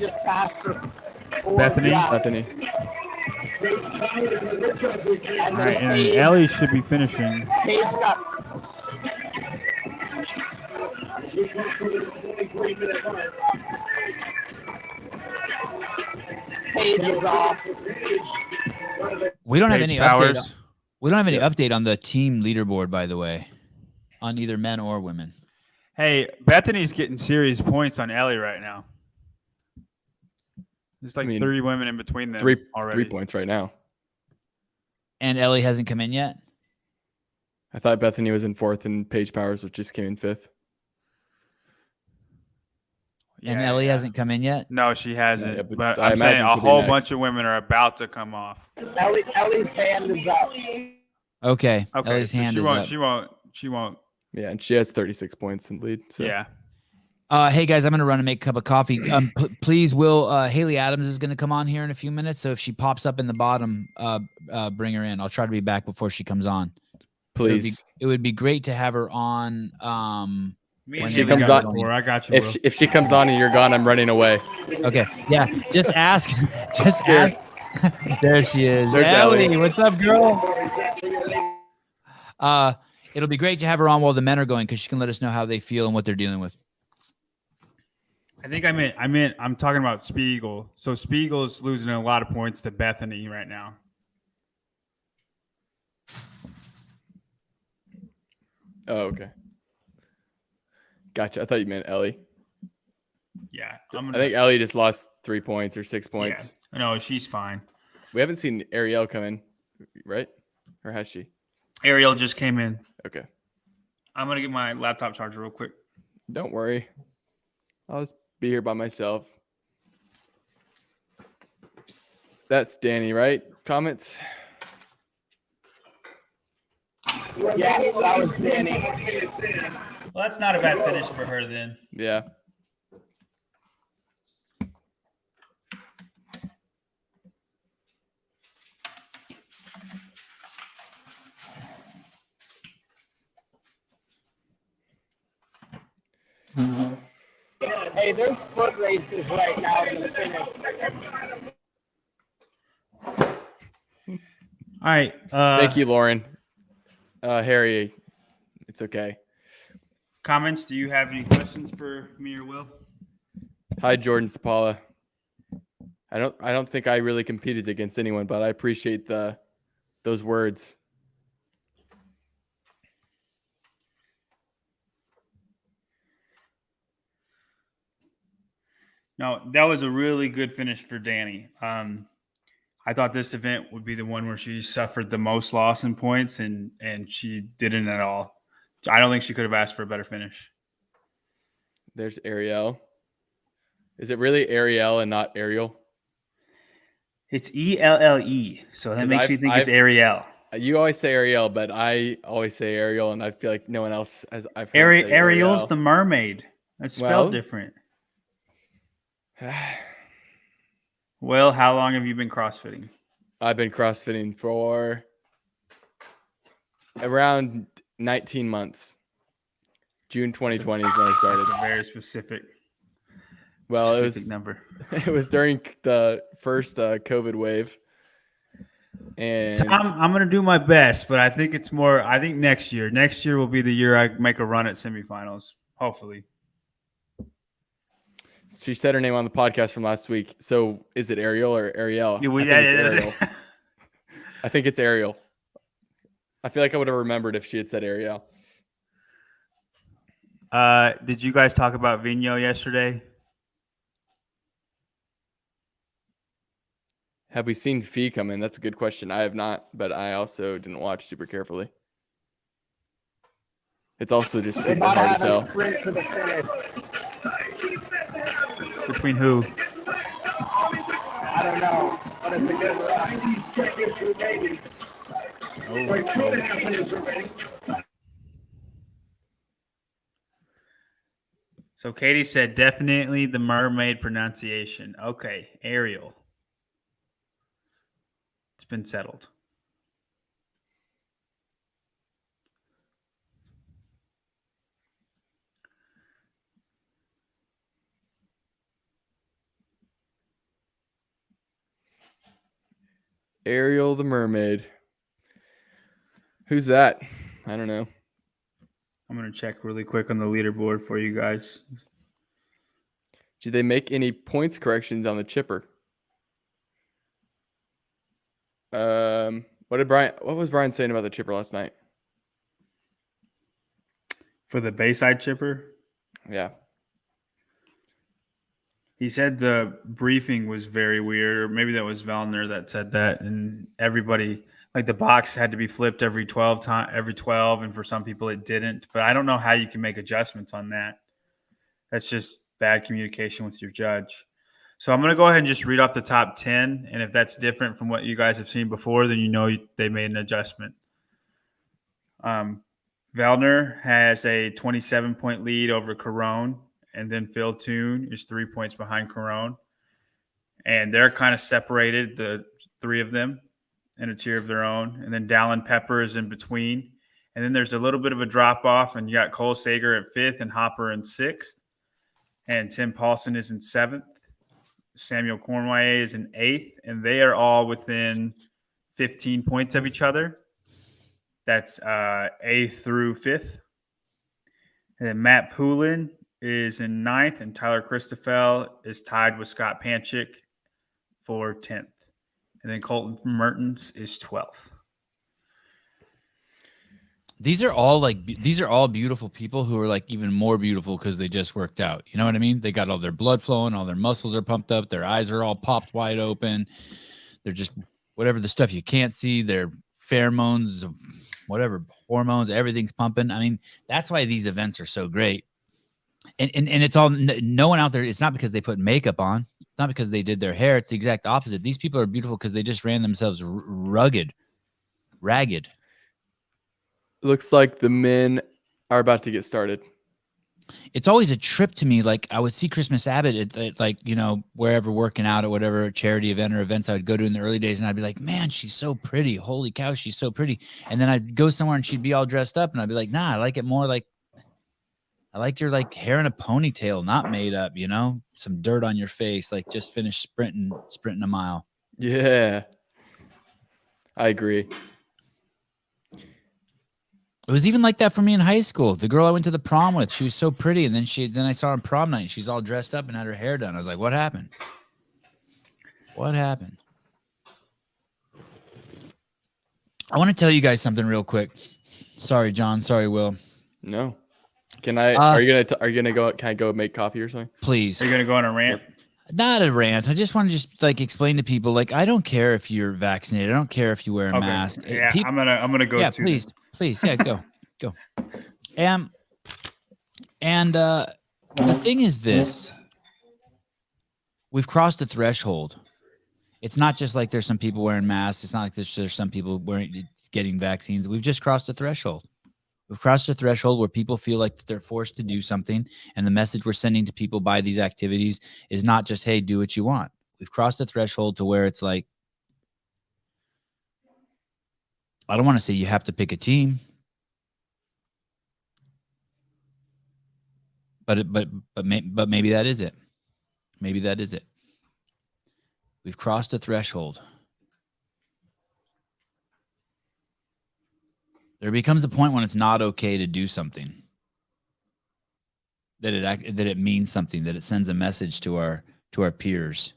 Bethany? Bethany. All right, and Ellie should be finishing. We don't have any Powers. update. We don't have any update on the team leaderboard, by the way, on either men or women. Hey, Bethany's getting serious points on Ellie right now. There's like 30 women in between them already. 3 points right now. And Ellie hasn't come in yet? I thought Bethany was in 4th and Paige Powers just came in 5th. And Ellie hasn't come in yet? No, she hasn't. Yeah, but I I'm saying imagine a she'll be whole next. bunch of women are about to come off. Ellie's hand is up. Okay. Okay, Ellie's so hand she is won't, up. She won't. Yeah, and she has 36 points in lead. So. Yeah. Hey guys, I'm gonna run and make a cup of coffee. Please, Will. Haley Adams is gonna come on here in a few minutes. So if she pops up in the bottom, bring her in. I'll try to be back before she comes on. Please. It would be great to have her on If she comes on, I got you. if she comes on and you're gone, I'm running away. Okay. Yeah. Just ask. Just ask. There she is. There's Ellie. What's up, girl? It'll be great to have her on while the men are going because she can let us know how they feel and what they're dealing with. I think I'm talking about Spiegel. So Spiegel's losing a lot of points to Bethany right now. Oh, okay. Gotcha. I thought you meant Ellie. Yeah. I think Ellie just lost 3 points or 6 points. Yeah. No, she's fine. We haven't seen Ariel come in, right? Or has she? Ariel just came in. Okay. I'm going to get my laptop charger real quick. Don't worry. I'll just be here by myself. That's Danny, right? Comments? Yeah, that was Danny. Well, that's not a bad finish for her then. Yeah. Hey, there's foot races right now in the finish. All right. Thank you, Lauren. Harry, it's okay. Comments? Do you have any questions for me or Will? Hi, Jordan Sapala. I don't think I really competed against anyone, but I appreciate those words. No, that was a really good finish for Danny. I thought this event would be the one where she suffered the most loss in points, and she didn't at all. I don't think she could have asked for a better finish. There's Ariel. Is it really Ariel and not Ariel? It's ELLE, so that makes me think it's Ariel. You always say Ariel, but I always say Ariel, and I feel like no one else has. I've heard say Ariel's Ariel. the mermaid. That's spelled different. Well, how long have you been CrossFitting? I've been CrossFitting for around 19 months. June 2020 is when I started. It's a very specific. Well, specific it was number. It was during the first COVID wave, and So I'm going to do my best, but I think it's more. I think next year. Next year will be the year I make a run at semifinals. Hopefully. she said her name on the podcast from last week. So is it Ariel or Ariel? I think it's Ariel. I feel like I would have remembered if she had said Ariel. Did you guys talk about Vino yesterday? Have we seen Fee come in? That's a good question. I have not, but I also didn't watch super carefully. It's also just super hard to tell. Between who? I don't know, but it's a good run. Like 2.5 minutes remaining. So Katie said definitely the mermaid pronunciation. Okay, Ariel. It's been settled. Ariel the mermaid. Who's that? I don't know. I'm going to check really quick on the leaderboard for you guys. Did they make any points corrections on the chipper? What was Brian saying about the chipper last night? For the Bayside chipper? Yeah. He said the briefing was very weird, or maybe that was Vellner that said that, and everybody, like the box had to be flipped every 12, and for some people it didn't. But I don't know how you can make adjustments on that. That's just bad communication with your judge. So I'm going to go ahead and just read off the top 10, and if that's different from what you guys have seen before, then you know they made an adjustment. Vellner has a 27-point lead over Carone. And then Phil Toon is 3 points behind Carone. And they're kind of separated, the three of them, in a tier of their own. And then Dallin Pepper is in between. And then there's a little bit of a drop off, and you got Cole Sager at 5th and Hopper in 6th. And Tim Paulson is in 7th. Samuel Cornway is in 8th, and they are all within 15 points of each other. That's 8th through 5th. And then Matt Poulin is in 9th, and Tyler Christoffel is tied with Scott Panchik for 10th. And then Colton Mertens is 12th. These are all beautiful people who are like even more beautiful because they just worked out. You know what I mean? They got all their blood flowing, all their muscles are pumped up, their eyes are all popped wide open. They're just whatever the stuff you can't see, their pheromones, whatever hormones, everything's pumping. I mean, that's why these events are so great. And it's all, no one out there, it's not because they put makeup on. It's not because they did their hair. It's the exact opposite. These people are beautiful because they just ran themselves ragged. Looks like the men are about to get started. It's always a trip to me. Like I would see Christmas Abbott at like, you know, wherever working out at whatever charity event or events I would go to in the early days. And I'd be like, man, she's so pretty. Holy cow, she's so pretty. And then I'd go somewhere and she'd be all dressed up. And I'd be like, nah, I like it more like, I like your like hair in a ponytail, not made up, you know, some dirt on your face. Like just finished sprinting a mile. Yeah, I agree. It was even like that for me in high school. The girl I went to the prom with, she was so pretty. And then I saw her on prom night. She's all dressed up and had her hair done. I was like, what happened? What happened? I want to tell you guys something real quick. Sorry, John. Sorry, Will. No. Can I, are you gonna go, can I go make coffee or something? Please. Are you going to go on a rant? Not a rant. I just want to just like explain to people, like, I don't care if you're vaccinated. I don't care if you wear a mask. Yeah, I'm gonna go. Yeah, to please. Yeah, go. And the thing is this: we've crossed the threshold. It's not just like there's some people wearing masks. It's not like there's some people getting vaccines. We've just crossed the threshold. We've crossed a threshold where people feel like they're forced to do something. And the message we're sending to people by these activities is not just, hey, do what you want. We've crossed a threshold to where it's like, I don't want to say you have to pick a team. But maybe that is it. Maybe that is it. We've crossed a threshold. There becomes a point when it's not okay to do something. That it means something, that it sends a message to our peers.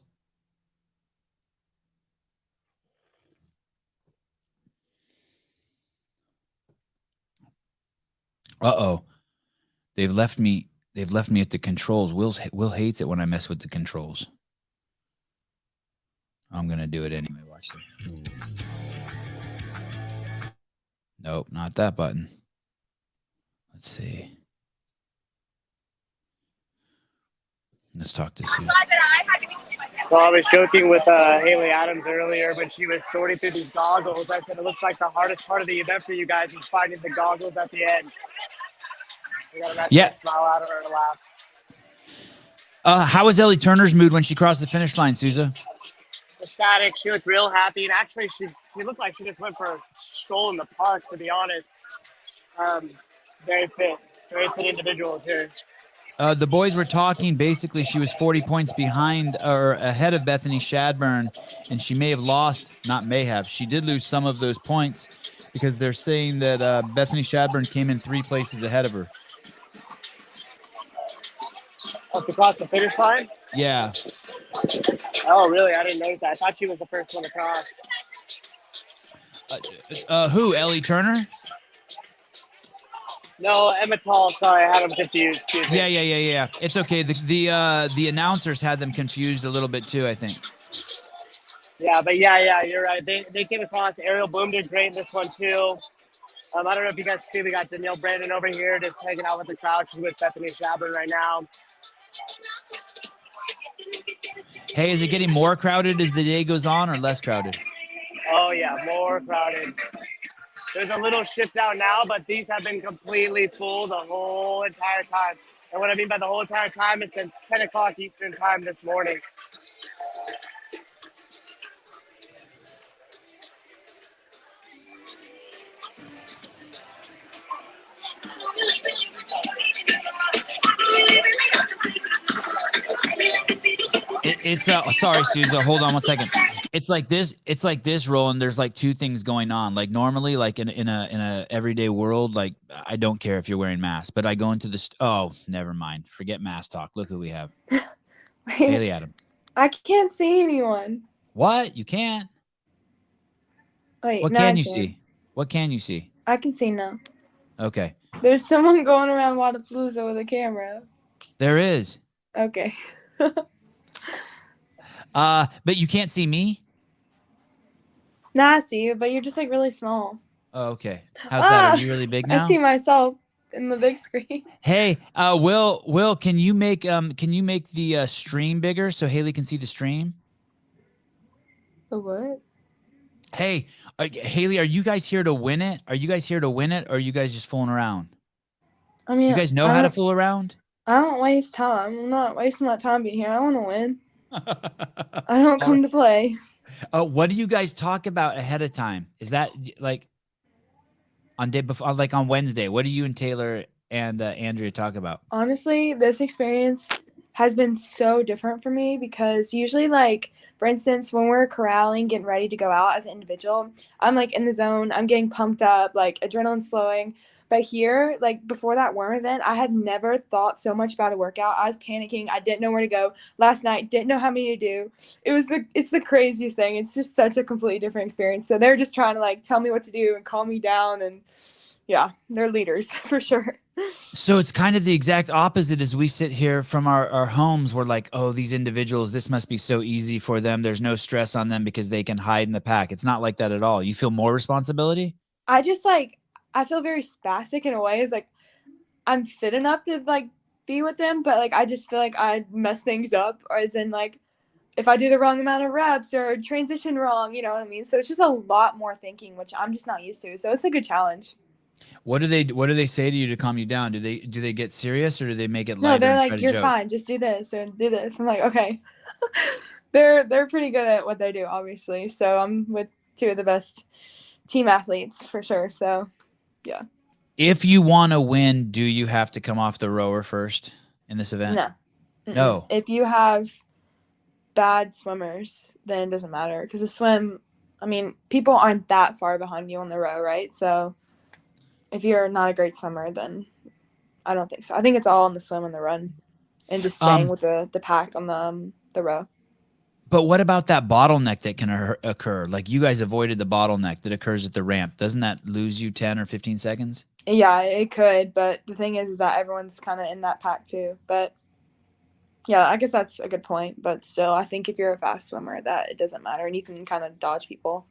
Uh-oh. They've left me at the controls. Will hates it when I mess with the controls. I'm going to do it anyway. Watch this. Nope, not that button. Let's see. Let's talk to Sue. So I was joking with Haley Adams earlier when she was sorting through these goggles. I said it looks like the hardest part of the event for you guys is finding the goggles at the end. We got a nice smile out of her to laugh. How was Ellie Turner's mood when she crossed the finish line, Souza? Ecstatic. She looked real happy, and actually she looked like she just went for a stroll in the park, to be honest. Very fit individuals here. The boys were talking. Basically, she was 40 points behind or ahead of Bethany Shadburn, and she may have lost, not may have. She did lose some of those points because they're saying that Bethany Shadburn came in 3 places ahead of her. Up across the finish line? Yeah. Oh, really? I didn't notice that. I thought she was the first one across. Who? Ellie Turner? No, Emma Tall. Sorry, I had them confused. Excuse me. Yeah. It's okay. The announcers had them confused a little bit too, I think. Yeah, but yeah, you're right. They came across. Ariel Bloom did great in this one too. I don't know if you guys see, we got Danielle Brandon over here just hanging out with the crowd. She's with Bethany Shadburn right now. Hey, is it getting more crowded as the day goes on or less crowded? Oh, yeah, more crowded. There's a little shift out now, but these have been completely full the whole entire time. And what I mean by the whole entire time is since 10 o'clock Eastern time this morning. It's sorry, Susan. Hold on one second. It's like this. It's like this, Roland. There's like two things going on. Like normally, like in a everyday world, like I don't care if you're wearing masks, but I go into this. Oh, never mind. Forget mask talk. Look who we have. Haley Adam. I can't see anyone. What? You can't? Wait, What now can I you see? What can you see? I can see now. Okay. There's someone going around Wodapalooza with a camera. There is. Okay. But you can't see me? Nah, I see you, but you're just like really small. Oh, okay. How's that? Are you really big now? I see myself in the big screen. Hey, Will, can you make the stream bigger so Haley can see the stream? The what? Hey, Haley, are you guys here to win it? Are you guys here to win it, or are you guys just fooling around? I mean, you guys know how to fool around? I don't waste time. I'm not wasting my time being here. I want to win. I don't come to play. What do you guys talk about ahead of time? Is that like on day before, like on Wednesday? What do you and Taylor and Andrea talk about? Honestly, this experience has been so different for me because usually, like, for instance, when we're corralling, getting ready to go out as an individual, I'm like in the zone. I'm getting pumped up, like adrenaline's flowing. But here, like before that worm event, I had never thought so much about a workout. I was panicking. I didn't know where to go. Last night, didn't know how many to do. It's the craziest thing. It's just such a completely different experience. So they're just trying to like tell me what to do and calm me down. And yeah, they're leaders for sure. So it's kind of the exact opposite as we sit here from our homes. We're like, oh, these individuals, this must be so easy for them. There's no stress on them because they can hide in the pack. It's not like that at all. You feel more responsibility? I feel very spastic in a way. It's like I'm fit enough to like be with them, but like I just feel like I mess things up, or as in like if I do the wrong amount of reps or transition wrong, you know what I mean? So it's just a lot more thinking, which I'm just not used to. So it's a good challenge. What do they say to you to calm you down? Do they get serious, or do they make it No, lighter? they're and try like, to you're joke? fine, just do this or do this. I'm like, okay. They're pretty good at what they do, obviously. So I'm with two of the best team athletes for sure. So yeah. If you want to win, do you have to come off the rower first in this event? No. No. If you have bad swimmers, then it doesn't matter because the swim, I mean, people aren't that far behind you on the row, right? So if you're not a great swimmer, then I don't think so. I think it's all on the swim and the run and just staying with the pack on the row. But what about that bottleneck that can occur? Like you guys avoided the bottleneck that occurs at the ramp. Doesn't that lose you 10 or 15 seconds? Yeah, it could. But the thing is that everyone's kind of in that pack too. But yeah, I guess that's a good point. But still, I think if you're a fast swimmer, that it doesn't matter. And you can kind of dodge people.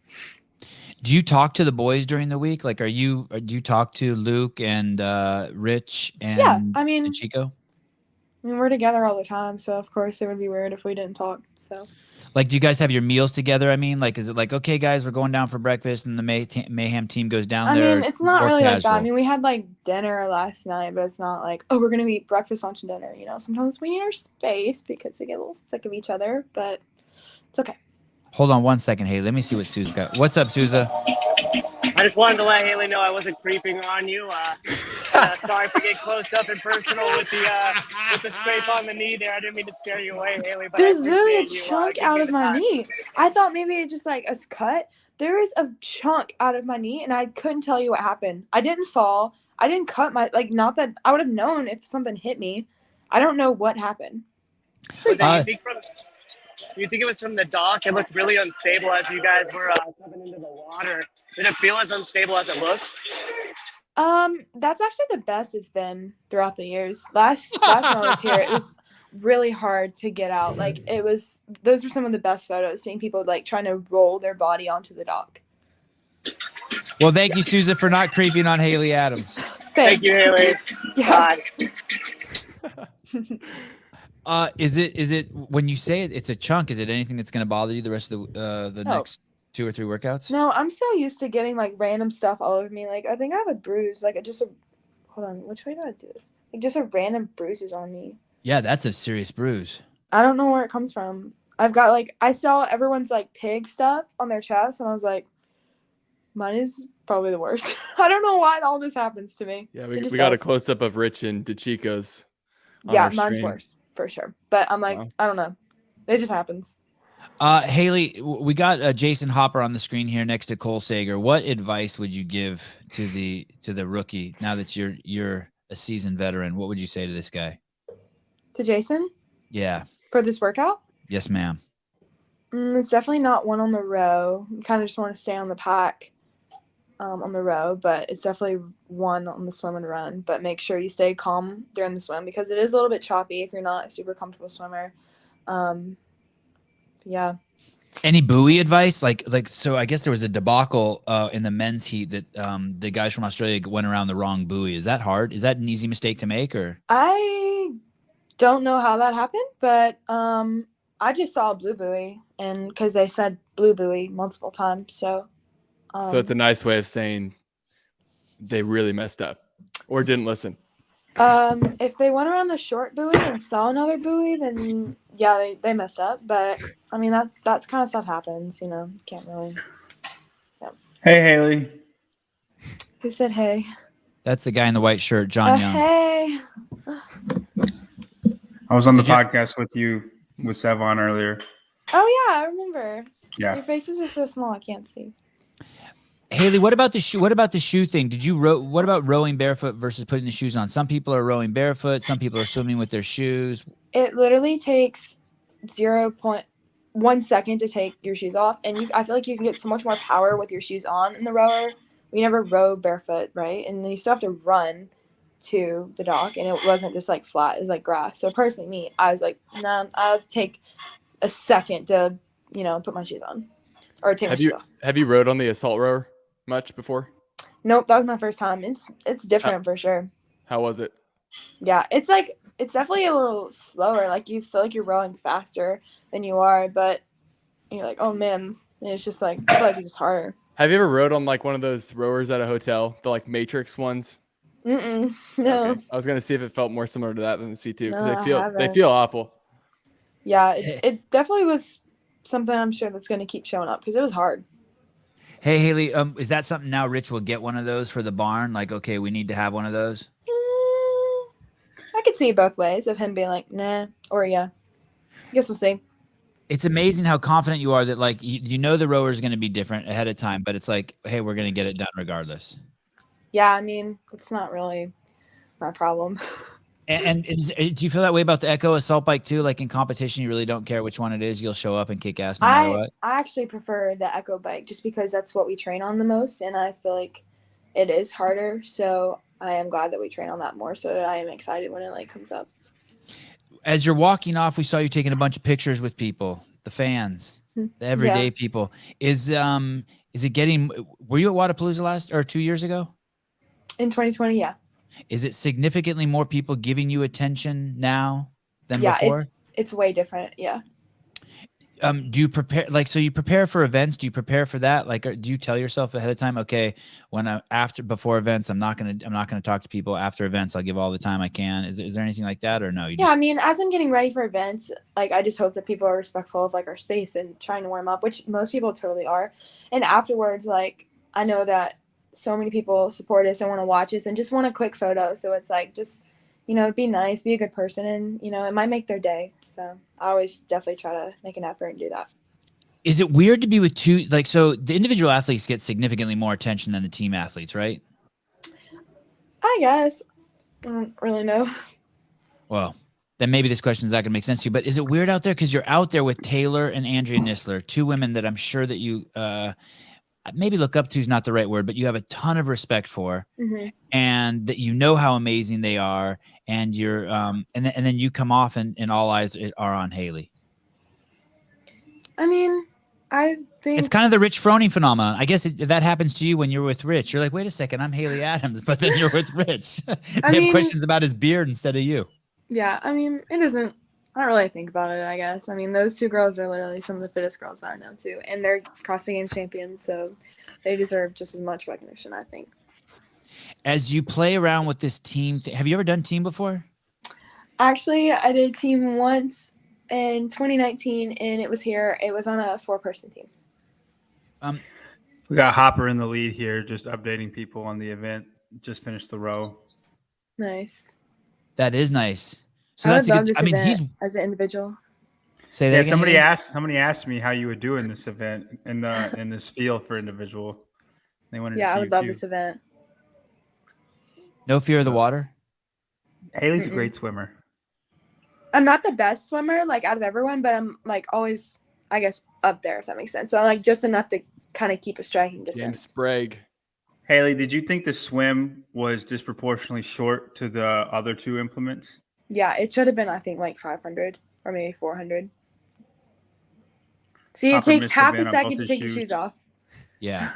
Do you talk to the boys during the week? Like, do you talk to Luke and Rich and Chico? I mean, we're together all the time. So, of course, it would be weird if we didn't talk. So. Like, do you guys have your meals together? I mean, like, is it like, okay, guys, we're going down for breakfast and the Mayhem team goes down there? I mean, it's not really casual? like that. I mean, we had like dinner last night, but it's not like, oh, we're going to eat breakfast, lunch, and dinner. You know, sometimes we need our space because we get a little sick of each other, but it's okay. Hold on one second, Haley. Let me see what Sue's got. What's up, Souza? I just wanted to let Haley know I wasn't creeping on you. Sorry for getting close up and personal with the scrape on the knee there. I didn't mean to scare you away, Haley. But There's literally a chunk out of my knee. I thought maybe it just like a cut. There is a chunk out of my knee, and I couldn't tell you what happened. I didn't fall. I didn't cut my not that I would have known if something hit me. I don't know what happened. You think it was from the dock? It looked really unstable as you guys were coming into the water. Did it feel as unstable as it looked? That's actually the best it's been throughout the years. Last time I was here, it was really hard to get out. Like those were some of the best photos, seeing people like trying to roll their body onto the dock. Well, thank you, Susan, for not creeping on Haley Adams. Thank you, Haley. Yeah. Bye. Is it when you say it's a chunk? Is it anything that's going to bother you the rest of the next 2 or 3 workouts? No, I'm so used to getting like random stuff all over me. Like I think I have a bruise. Like hold on, which way do I do this? Like just a random bruises on me. Yeah, that's a serious bruise. I don't know where it comes from. I've got like I saw everyone's like pig stuff on their chest, and I was like, mine is probably the worst. I don't know why all this happens to me. Yeah, we got a close up of Rich and DeChico's Yeah, our mine's stream. worse for sure. But I'm like, Wow. I don't know. It just happens. Haley, we got Jason Hopper on the screen here next to Cole Sager. What advice would you give to the rookie now that you're a seasoned veteran? What would you say to this guy? To Jason? Yeah. For this workout? Yes, ma'am. It's definitely not one on the row. You kind of just want to stay on the pack on the row, but it's definitely one on the swim and run. But make sure you stay calm during the swim because it is a little bit choppy if you're not a super comfortable swimmer. Yeah. Any buoy advice? Like so I guess there was a debacle in the men's heat that the guys from Australia went around the wrong buoy. Is that hard? Is that an easy mistake to make or? I don't know how that happened, but I just saw a blue buoy and because they said blue buoy multiple times. So it's a nice way of saying they really messed up or didn't listen. if they went around the short buoy and saw another buoy, then yeah, they messed up. But I mean that's kind of stuff happens, you know. Can't really. Yeah. Hey, Haley. Who said hey? That's the guy in the white shirt, John Young. Hey. I was on the podcast with you with Sevon earlier. Oh yeah, I remember. Yeah. Your faces are so small, I can't see. Haley, what about the shoe? What about the shoe thing? Did you what about rowing barefoot versus putting the shoes on? Some people are rowing barefoot. Some people are swimming with their shoes. It literally takes 0.1 second to take your shoes off, and I feel like you can get so much more power with your shoes on in the rower. We never row barefoot, right? And then you still have to run to the dock, and it wasn't just like flat; it was like grass. So personally, me, I was like, nah, I'll take a second to, put my shoes on or take my shoes off. Have you rowed on the assault rower much before? Nope, that was my first time. It's different for sure. How was it? Yeah, it's definitely a little slower. Like you feel like you're rowing faster than you are, but you're like, oh man, and it's just like I feel like it's just harder. Have you ever rowed on like one of those rowers at a hotel, the like Matrix ones? No. Okay. I was gonna see if it felt more similar to that than the C2 because No, they feel awful. Yeah, it definitely was something I'm sure that's going to keep showing up because it was hard. Hey, Haley, is that something now Rich will get one of those for the barn? Like, okay, we need to have one of those? I could see it both ways of him being like, nah, or yeah. I guess we'll see. It's amazing how confident you are that, like, you know the rower is going to be different ahead of time, but it's like, hey, we're going to get it done regardless. Yeah, I mean, it's not really my problem. And do you feel that way about the Echo assault bike too? Like in competition, you really don't care which one it is. You'll show up and kick ass no matter what. I actually prefer the Echo bike just because that's what we train on the most. And I feel like it is harder. So I am glad that we train on that more so that I am excited when it like comes up. As you're walking off, we saw you taking a bunch of pictures with people, the fans, the everyday people. Is it getting, were you at Wodapalooza 2 years ago? In 2020, yeah. Is it significantly more people giving you attention now than before? It's way different. Yeah. Do you prepare so you prepare for events? Do you prepare for that? Like, do you tell yourself ahead of time, okay, before events, I'm not going to talk to people. After events, I'll give all the time I can. Is there anything like that or no? I mean, as I'm getting ready for events, like I just hope that people are respectful of like our space and trying to warm up, which most people totally are. And afterwards, like I know that so many people support us and want to watch us and just want a quick photo. So it's like, just, be nice, be a good person. And, it might make their day. So I always definitely try to make an effort and do that. Is it weird to be with two, like, so the individual athletes get significantly more attention than the team athletes, right? I guess. I don't really know. Well, then maybe this question is not going to make sense to you, but is it weird out there? Because you're out there with Taylor and Andrea Nisler, two women that I'm sure that you, maybe look up to is not the right word, but you have a ton of respect for, and that how amazing they are, and you're and then you come off and all eyes are on Haley. I mean, I think it's kind of the Rich Froning phenomenon. I guess that happens to you when you're with Rich. You're like, wait a second, I'm Haley Adams, but then you're with Rich. They have questions about his beard instead of you. Yeah, I mean, it isn't. I don't really think about it, I guess. I mean, those two girls are literally some of the fittest girls that I know, too. And they're CrossFit Games champions, so they deserve just as much recognition, I think. As you play around with this team, have you ever done team before? Actually, I did team once in 2019, and it was on a 4-person team. We got Hopper in the lead here, just updating people on the event. Just finished the row. Nice. That is nice. So I that's would a love good. this I mean, event he's as an individual. say that Yeah, again, somebody Haley? somebody asked me how you would do in this event in this field for individual. They wanted to Yeah, see I you would love too. this event. No fear of the water. Haley's a Mm-mm. great swimmer. I'm not the best swimmer, like out of everyone, but I'm like always, I guess, up there if that makes sense. So I'm like just enough to kind of keep a striking James distance. Sprague. Haley, did you think the swim was disproportionately short to the other two implements? Yeah, it should have been, I think, like 500 or maybe 400. See, it Hopper takes missed the half a ban on second both to his take your shoes. shoes off. Yeah.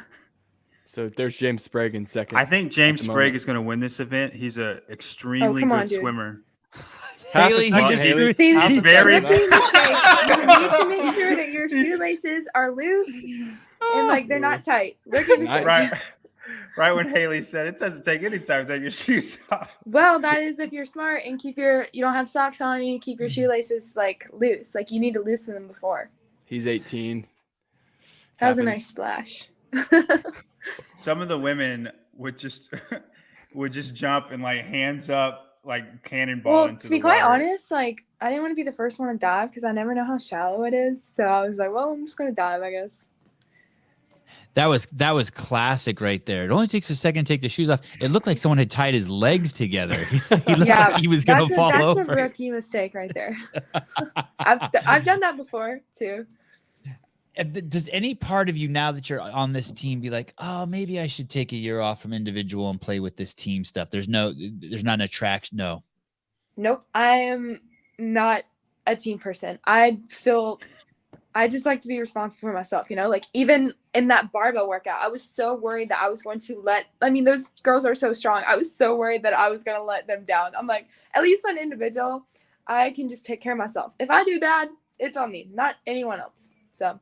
So there's James Sprague in second. I think James at the Sprague moment. is going to win this event. He's an extremely come on, good dude. swimmer. Half a Haley, second, just Haley. See, Half a he's second. very- rookie mistake. You need to make sure that your shoelaces are loose and like they're not tight. Rookie mistake. Right when Haley said it doesn't take any time to take your shoes off. Well, that is if you're smart and you don't have socks on and you keep your shoelaces like loose. Like you need to loosen them before. He's 18. That was a Happens. nice splash. Some of the women would just jump and like hands up, like cannonball Well, into to be the quite water. honest, like I didn't want to be the first one to dive because I never know how shallow it is. So I was like, well, I'm just gonna dive, I guess. That was classic right there. It only takes a second to take the shoes off. It looked like someone had tied his legs together. He looked like he was going to fall over. That's a rookie mistake right there. I've done that before too. Does any part of you, now that you're on this team, be like, oh, maybe I should take a year off from individual and play with this team stuff? There's not an attraction. No. Nope. I am not a team person. I just like to be responsible for myself, like even in that barbell workout, I was so worried that I was going to those girls are so strong. I was so worried that I was going to let them down. I'm like, at least on individual, I can just take care of myself. If I do bad, it's on me, not anyone else. So.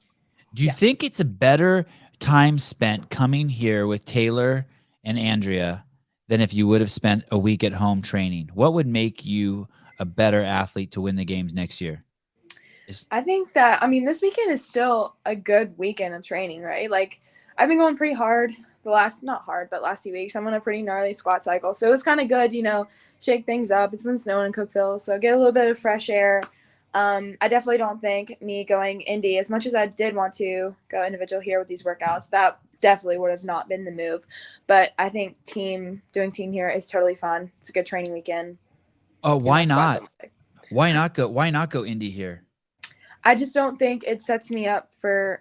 Do you think it's a better time spent coming here with Taylor and Andrea than if you would have spent a week at home training? What would make you a better athlete to win the games next year? I think that, this weekend is still a good weekend of training, right? Like, I've been going pretty hard last few weeks. I'm on a pretty gnarly squat cycle. So it was kind of good, shake things up. It's been snowing in Cookeville, so get a little bit of fresh air. I definitely don't think me going indie, as much as I did want to go individual here with these workouts, that definitely would have not been the move. But I think doing team here is totally fun. It's a good training weekend. Oh, why not? Why not go indie here? I just don't think it sets me up for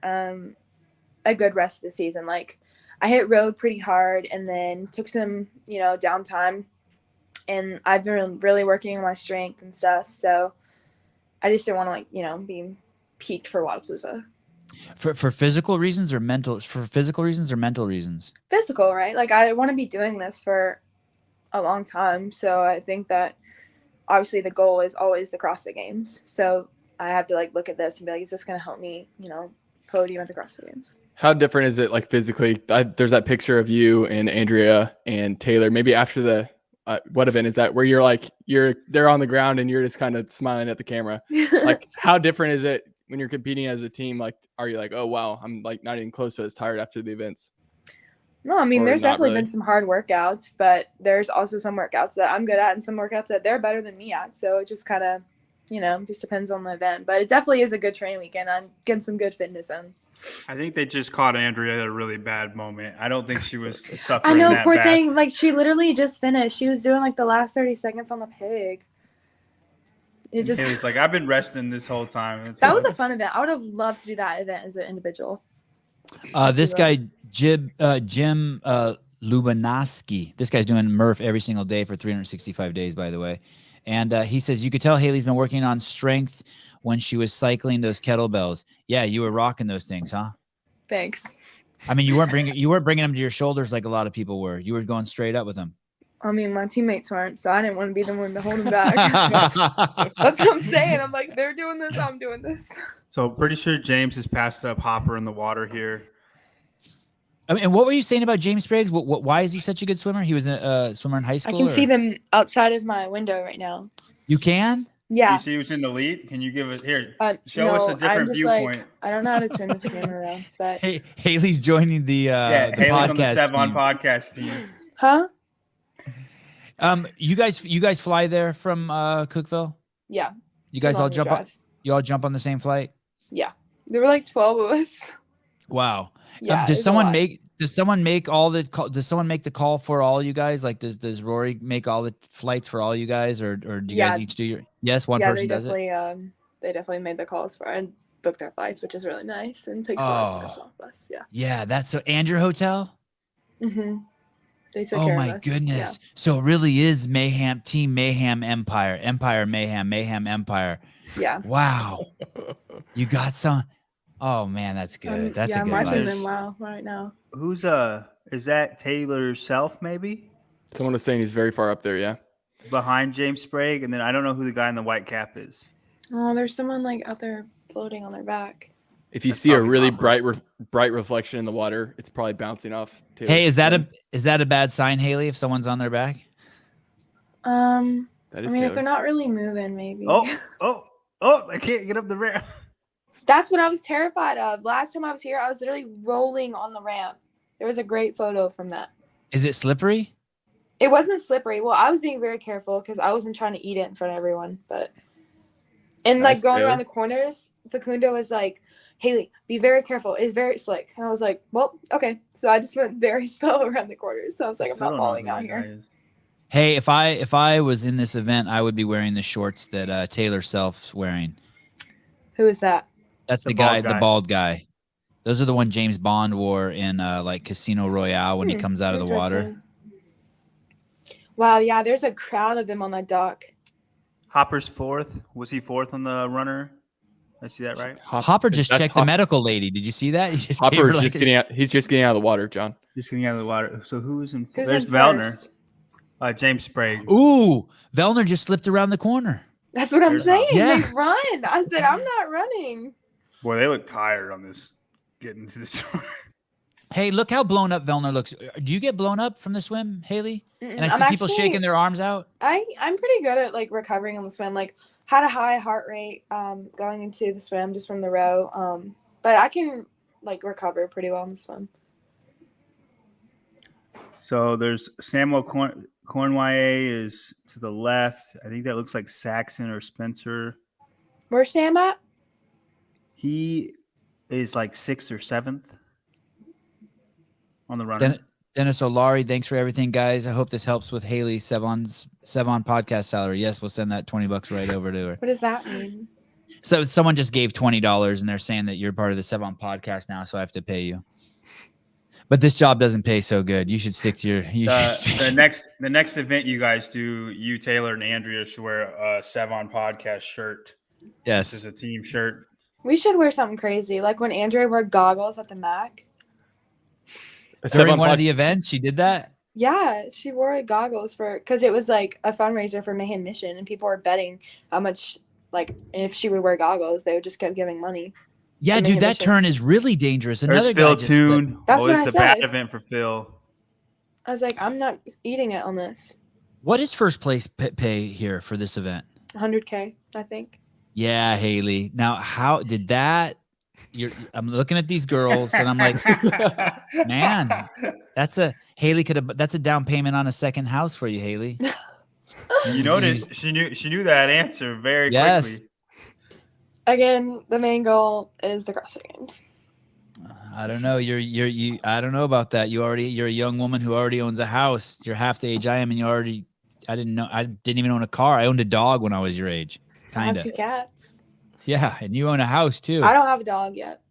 a good rest of the season. Like, I hit road pretty hard and then took some, downtime, and I've been really working on my strength and stuff. So I just didn't want to be peaked for Wodapalooza. For physical reasons or mental? For physical reasons or mental reasons? Physical, right? Like, I want to be doing this for a long time. So I think that obviously the goal is always the CrossFit Games. So I have to look at this and be like, is this going to help me, podium at the CrossFit Games? How different is it physically? There's that picture of you and Andrea and Taylor. Maybe after the what event is that, where they're on the ground and you're just kind of smiling at the camera? How different is it when you're competing as a team? Are you like, oh wow, I'm not even close to as tired after the events? No, there's definitely been some hard workouts, but there's also some workouts that I'm good at and some workouts that they're better than me at. So it just kind of, just depends on the event. But it definitely is a good training weekend. I'm getting some good fitness in. I think they just caught Andrea at a really bad moment. I don't think she was suffering. I know, that poor bad. thing. She literally just finished. She was doing the last 30 seconds on the pig. It just. Haley's like, I've been resting this whole time. That was a fun event. I would have loved to do that event as an individual. This guy, Jim Lubanaski, this guy's doing Murph every single day for 365 days, by the way. And he says, you could tell Haley's been working on strength when she was cycling those kettlebells. Yeah, you were rocking those things, huh? Thanks. You weren't bringing them to your shoulders like a lot of people were. You were going straight up with them. My teammates weren't, so I didn't want to be the one to hold them back. That's what I'm saying. I'm like, they're doing this, I'm doing this. So pretty sure James has passed up Hopper in the water here. And what were you saying about James Sprague? Why is he such a good swimmer? He was a swimmer in high school? I can see them outside of my window right now. You can? Yeah. You see who's in the lead? Can you give us here? Show no, us a different I'm just viewpoint. I don't know how to turn this camera around, but Hey, Haley's joining the Haley's podcast on the Sevon team. podcast team. Huh? You guys fly there from Cookeville? Yeah. You guys all longer jump on? drive. You all jump on the same flight? Yeah. There were like 12 of us. Wow. Yeah. Does someone make Does someone make the call for all you guys? Like, does Rory make all the flights for all you guys, or do you guys each do your? Yes, one person does it. They definitely made the calls for and booked their flights, which is really nice and takes a lot of stress off us. Yeah. Yeah, that's so. And your hotel? Mm-hmm. They took Oh care my of us. goodness! Yeah. So it really is Mayhem Team Mayhem Empire, Empire Mayhem, Mayhem Empire. Yeah. Wow. You got some. Oh man, that's good. That's a good I'm watching life. them right now. Who's is that Taylor Self maybe? Someone was saying he's very far up there. Yeah. Behind James Sprague, and then I don't know who the guy in the white cap is. Oh, there's someone like out there floating on their back. If you see a really bright reflection in the water, it's probably bouncing off. Taylor's Hey, is that a bad sign, Haley? If someone's on their back? I mean, Taylor. if they're not really moving, maybe. Oh! I can't get up the ramp. That's what I was terrified of. Last time I was here, I was literally rolling on the ramp. There was a great photo from that. Is it slippery? It wasn't slippery. Well, I was being very careful because I wasn't trying to eat it in front of everyone. Like going around the corners, Facundo was like, Haley, be very careful. It's very slick. And I was like, well, okay. So I just went very slow around the corners. So I was like, I'm not falling out here. Hey, if I was in this event, I would be wearing the shorts that Taylor Self's wearing. Who is that? That's the bald guy. Those are the one James Bond wore in like Casino Royale when he comes out of the water. Wow, yeah, there's a crowd of them on that dock. Hopper's fourth. Was he fourth on the runner? I see that right? Hopper just checked the medical lady. Did you see that? Hopper's just getting out. He's just getting out of the water, John. Just getting out of the water. So who's in? There's Vellner. James Sprague. Ooh, Vellner just slipped around the corner. That's what I'm saying. Yeah. They run. I said, I'm not running. Boy, they look tired on this getting to this. Hey, look how blown up Vellner looks. Do you get blown up from the swim, Haley? And I see people shaking their arms out. I'm pretty good at like recovering on the swim. Like had a high heart rate going into the swim just from the row. But I can like recover pretty well in the swim. So there's Samuel Cornway is to the left. I think that looks like Saxon or Spencer. Where's Sam at? He is like 6th or 7th on the runner. Dennis O'Lari, thanks for everything, guys. I hope this helps with Haley Sevon podcast salary. Yes, we'll send that $20 right over to her. What does that mean? So someone just gave $20 and they're saying that you're part of the Sevon podcast now, so I have to pay you. But this job doesn't pay so good. You should stick to your. The next event you guys do, you, Taylor, and Andrea should wear a Sevon podcast shirt. Yes, this is a team shirt. We should wear something crazy, like when Andrea wore goggles at the Mac. During one of the events, she did that. Yeah, she wore goggles because it was like a fundraiser for Mayhem Mission, and people were betting how much, like, if she would wear goggles, they would just keep giving money. Yeah, dude, that turn is really dangerous. Another Phil guy Toon. That's what I It's a said. bad event for Phil. I was like, I'm not eating it on this. What is first place pay here for this event? $100K, I think. Yeah, Haley. Now, how did that? I'm looking at these girls, and I'm like, man, that's a down payment on a second house for you, Haley. You noticed she knew that answer very quickly. Again, the main goal is the CrossFit Games. I don't know. I don't know about that. You're a young woman who already owns a house. You're half the age I am, and I didn't even own a car. I owned a dog when I was your age. I have 2 cats. Yeah, and you own a house too. I don't have a dog yet.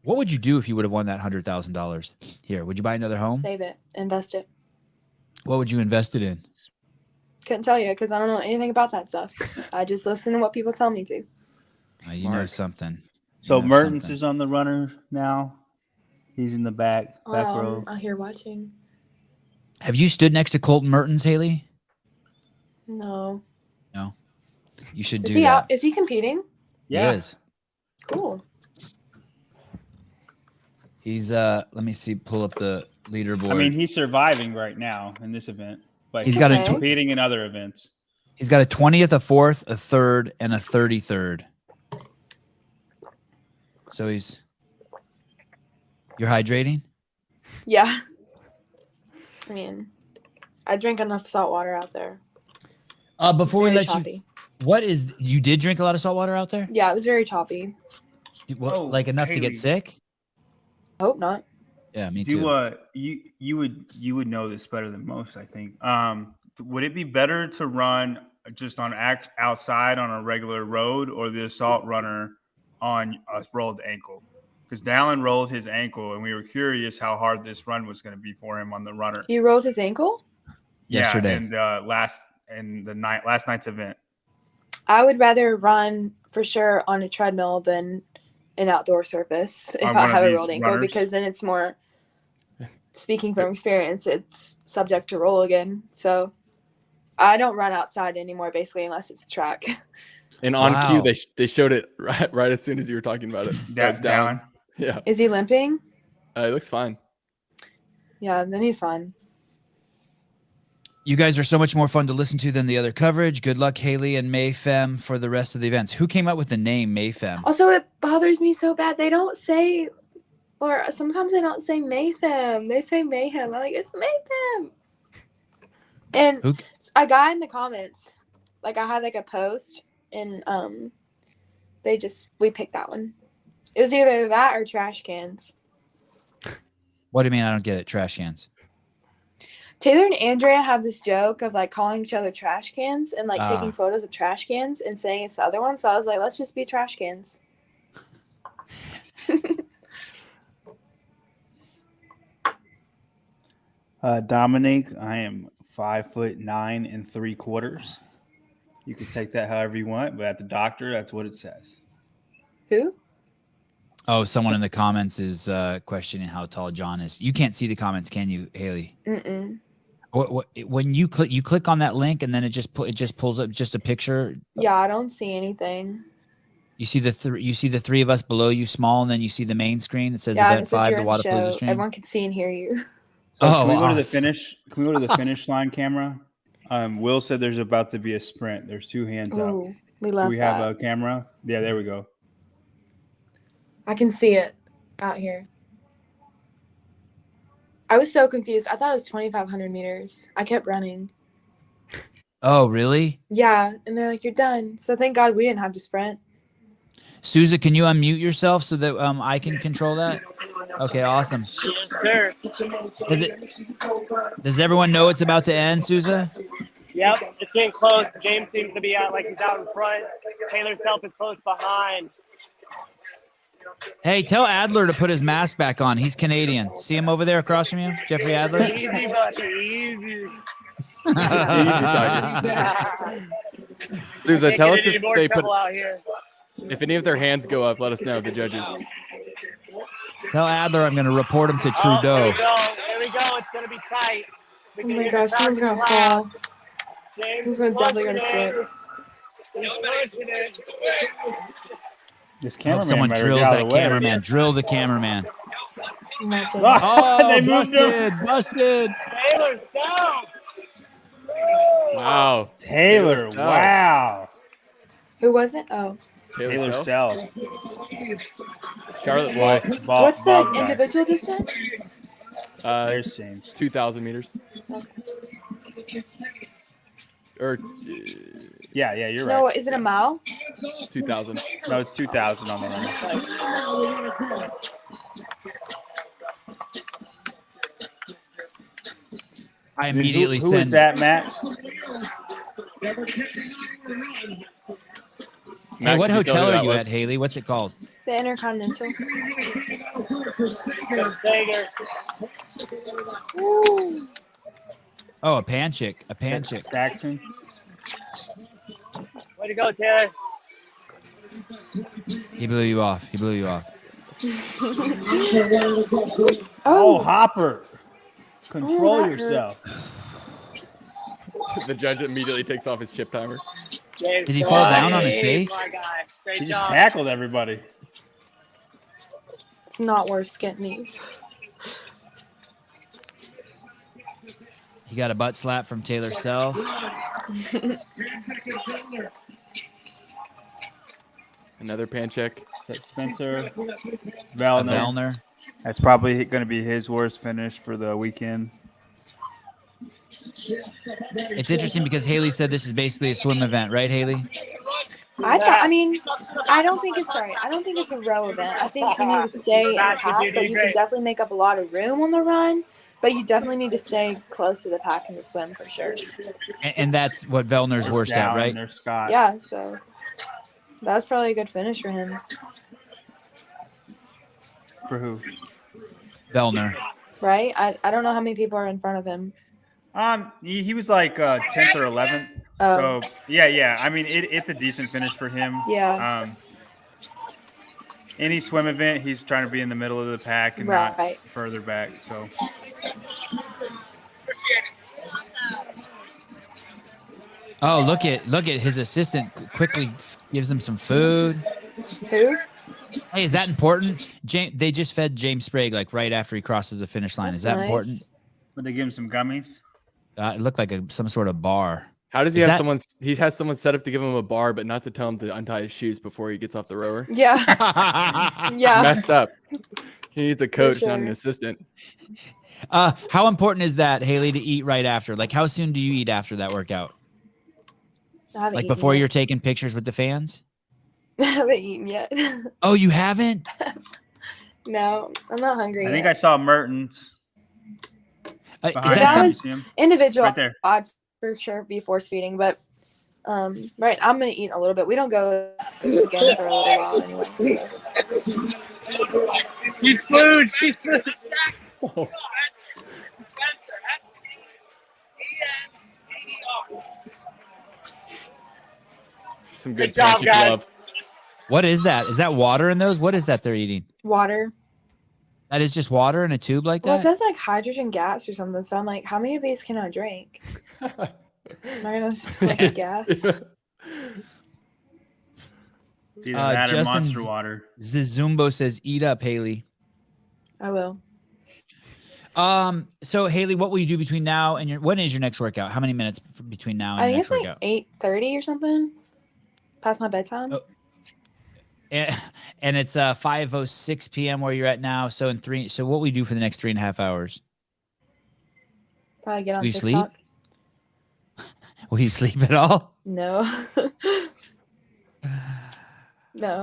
What would you do if you would have won that $100,000? Here, would you buy another home? Save it, invest it. What would you invest it in? Couldn't tell you because I don't know anything about that stuff. I just listen to what people tell me to. You know something. So Mertens is on the runner now. He's in the back row. I'm here watching. Have you stood next to Colton Mertens, Haley? No. No. You should Is do he that. out? Is he competing? Yeah. He is. Cool. He's let me see, pull up the leaderboard. I mean, he's surviving right now in this event, but he's got competing in other events. He's got a 20th, a 4th, a 3rd, and a 33rd. So you're hydrating? Yeah. I mean, I drink enough salt water out there. Before we let You did drink a lot of salt water out there? Yeah, it was very toppy. Like enough to get sick? Hope not. Yeah, me too. You would know this better than most, I think. Would it be better to run just on outside on a regular road, or the assault runner on a rolled ankle? Because Dallin rolled his ankle, and we were curious how hard this run was going to be for him on the runner. He rolled his ankle? Yesterday. And last night's event. I would rather run for sure on a treadmill than an outdoor surface if I have a rolled ankle, because then it's more, speaking from experience, it's subject to roll again. So I don't run outside anymore, basically, unless it's a track. And on cue, they showed it right as soon as you were talking about it. That's down. Yeah. Is he limping? It looks fine. Yeah, then he's fine. You guys are so much more fun to listen to than the other coverage. Good luck, Haley and Mayfem, for the rest of the events. Who came up with the name Mayfem? Also, it bothers me so bad. They don't say, or sometimes they don't say Mayfem. They say Mayhem. I'm like, it's Mayfem. And a guy in the comments, like I had like a post, and we picked that one. It was either that or trash cans. What do you mean? I don't get it. Trash cans. Taylor and Andrea have this joke of like calling each other trash cans and like taking photos of trash cans and saying it's the other one. So I was like, let's just be trash cans. Dominique, I am 5'9" 3/4. You can take that however you want, but at the doctor, that's what it says. Who? Oh, someone in the comments is questioning how tall John is. You can't see the comments, can you, Haley? Mm-mm. When you click on that link, and then it just pulls up just a picture. Yeah, I don't see anything. You see the three of us below you, small, and then you see the main screen that says Event 5, the Wodapalooza stream. Everyone can see and hear you. So can we go to the finish? Can we go to the finish line camera? Will said there's about to be a sprint. There's 2 hands up. We love that. We have a camera. Yeah, there we go. I can see it out here. I was so confused. I thought it was 2,500 meters. I kept running. Oh, really? Yeah, and they're like, you're done. So thank God we didn't have to sprint. Souza, can you unmute yourself so that I can control that? Okay, awesome. Yes, sir. Does everyone know it's about to end, Souza? Yep, it's getting close. James seems to be out, like he's out in front. Taylor Self is close behind. Hey, tell Adler to put his mask back on. He's Canadian. See him over there across from you? Jeffrey Adler? Easy, buddy, easy. Souza, tell us if they put out here. If any of their hands go up, let us know, the judges. Tell Adler I'm going to report him to Trudeau. Here we go. It's going to be tight. Oh my gosh, someone's going to fall. He's definitely going to slip. This cameraman. Someone drills that cameraman. Drill the cameraman. Oh, they busted. Taylor's down. Wow. Taylor, wow. Who was it? Oh. Taylor Self. Charlotte White. What's the individual distance? There's James. 2,000 meters. Okay. Or yeah, you're right. No, is it a mile? 2,000. No, it's 2,000 on the run. I immediately Who is that, Matt? Hey, what hotel are you at, Haley? What's it called? The Intercontinental. Oh, a pan chick. A pan chick. Saxon. Way to go, Taylor. He blew you off. Oh, Hopper. Control yourself. The judge immediately takes off his chip timer. Did he fall down on his face? He just tackled everybody. It's not worth getting these. He got a butt slap from Taylor Self. Another pan check. Is that Spencer? Vellner. That's probably going to be his worst finish for the weekend. It's interesting because Haley said this is basically a swim event, right, Haley? I mean, I don't think it's sorry. I don't think it's a row event. I think you need to stay in the pack, but you can definitely make up a lot of room on the run. But you definitely need to stay close to the pack in the swim for sure. And that's what Vellner's worst at, right? Yeah, so that's probably a good finish for him. For who? Vellner. Right? I don't know how many people are in front of him. He was like 10th or 11th. Oh. So yeah. I mean, it's a decent finish for him. Yeah. Any swim event, he's trying to be in the middle of the pack and not further back. So. Oh, look at his assistant quickly gives him some food. Who? Hey, is that important? They just fed James Sprague like right after he crosses the finish line. Is that important? Would they give him some gummies? It looked like some sort of bar. How does he have someone? He has someone set up to give him a bar, but not to tell him to untie his shoes before he gets off the rower. Yeah. Yeah. Messed up. He needs a coach, not an assistant. How important is that, Haley, to eat right after? Like, how soon do you eat after that workout? I haven't like eaten before yet. you're taking pictures with the fans? I haven't eaten yet. Oh, you haven't? No, I'm not hungry. I think I saw Mertens. Is that was individual. Right there. I'd for sure be force feeding, but right, I'm gonna eat a little bit. We don't go again for a little while anyway. So. She's food. She's food. Some good job, crunchy guys. love. What is that? Is that water in those? What is that they're eating? Water. That is just water in a tube like Well, it that? says like hydrogen gas or something. So I'm like, how many of these can I drink? Am I gonna like a gas? It's either that or Monster water. Zizumbo says, "Eat up, Haley." I will. So Haley, what will you do between now and when is your next workout? How many minutes between now and I your think next it's like workout? 8:30 or something. Past my bedtime. Oh. And it's 5:06 p.m. where you're at now. So so what will you do for the next 3.5 hours? Probably get on Will you TikTok. sleep? Will you sleep at all? No. No.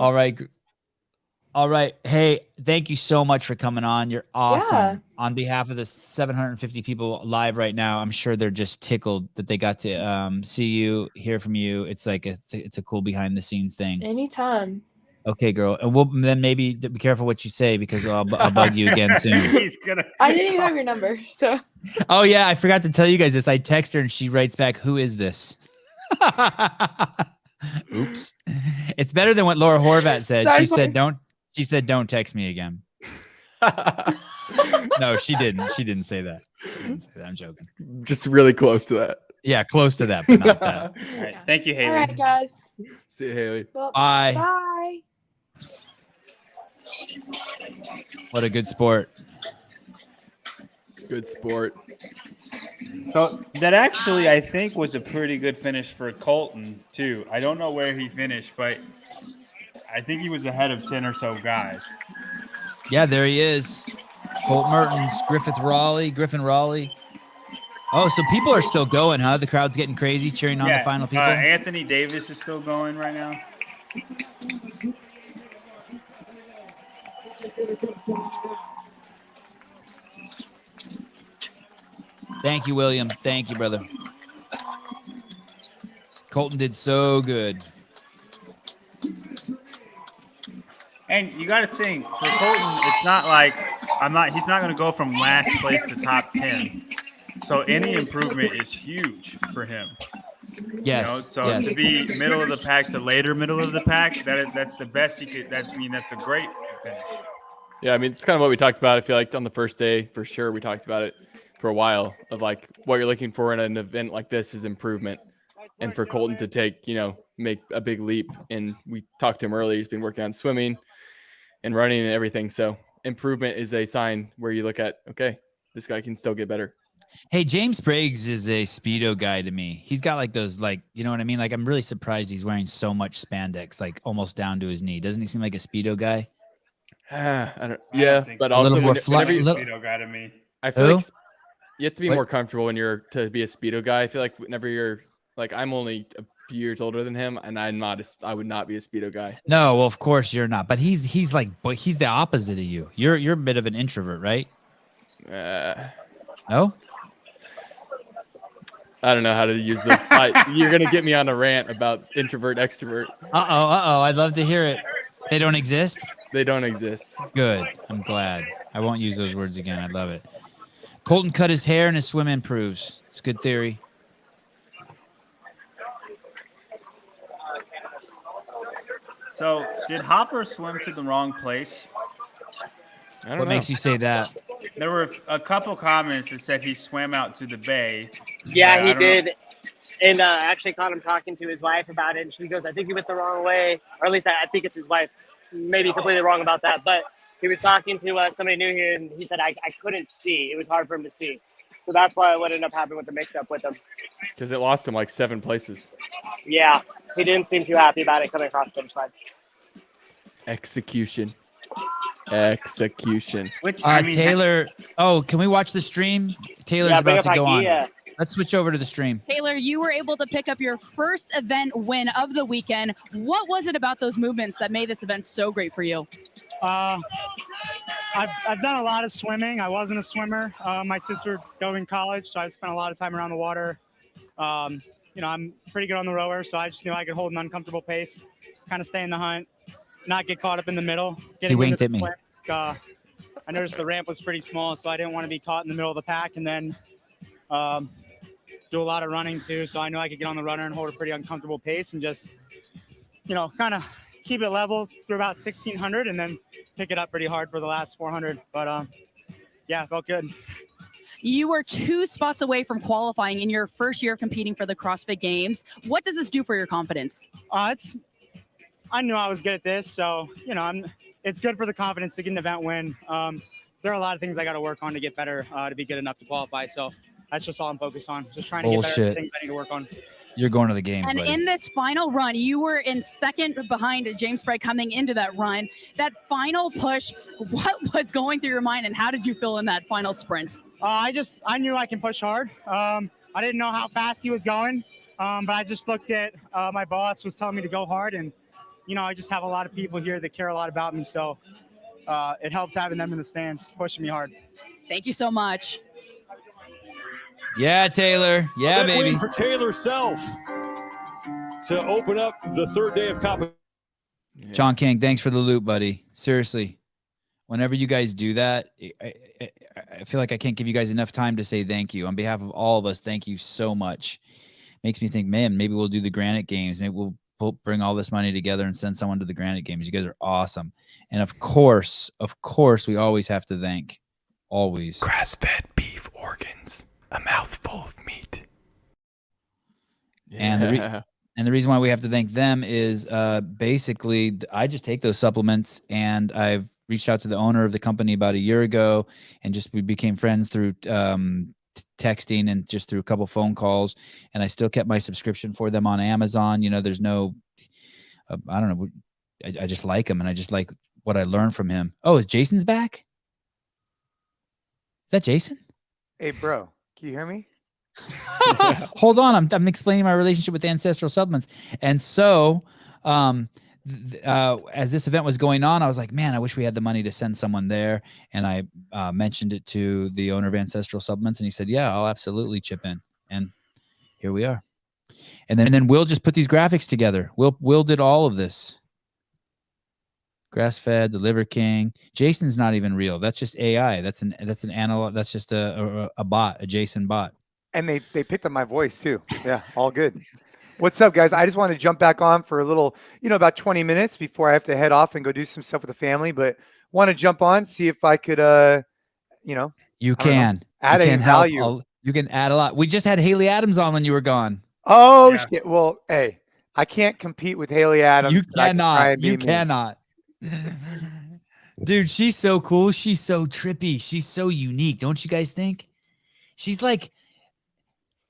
All right. Hey, thank you so much for coming on. You're awesome. Yeah. On behalf of the 750 people live right now, I'm sure they're just tickled that they got to see you, hear from you. It's like it's a cool behind the scenes thing. Anytime. Okay, girl. And we'll then maybe be careful what you say because I'll bug you again soon. I didn't even have your number, so. Oh yeah, I forgot to tell you guys this. I text her and she writes back, "Who is this?" Oops. It's better than what Laura Horvat said. Sorry, She said don't text me again. No, she didn't. She didn't say that. I'm joking. Just really close to that. Yeah, close to that, but not that. All right. Thank you, Haley. All right, guys. See you, Haley. Well, Bye. Bye. What a good sport. Good sport. So that actually, I think, was a pretty good finish for Colton, too. I don't know where he finished, but I think he was ahead of 10 or so guys. Yeah, there he is. Colt Mertens, Griffin Raleigh. Oh, so people are still going, huh? The crowd's getting crazy, cheering on the final people. Anthony Davis is still going right now. Thank you, William. Thank you, brother. Colton did so good. And you got to think, for Colton, it's not like he's not going to go from last place to top 10. So any improvement is huge for him. Yes. So to be middle of the pack to later middle of the pack, that's the best he could. That's a great finish. Yeah, I mean, it's kind of what we talked about. I feel like on the first day, for sure, we talked about it for a while of like what you're looking for in an event like this is improvement. And for Colton to make a big leap. And we talked to him earlier. He's been working on swimming and running and everything. So improvement is a sign where you look at, okay, this guy can still get better. Hey, James Briggs is a Speedo guy to me. He's got like those, like, you know what I mean? Like, I'm really surprised he's wearing so much spandex, like almost down to his knee. Doesn't he seem like a Speedo guy? I don't think but so. also A little more Speedo guy to me. I feel like you have to be more comfortable when you're to be a Speedo guy. I feel like whenever you're like, I'm only a few years older than him, and I would not be a speedo guy. No, well, of course you're not. But he's the opposite of you. You're a bit of an introvert, right? No. I don't know how to use this. You're gonna get me on a rant about introvert, extrovert. I'd love to hear it. They don't exist? They don't exist. Good. I'm glad. I won't use those words again. I love it. Colton cut his hair and his swim improves. It's a good theory. So, did Hopper swim to the wrong place? I don't What know. makes you say that? There were a couple comments that said he swam out to the bay. Yeah, he I don't did. know. And actually caught him talking to his wife about it. And she goes, I think you went the wrong way. Or at least I think it's his wife. Maybe completely wrong about that. But he was talking to somebody new here, and he said, I couldn't see. It was hard for him to see. So that's why what ended up happening with the mix-up with him. Because it lost him like 7 places. Yeah, he didn't seem too happy about it coming across the finish line. Execution. Which Taylor. Oh, can we watch the stream? Taylor's Yeah, bring about to up go on. Ikea. Let's switch over to the stream. Taylor, you were able to pick up your first event win of the weekend. What was it about those movements that made this event so great for you? I've done a lot of swimming. I wasn't a swimmer. My sister going to college, so I spent a lot of time around the water. I'm pretty good on the rower, so I just knew I could hold an uncomfortable pace, kind of stay in the hunt, not get caught up in the middle. He winked at me. I noticed the ramp was pretty small, so I didn't want to be caught in the middle of the pack, and then do a lot of running too. So I knew I could get on the runner and hold a pretty uncomfortable pace and just, kind of keep it level through about 1,600 and then pick it up pretty hard for the last 400. But yeah, it felt good. You were 2 spots away from qualifying in your first year competing for the CrossFit Games. What does this do for your confidence? I knew I was good at this, so it's good for the confidence to get an event win. There are a lot of things I got to work on to get better to be good enough to qualify. So that's just all I'm focused on. Just trying to get better at the things I need to work on. You're going to the games, And buddy. in this final run, you were in second behind James Sprague coming into that run. That final push, what was going through your mind and how did you feel in that final sprint? I knew I can push hard. I didn't know how fast he was going, but I just looked at my boss was telling me to go hard. And, I just have a lot of people here that care a lot about me. So it helped having them in the stands, pushing me hard. Thank you so much. Yeah, Taylor. Yeah, Big baby. win for Taylor Self to open up the third day of competition. John King, thanks for the loot, buddy. Seriously, whenever you guys do that, I feel like I can't give you guys enough time to say thank you. On behalf of all of us, thank you so much. Makes me think, man, maybe we'll do the Granite Games. Maybe we'll bring all this money together and send someone to the Granite Games. You guys are awesome. And of course, we always have to thank, always. Grass-fed beef organs. A mouthful of meat. And the reason why we have to thank them is basically I just take those supplements, and I've reached out to the owner of the company about a year ago, and we became friends through texting and just through a couple phone calls, and I still kept my subscription for them on Amazon. There's no, I don't know, I just like him, and I just like what I learned from him. Oh, is Jason's back? Is that Jason? Hey, bro. Can you hear me? Hold on, I'm explaining my relationship with Ancestral Supplements. And so as this event was going on, I was like, man, I wish we had the money to send someone there. And I mentioned it to the owner of Ancestral Supplements, and he said, yeah, I'll absolutely chip in. And here we are. And then Will just put these graphics together. Will did all of this. Grass-fed, the Liver King. Jason's not even real. That's just AI. That's an analog. That's just a bot, a Jason bot. And they picked up my voice too. Yeah, all good. What's up, guys? I just want to jump back on for a little, about 20 minutes before I have to head off and go do some stuff with the family. But want to jump on, see if I could, You can add any value. You can add a lot. We just had Haley Adams on when you were gone. Oh shit! Well, hey, I can't compete with Haley Adams. You cannot. You cannot. Dude, she's so cool. She's so trippy. She's so unique. Don't you guys think? She's like,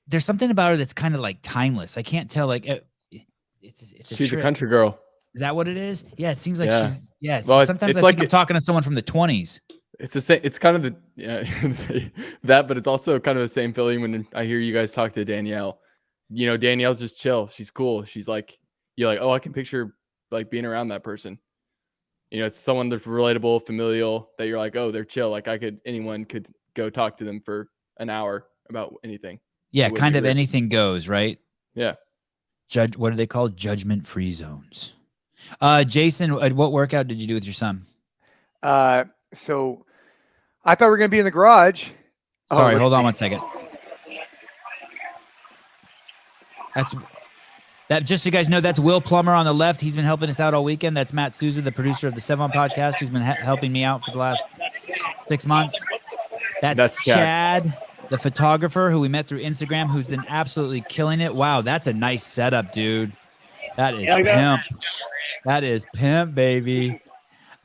there's something about her that's kind of like timeless. I can't tell. Like, she's a country girl. Is that what it is? Yeah, it seems like she's. Yeah, well, sometimes it's I think I'm talking to someone from the 20s. It's the same. It's kind of the that, but it's also kind of the same feeling when I hear you guys talk to Danielle. you know, Danielle's just chill. She's cool. She's like, you're like, oh, I can picture like being around that person. You know, it's someone that's relatable, familial, that you're like, oh, they're chill. Like anyone could go talk to them for an hour about anything. Yeah, kind of anything goes, right? Yeah. What are they called? Judgment-free zones. Jason, what workout did you do with your son? So I thought we were going to be in the garage. Sorry, hold on one second. Just so you guys know, that's Will Plummer on the left. He's been helping us out all weekend. That's Matt Souza, the producer of the 7 podcast, who's been helping me out for the last 6 months. That's Chad, the photographer who we met through Instagram, who's been absolutely killing it. Wow, that's a nice setup, dude. That is pimp. That is pimp, baby.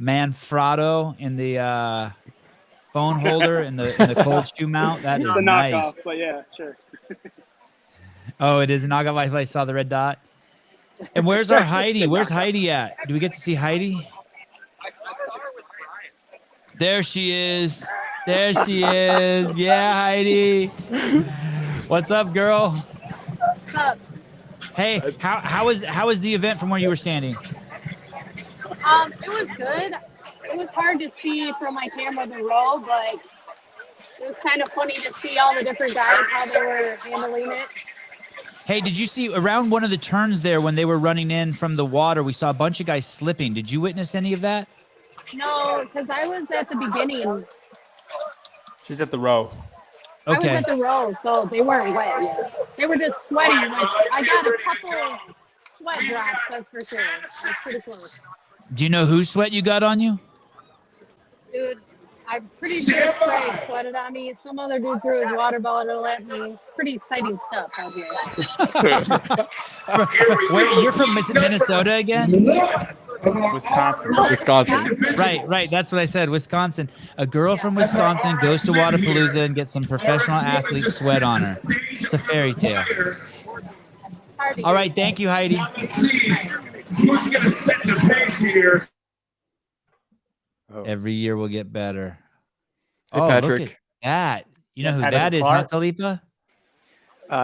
Manfrotto in the phone holder in the cold shoe mount. That is nice. But yeah, sure. Oh, it is a knockoff. I saw the red dot. And where's our Heidi? Where's Heidi at? Do we get to see Heidi? There she is. There she is. Yeah, Heidi. What's up, girl? What's up? Hey, how was the event from where you were standing? It was good. It was hard to see from my camera the row, but it was kind of funny to see all the different guys, how they were handling it. Hey, did you see around one of the turns there when they were running in from the water, we saw a bunch of guys slipping. Did you witness any of that? No, because I was at the beginning. She's at the row. Okay. I was at the row, so they weren't wet yet. They were just sweating. Like, I got a couple sweat drops, that's for sure. That's pretty close. Do you know whose sweat you got on you? Dude, I'm pretty sure Sprague sweated on me. Some other dude threw his water bottle at me. It's pretty exciting stuff out here. Wait, you're from Minnesota again? Wisconsin. Right. That's what I said. Wisconsin. A girl from Wisconsin goes to Wodapalooza and gets some professional athletes sweat on her. It's a fairy tale. All right. Thank you, Heidi. Who's going to set the pace here? Every year we'll get better. Hey, oh, Patrick. look at that. You know who Patrick that is, Clark. huh, Talipa?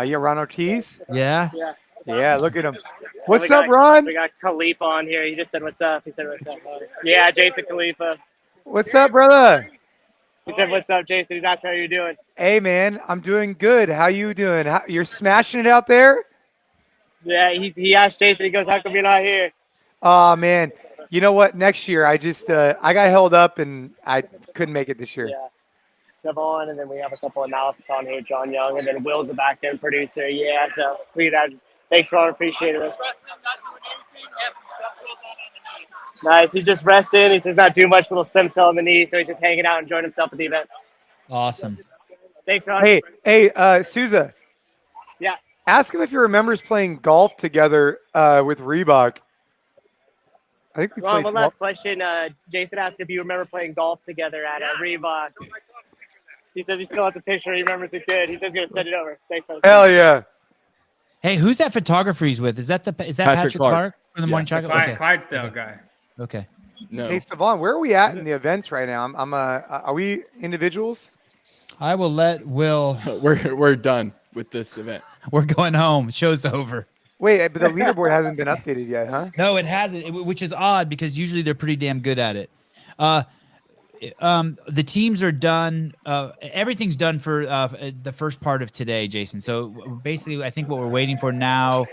Yeah, Ron Ortiz. Yeah. Yeah, look at him. What's We up, got- Ron? We got Khalifa on here. He just said, what's up? He said, what's up? Yeah, Jason Khalifa. What's up, brother? He said, what's up, Jason? He's asking how you're doing. Hey, man, I'm doing good. How you doing? You're smashing it out there? Yeah, he asked Jason, he goes, how come you're not here? Oh, man. You know what? Next year, I got held up and I couldn't make it this year. Yeah. Savon, and then we have a couple analysis on here, John Young, and then Will's the back-end producer. Yeah, so thanks, Ron. Appreciate it. Nice. He just rested. He says not do much, little stem cell in the knee, so he's just hanging out, enjoying himself at the event. Awesome. Thanks, Ron. Hey, Souza. Yeah. Ask him if he remembers playing golf together with Reebok. I think we Ron, played one golf. last question. Jason asked if you remember playing golf together at Reebok. He says he still has a picture. He remembers it good. He says he's going to send it over. Thanks, man. Hell yeah. Hey, who's that photographer he's with? Is that Patrick Clark from the Morning Chocolate? Okay. Clydesdale guy. Okay. No. Hey, Savon, where are we at in the events right now? Are we individuals? I will let Will. We're done with this event. We're going home. Show's over. Wait, but the leaderboard hasn't been updated yet, huh? No, it hasn't, which is odd because usually they're pretty damn good at it. The teams are done. Everything's done for the first part of today, Jason. So basically, I think what we're waiting for now.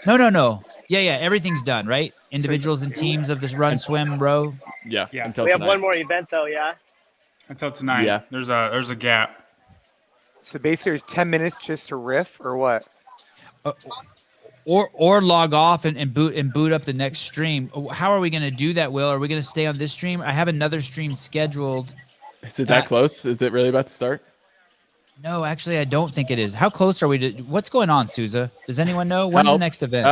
No. Yeah. Everything's done, right? Individuals and teams of this run, swim, row. Yeah. Until We have tonight. one more event, though, yeah? Until tonight. Yeah. There's a gap. So basically, there's 10 minutes just to riff, or what? Or log off and boot up the next stream. How are we going to do that, Will? Are we going to stay on this stream? I have another stream scheduled. Is it that close? Is it really about to start? No, actually, I don't think it is. How close are we to? What's going on, Souza? Does anyone know? When's the next event?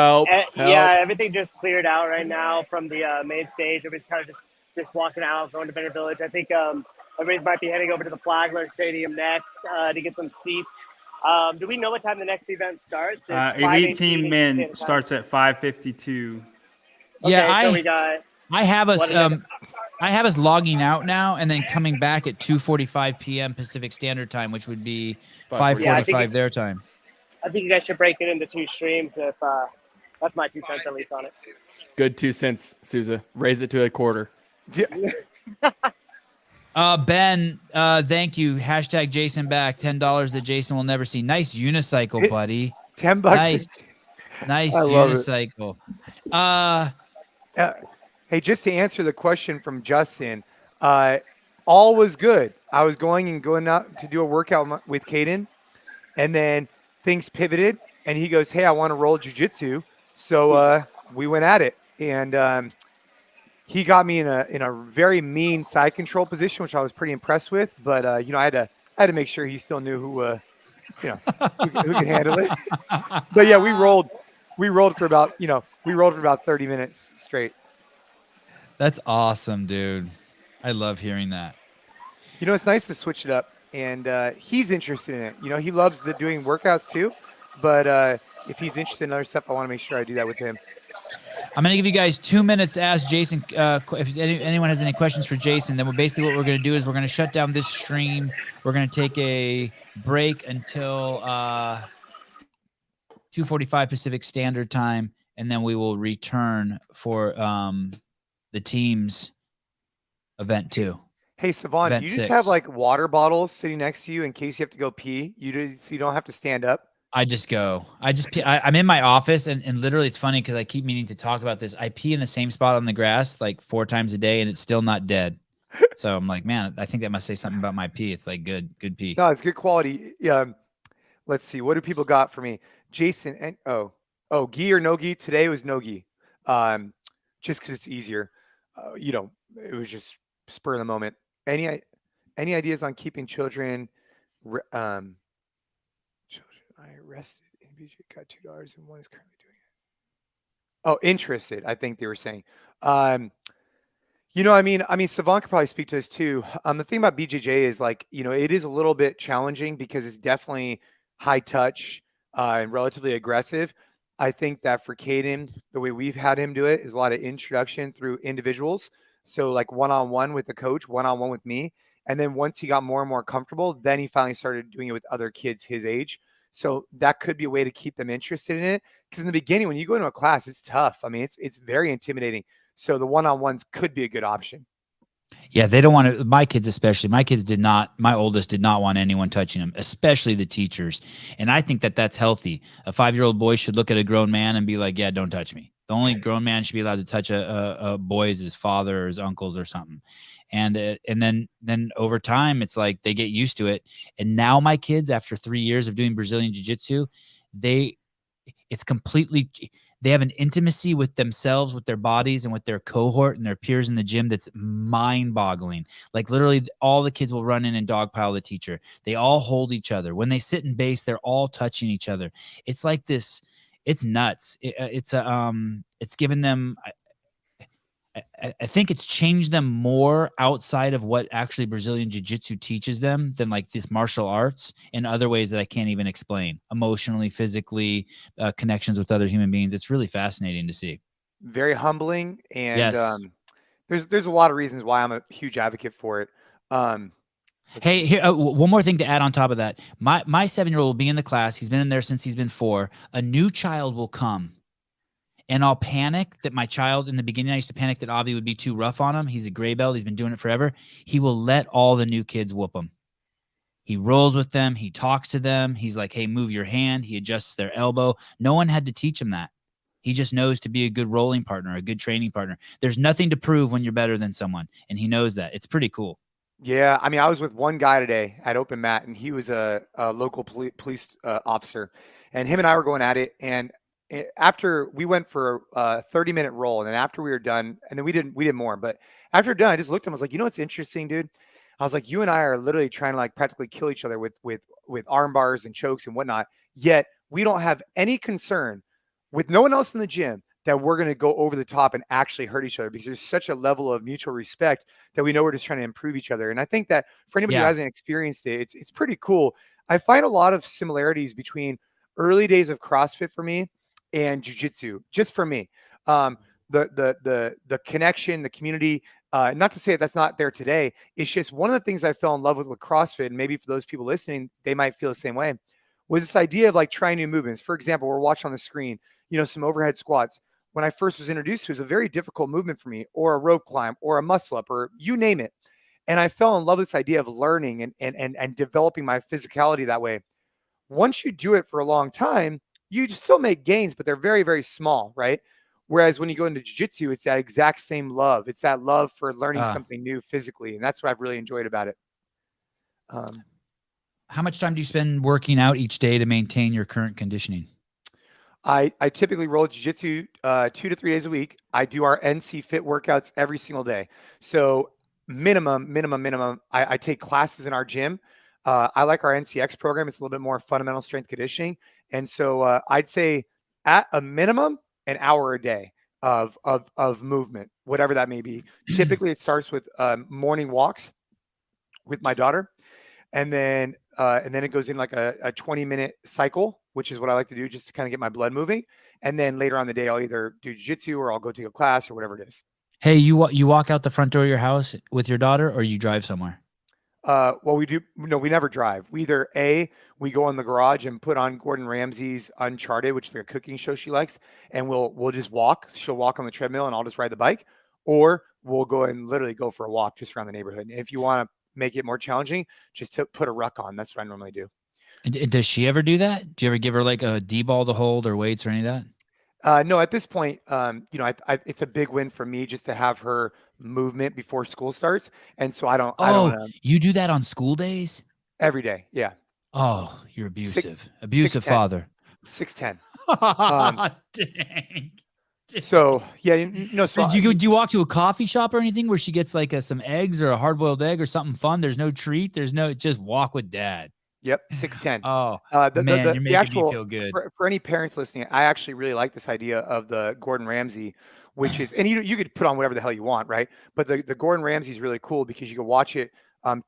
Yeah, everything just cleared out right now from the main stage. Everybody's kind of just walking out, going to Better Village. I think everybody might be heading over to the Flagler Stadium next to get some seats. Do we know what time the next event starts? Elite Team Men starts at 5:52. Yeah, so we got. I have us logging out now and then coming back at 2:45 p.m. Pacific Standard Time, which would be 5:45 their time. I think you guys should break it into 2 streams. If that's my 2 cents at least on it. Good 2 cents, Souza. Raise it to a quarter. Ben, thank you. Hashtag Jason back. $10 that Jason will never see. Nice unicycle, buddy. $10. Nice I love unicycle. Hey, just to answer the question from Justin, all was good. I was going out to do a workout with Caden, and then things pivoted, and he goes, "Hey, I want to roll jiu-jitsu." So we went at it, and he got me in a very mean side control position, which I was pretty impressed with. But I had to make sure he still knew who could handle it. But yeah, we rolled for about 30 minutes straight. That's awesome, dude. I love hearing that. It's nice to switch it up, and he's interested in it. He loves doing workouts too, but if he's interested in other stuff, I want to make sure I do that with him. I'm going to give you guys 2 minutes to ask Jason if anyone has any questions for Jason. Then what we're going to do is we're going to shut down this stream. We're going to take a break until 2:45 Pacific Standard Time, and then we will return for the team's event 2. Hey, Savon, Event do you just 6. have like water bottles sitting next to you in case you have to go pee? So you don't have to stand up? I just go. I'm in my office, and literally it's funny because I keep meaning to talk about this. I pee in the same spot on the grass like 4 times a day, and it's still not dead. So I'm like, man, I think that must say something about my pee. It's like good pee. No, it's good quality. Let's see. What do people got for me? Jason, and gi or no gi? Today was no gi. Just because it's easier. It was just spur of the moment. Any ideas on keeping children? Children I arrested in BJ got $2 and one is currently doing it. Oh, interested. I think they were saying. I mean, Savant could probably speak to this too. The thing about BJJ is it is a little bit challenging because it's definitely high touch and relatively aggressive. I think that for Caden, the way we've had him do it is a lot of introduction through individuals. So like one-on-one with the coach, one-on-one with me. And then once he got more and more comfortable, then he finally started doing it with other kids his age. So that could be a way to keep them interested in it. Because in the beginning, when you go into a class, it's tough. I mean, it's very intimidating. So the one-on-ones could be a good option. Yeah, they don't want to. My kids especially. My oldest did not want anyone touching them, especially the teachers. And I think that that's healthy. A 5-year-old boy should look at a grown man and be like, yeah, don't touch me. The only grown man should be allowed to touch a boy is his father or his uncles or something. And then over time, it's like they get used to it. And now my kids, after 3 years of doing Brazilian Jiu-Jitsu, they have an intimacy with themselves, with their bodies, and with their cohort and their peers in the gym that's mind-boggling. Like literally all the kids will run in and dogpile the teacher. They all hold each other. When they sit in base, they're all touching each other. It's like this. It's nuts. It's given them. I think it's changed them more outside of what actually Brazilian Jiu-Jitsu teaches them than like this martial arts in other ways that I can't even explain. Emotionally, physically, connections with other human beings. It's really fascinating to see. Very humbling, and yes. There's a lot of reasons why I'm a huge advocate for it. Hey, here one more thing to add on top of that. My 7-year-old will be in the class. He's been in there since he's been 4. A new child will come. And I'll panic that my child, in the beginning, I used to panic that Avi would be too rough on him. He's a gray belt. He's been doing it forever. He will let all the new kids whoop him. He rolls with them. He talks to them. He's like, hey, move your hand. He adjusts their elbow. No one had to teach him that. He just knows to be a good rolling partner, a good training partner. There's nothing to prove when you're better than someone. And he knows that. It's pretty cool. Yeah. I mean, I was with one guy today at Open Mat, and he was a local police officer. And him and I were going at it. And after we went for a 30-minute roll, and then after we were done, and then we did more, but after we're done, I just looked at him. I was like, you know what's interesting, dude? I was like, you and I are literally trying to like practically kill each other with arm bars and chokes and whatnot. Yet we don't have any concern with no one else in the gym that we're going to go over the top and actually hurt each other, because there's such a level of mutual respect that we know we're just trying to improve each other. And I think that for anybody who hasn't experienced it, it's pretty cool. I find a lot of similarities between early days of CrossFit for me and jiu-jitsu, just for me. The connection, the community, not to say that's not there today. It's just one of the things I fell in love with CrossFit, and maybe for those people listening, they might feel the same way, was this idea of like trying new movements. For example, we're watching on the screen, some overhead squats. When I first was introduced to it, was a very difficult movement for me, or a rope climb, or a muscle up, or you name it. And I fell in love with this idea of learning and developing my physicality that way. Once you do it for a long time, you still make gains, but they're very, very small, right? Whereas when you go into jiu-jitsu, it's that exact same love. It's that love for learning something new physically. And that's what I've really enjoyed about it. How much time do you spend working out each day to maintain your current conditioning? I typically roll jiu-jitsu 2 to 3 days a week. I do our NC Fit workouts every single day. So minimum, I take classes in our gym. I like our NCX program. It's a little bit more fundamental strength conditioning. And so I'd say at a minimum, an hour a day of movement, whatever that may be. Typically it starts with morning walks with my daughter. And then it goes in like a 20-minute cycle, which is what I like to do just to kind of get my blood moving. And then later on the day, I'll either do jiu-jitsu or I'll go take a class or whatever it is. Hey, you walk out the front door of your house with your daughter, or you drive somewhere? Well, we never drive. We either we go in the garage and put on Gordon Ramsay's Uncharted, which is like a cooking show she likes, and we'll just walk. She'll walk on the treadmill and I'll just ride the bike, or we'll go and literally go for a walk just around the neighborhood. And if you want to make it more challenging, just to put a ruck on. That's what I normally do. And does she ever do that? Do you ever give her like a D-ball to hold or weights or any of that? No, at this point, it's a big win for me just to have her movement before school starts. And so I don't you do that on school days? Every day. Yeah. Oh, you're abusive. Abusive father. 6'10". Dang. So yeah, So do you walk to a coffee shop or anything where she gets like some eggs or a hard-boiled egg or something fun? There's no treat. Just walk with dad. Yep, 6'10". Oh, man, you're making me feel good. For any parents listening, I actually really like this idea of the Gordon Ramsay, which is, and you could put on whatever the hell you want, right? But the Gordon Ramsay is really cool because you can watch it.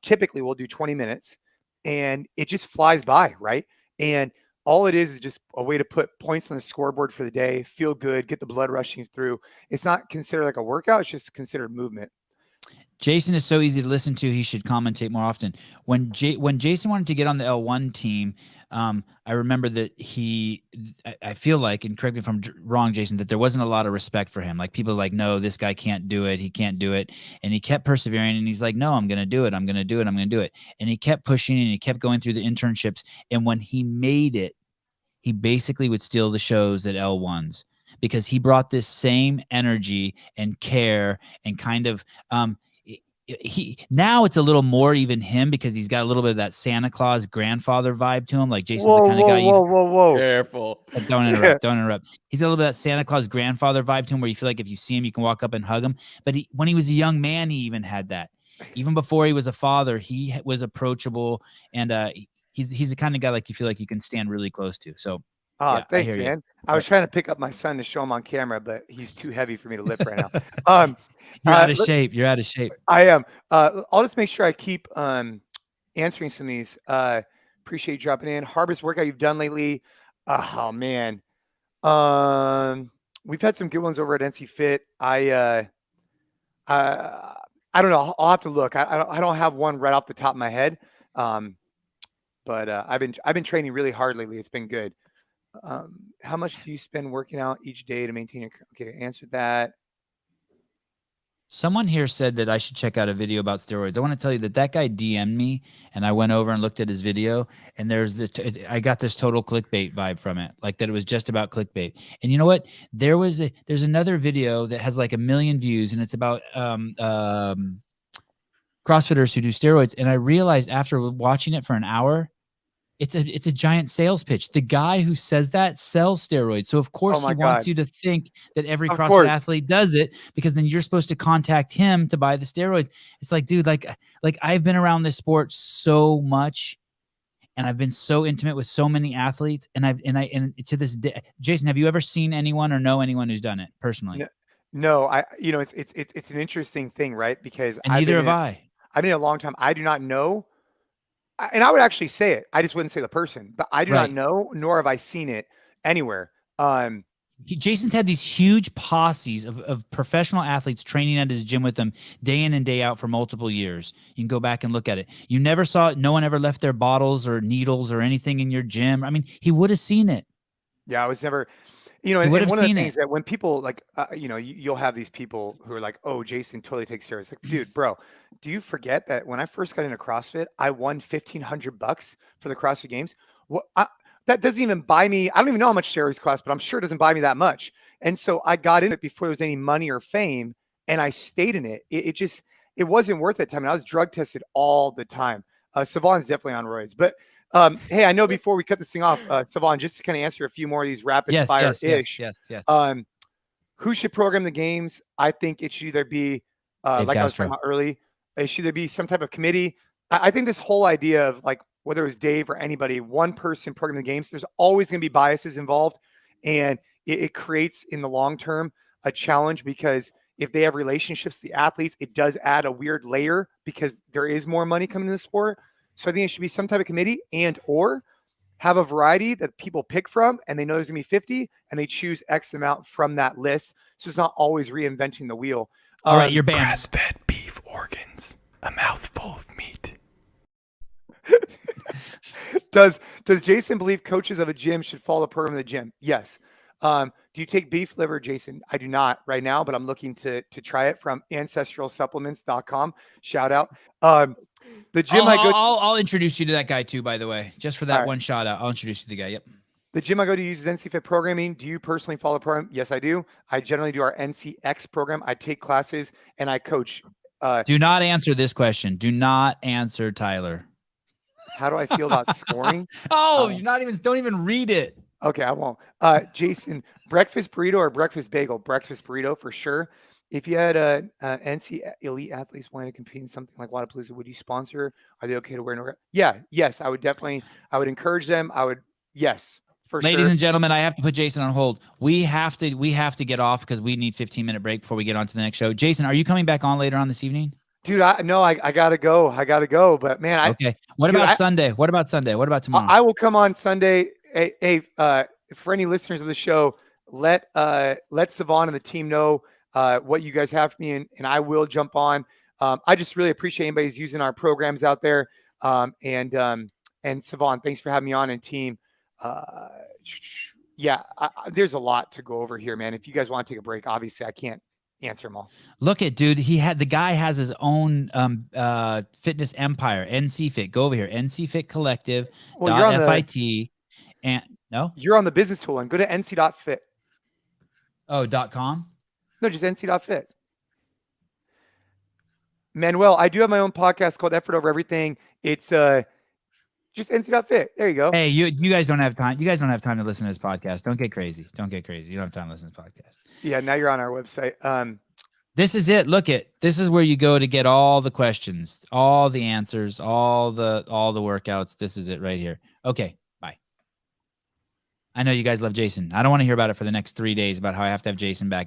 Typically, we'll do 20 minutes, and it just flies by, right? And all it is just a way to put points on the scoreboard for the day, feel good, get the blood rushing through. It's not considered like a workout; it's just considered movement. Jason is so easy to listen to. He should commentate more often. When Jason wanted to get on the L1 team, I remember that I feel like, and correct me if I'm wrong, Jason, that there wasn't a lot of respect for him. Like people were like, no, this guy can't do it. He can't do it. And he kept persevering and he's like, no, I'm going to do it. I'm going to do it. I'm going to do it. And he kept pushing and he kept going through the internships. And when he made it, he basically would steal the shows at L1s because he brought this same energy and care and kind of, now it's a little more even him because he's got a little bit of that Santa Claus grandfather vibe to him. Like Jason's the kind of guy whoa. Careful. Don't interrupt. Don't interrupt. He's got a little bit of that Santa Claus grandfather vibe to him where you feel like if you see him, you can walk up and hug him. But when he was a young man, he even had that. Even before he was a father, he was approachable. And he's the kind of guy like you feel like you can stand really close to. So yeah, thanks, man. I was trying to pick up my son to show him on camera, but he's too heavy for me to lift right now. You're out of shape. You're out of shape. I am. I'll just make sure I keep answering some of these. Appreciate you dropping in. Hardest workout you've done lately? Oh man, we've had some good ones over at NC Fit. I don't know. I'll have to look. I don't have one right off the top of my head. But I've been training really hard lately. It's been good. How much do you spend working out each day to maintain your? Okay, answered that. Someone here said that I should check out a video about steroids. I want to tell you that guy DM'd me and I went over and looked at his video and I got this total clickbait vibe from it. Like that it was just about clickbait. And you know what? There's another video that has like 1 million views and it's about CrossFitters who do steroids. And I realized after watching it for an hour, it's a giant sales pitch. The guy who says that sells steroids. So of course he wants you to think that every CrossFit athlete does it because then you're supposed to contact him to buy the steroids. It's like, dude, like I've been around this sport so much and I've been so intimate with so many athletes and to this day, Jason, have you ever seen anyone or know anyone who's done it personally? No, it's an interesting thing, right? Because neither have I. I've been a long time. I do not know. And I would actually say it. I just wouldn't say the person, but I do not know, nor have I seen it anywhere. Jason's had these huge posses of professional athletes training at his gym with him day in and day out for multiple years. You can go back and look at it. You never saw it. No one ever left their bottles or needles or anything in your gym. I mean, he would have seen it. Yeah, I was never, you know, and one of the things that when people like, you know, you'll have these people who are like, oh, Jason totally takes steroids. Like, dude, bro, do you forget that when I first got into CrossFit, I won $1,500 for the CrossFit Games? Well, that doesn't even buy me. I don't even know how much steroids cost, but I'm sure it doesn't buy me that much. And so I got in it before there was any money or fame, and I stayed in it. It wasn't worth it. I mean, I was drug tested all the time. Savon's definitely on roids, but hey, I know before we cut this thing off, Savon, just to kind of answer a few more of these rapid fire-ish. Yes. Who should program the games? I think it should either be, like I was talking about early, it should either be some type of committee. I think this whole idea of like, whether it was Dave or anybody, one person programming the games, there's always going to be biases involved. And it creates in the long term a challenge, because if they have relationships, the athletes, it does add a weird layer because there is more money coming to the sport. So I think it should be some type of committee and or have a variety that people pick from, and they know there's gonna be 50 and they choose X amount from that list. So it's not always reinventing the wheel. All right, you're banned. Grass-fed beef organs, a mouthful of meat. Does Jason believe coaches of a gym should follow the program of the gym? Yes. Do you take beef liver, Jason? I do not right now, but I'm looking to try it from ancestralsupplements.com. Shout out. The gym I'll introduce you to that guy too, by the way, just for that one shout out. I'll introduce you to the guy. Yep. The gym I go to uses NC-Fit programming. Do you personally follow the program? Yes, I do. I generally do our NCX program. I take classes and I coach. Do not answer this question. Do not answer, Tyler. How do I feel about scoring? You're not even, don't even read it. Okay, I won't. Jason, breakfast burrito or breakfast bagel? Breakfast burrito for sure. If you had NC elite athletes wanting to compete in something like Wodapalooza, would you sponsor? Are they okay to wear no? Yeah, yes, I would definitely. I would encourage them. Yes, for sure. Ladies and gentlemen, I have to put Jason on hold. We have to get off because we need 15-minute break before we get on to the next show. Jason, are you coming back on later on this evening? Dude, I gotta go. But man, okay. What about Sunday? What about Sunday? What about tomorrow? I will come on Sunday. Hey, for any listeners of the show, let Savon and the team know what you guys have for me, and I will jump on. I just really appreciate anybody who's using our programs out there. And Savon, thanks for having me on, and team. There's a lot to go over here, man. If you guys want to take a break, obviously I can't answer them all. Look at, dude, the guy has his own fitness empire, NC Fit. Go over here, NC Fit Collective. .fit. And no, you're on the business tool and go to nc.fit. Oh, .com? No, just nc.fit. Manuel, I do have my own podcast called Effort Over Everything. It's just nc.fit. There you go. Hey, you guys don't have time. You guys don't have time to listen to this podcast. Don't get crazy. You don't have time to listen to this podcast. Yeah, now you're on our website. This is it. Look it. This is where you go to get all the questions, all the answers, all the workouts. This is it right here. Okay. I know you guys love Jason. I don't want to hear about it for the next 3 days about how I have to have Jason back.